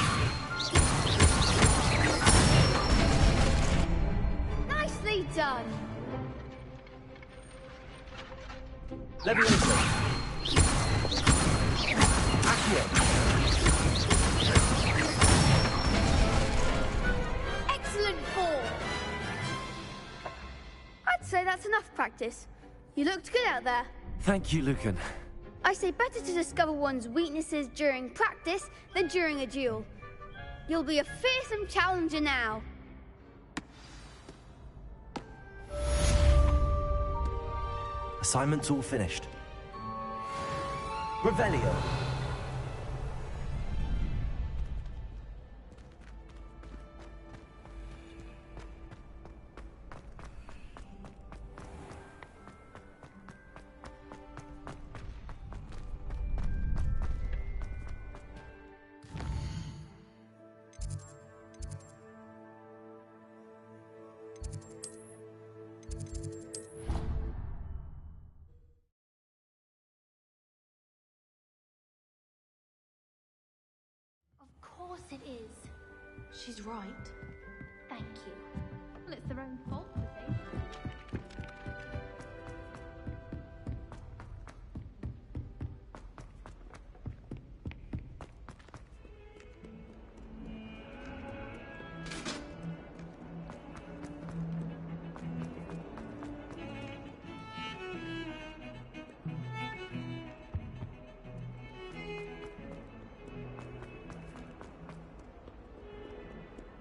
Nicely done! Leviosa! Accio! Excellent form! I'd say that's enough practice. You looked good out there. Thank you, Lucan. I say better to discover one's weaknesses during practice than during a duel. You'll be a fearsome challenger now. Assignment's all finished. Revelio. Of course it is. She's right. Thank you. Well, it's their own fault, I think.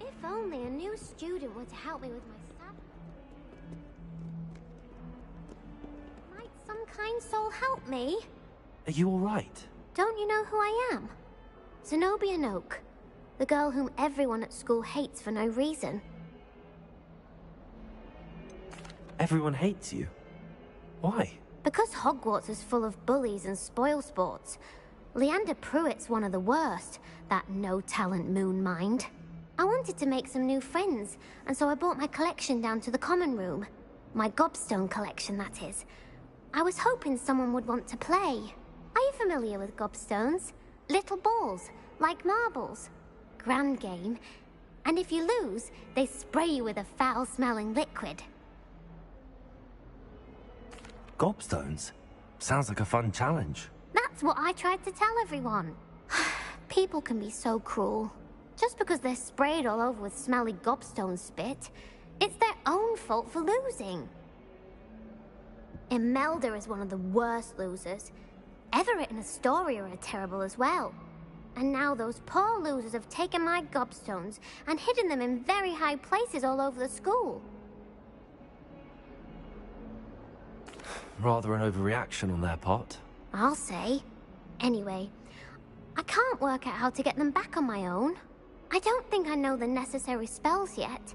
If only a new student were to help me with my saddle. Might some kind soul help me? Are you all right? Don't you know who I am? Zenobia Noak, the girl whom everyone at school hates for no reason. Everyone hates you. Why? Because Hogwarts is full of bullies and spoilsports. Leander Pruitt's one of the worst, that no-talent moon mind. I wanted to make some new friends, and so I brought my collection down to the common room. My gobstone collection, that is. I was hoping someone would want to play. Are you familiar with gobstones? Little balls, like marbles. Grand game. And if you lose, they spray you with a foul-smelling liquid. Gobstones? Sounds like a fun challenge. That's what I tried to tell everyone. People can be so cruel. Just because they're sprayed all over with smelly gobstone spit, it's their own fault for losing. Imelda is one of the worst losers. Everett and Astoria are terrible as well. And now those poor losers have taken my gobstones and hidden them in very high places all over the school. Rather an overreaction on their part. I'll say. Anyway, I can't work out how to get them back on my own. I don't think I know the necessary spells yet.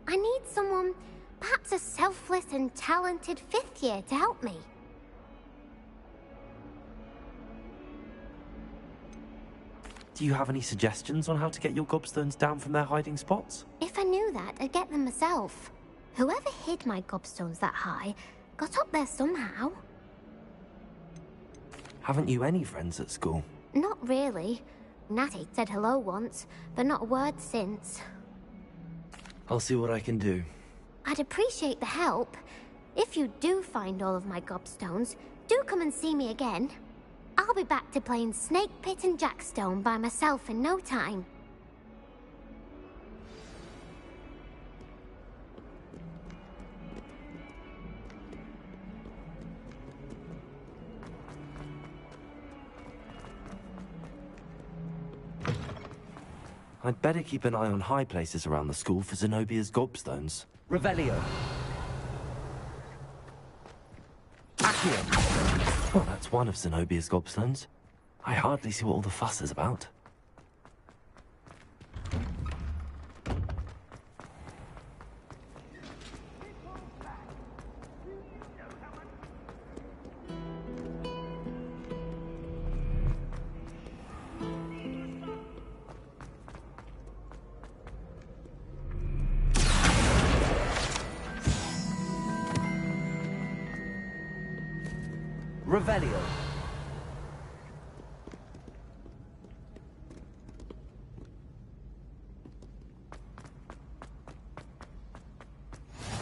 I need someone, perhaps a selfless and talented 5th year to help me. Do you have any suggestions on how to get your gobstones down from their hiding spots? If I knew that, I'd get them myself. Whoever hid my gobstones that high got up there somehow. Haven't you any friends at school? Not really. Natty said hello once, but not a word since. I'll see what I can do. I'd appreciate the help. If you do find all of my gobstones, do come and see me again. I'll be back to playing Snake Pit and Jackstone by myself in no time. I'd better keep an eye on high places around the school for Zenobia's gobstones. Revelio. Accio. Well, that's one of Zenobia's gobstones. I hardly see what all the fuss is about. Revelio.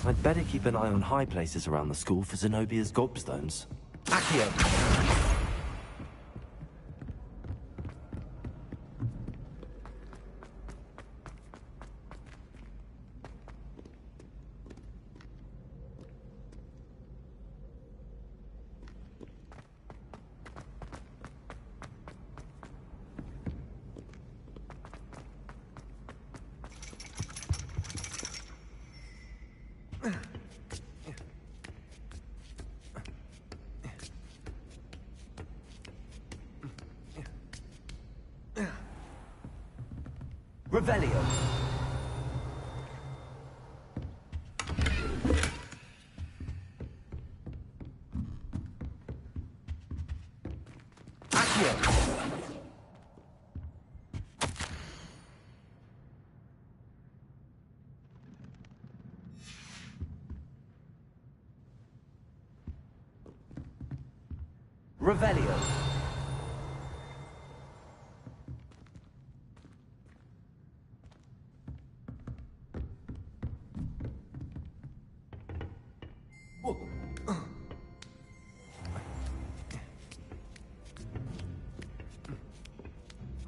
I'd better keep an eye on high places around the school for Zenobia's gobstones. Accio. Revelio. Accio. Revelio.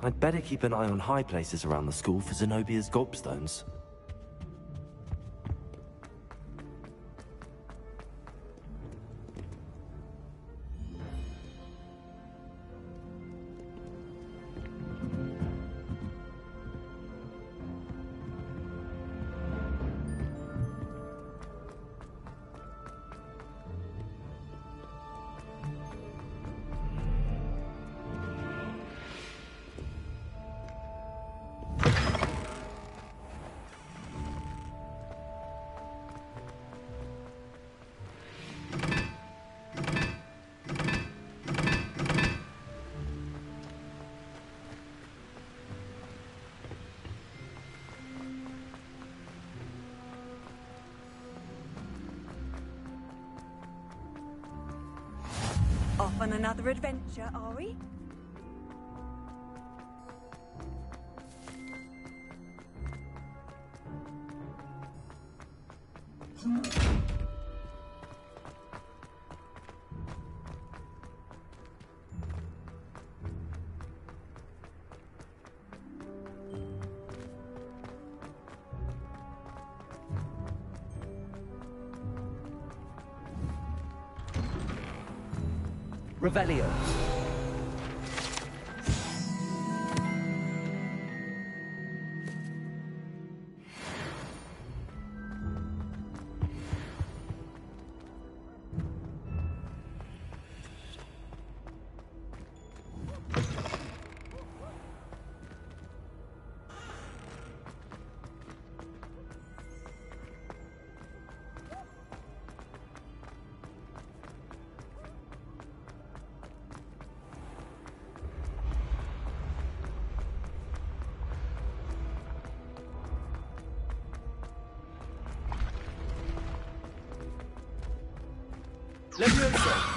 I'd better keep an eye on high places around the school for Zenobia's gobstones. Off on another adventure, are we? Revelio. Levioso!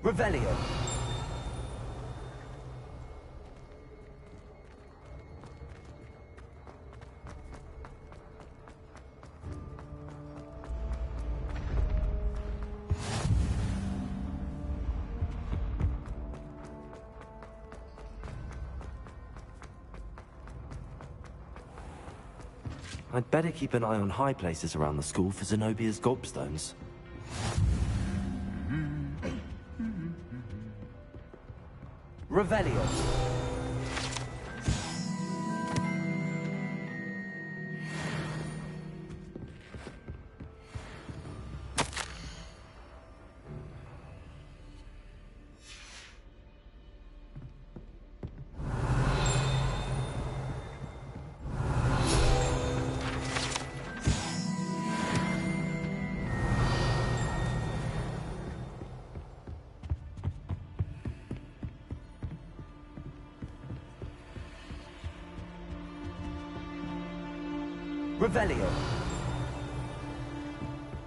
Revelio. I'd better keep an eye on high places around the school for Zenobia's gobstones. Revelio. Revelio.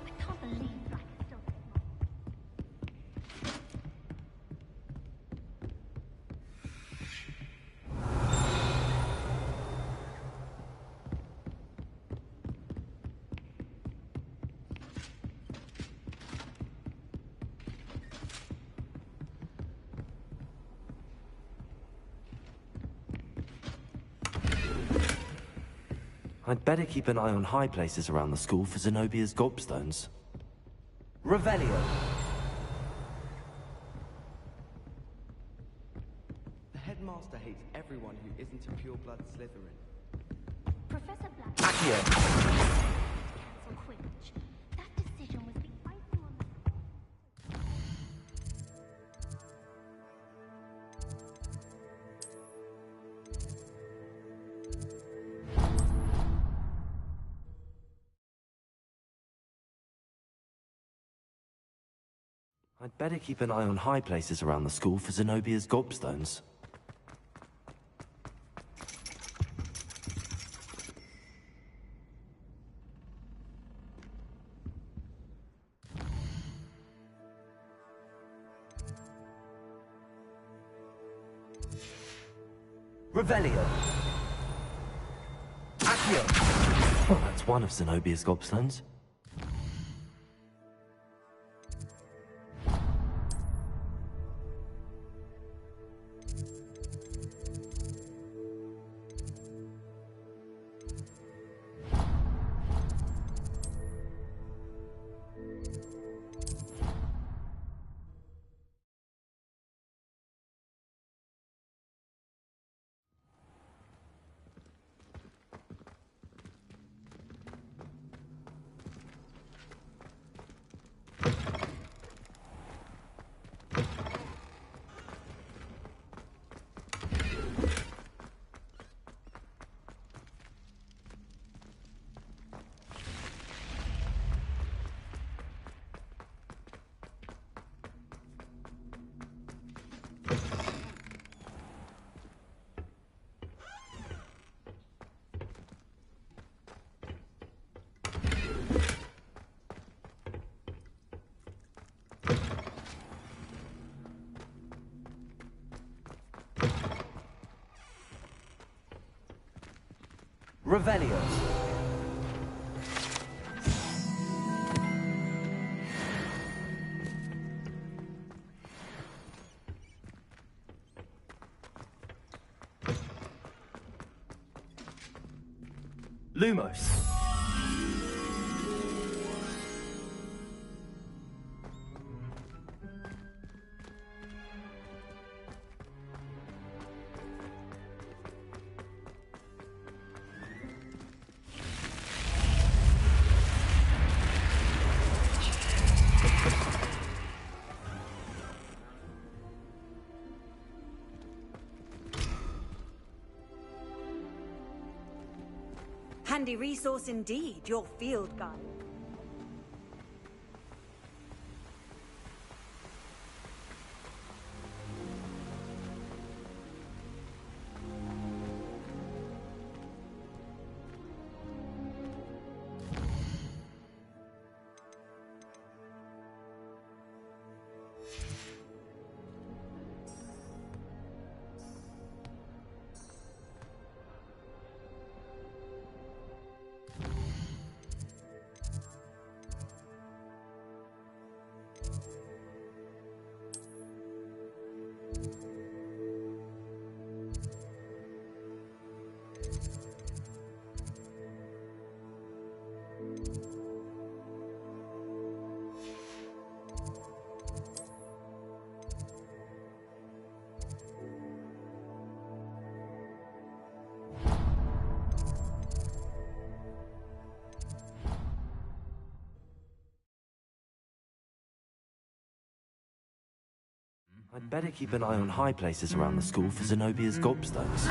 I can't believe I can still I'd better keep an eye on high places around the school for Zenobia's gobstones. Revelio. The headmaster hates everyone who isn't a pure-blood Slytherin. Professor Black. Accio. Cancel Quidditch. That decision was the icing on the... I'd better keep an eye on high places around the school for Zenobia's gobstones. Revelio. Accio. Oh, that's one of Zenobia's gobstones. Revelio. Lumos. Handy resource indeed, your field guide. I'd better keep an eye on high places around the school for Zenobia's gobstones.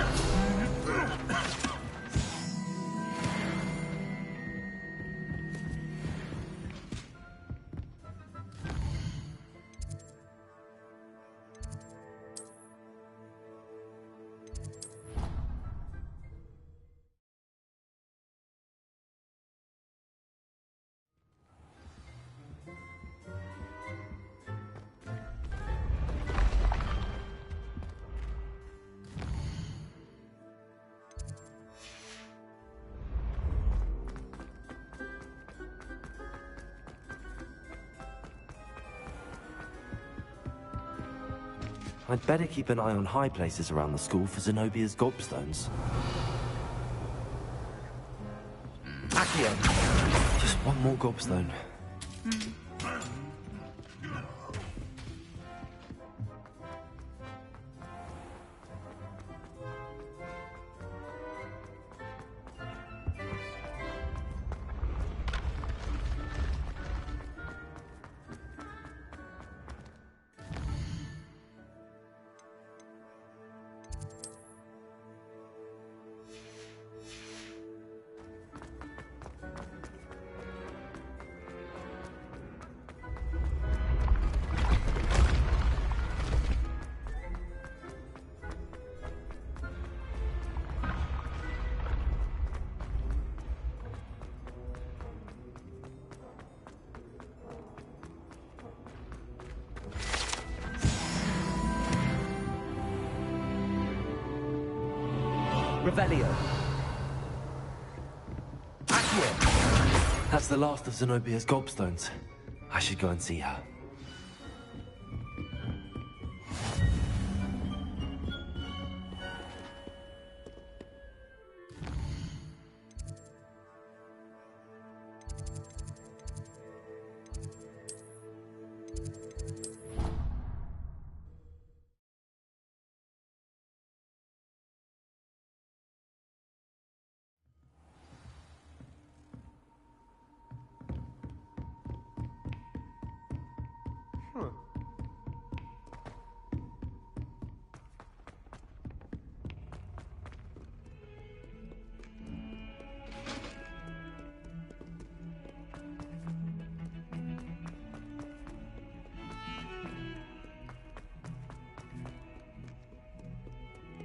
I'd better keep an eye on high places around the school for Zenobia's gobstones. Accio! Just one more gobstone. Revelio. Accio! That's the last of Zenobia's gobstones. I should go and see her.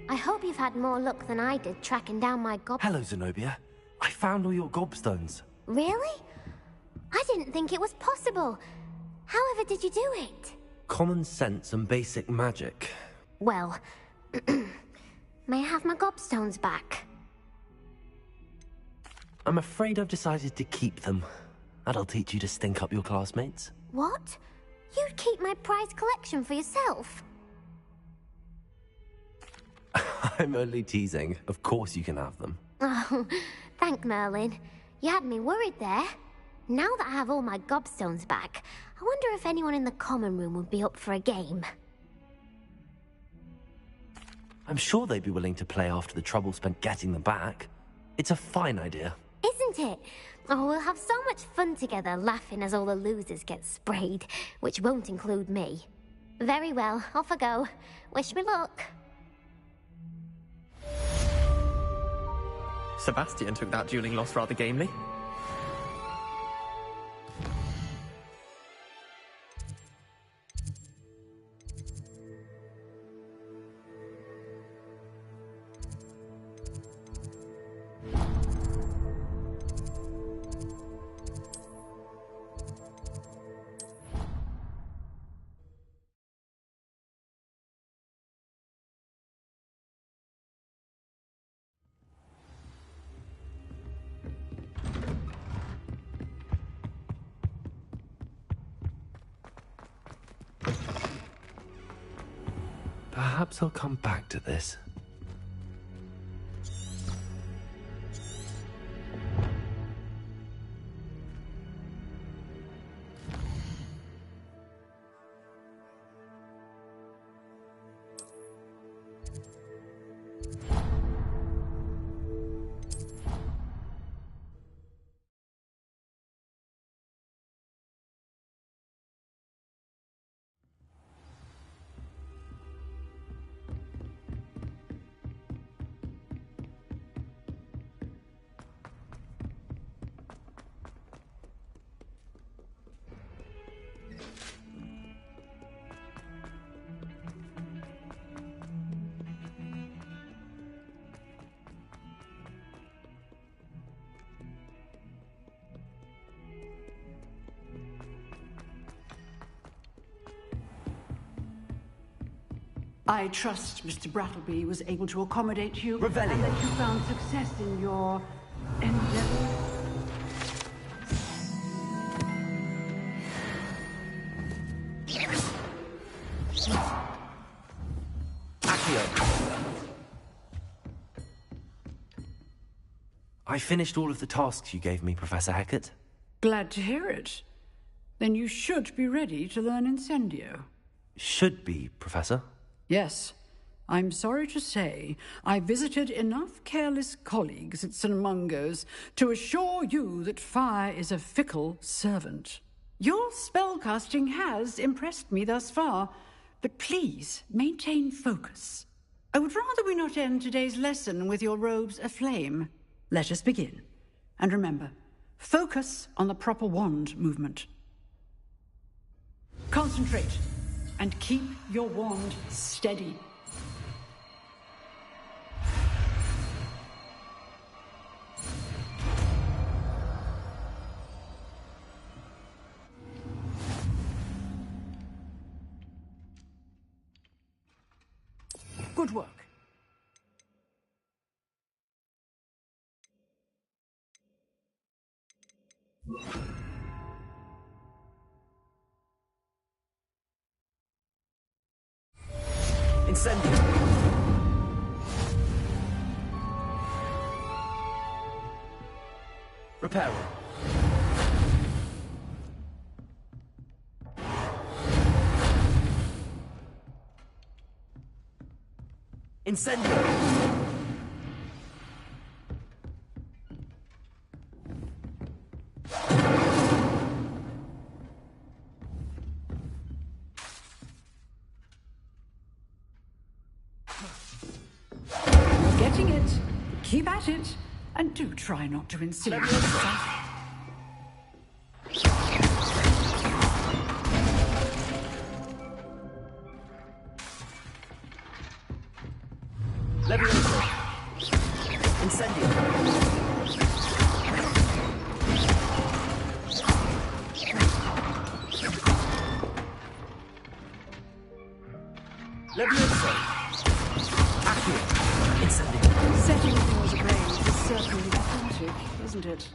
I hope you've had more luck than I did tracking down my gob- Hello, Zenobia. I found all your gobstones. Really? I didn't think it was possible. However did you do it? Common sense and basic magic. Well, may I have my gobstones back? I'm afraid I've decided to keep them. That'll teach you to stink up your classmates. What? You'd keep my prized collection for yourself? I'm only teasing. Of course you can have them. Oh, thank Merlin. You had me worried there. Now that I have all my gobstones back, I wonder if anyone in the common room would be up for a game. I'm sure they'd be willing to play after the trouble spent getting them back. It's a fine idea. Isn't it? Oh, we'll have so much fun together, laughing as all the losers get sprayed, which won't include me. Very well, off I go. Wish me luck. Sebastian took that dueling loss rather gamely. Perhaps I'll come back to this. I trust Mr. Brattleby was able to accommodate you, Revelio. and that you found success in your endeavor. I finished all of the tasks you gave me, Professor Hecat. Glad to hear it. Then you should be ready to learn Incendio. Should be, Professor. Yes. I'm sorry to say, I visited enough careless colleagues at St. Mungo's to assure you that fire is a fickle servant. Your spellcasting has impressed me thus far, but please maintain focus. I would rather we not end today's lesson with your robes aflame. Let us begin. And remember, focus on the proper wand movement. Concentrate, and keep your wand steady. Good work. Incendio. Reparo. Incendio. You're getting it. Keep at it. And do try not to insinuate yourself. Levioso. Incendio. Levioso. Accio. Incendio. Setting things ablaze is certainly pathetic, isn't it?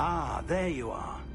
Ah, there you are.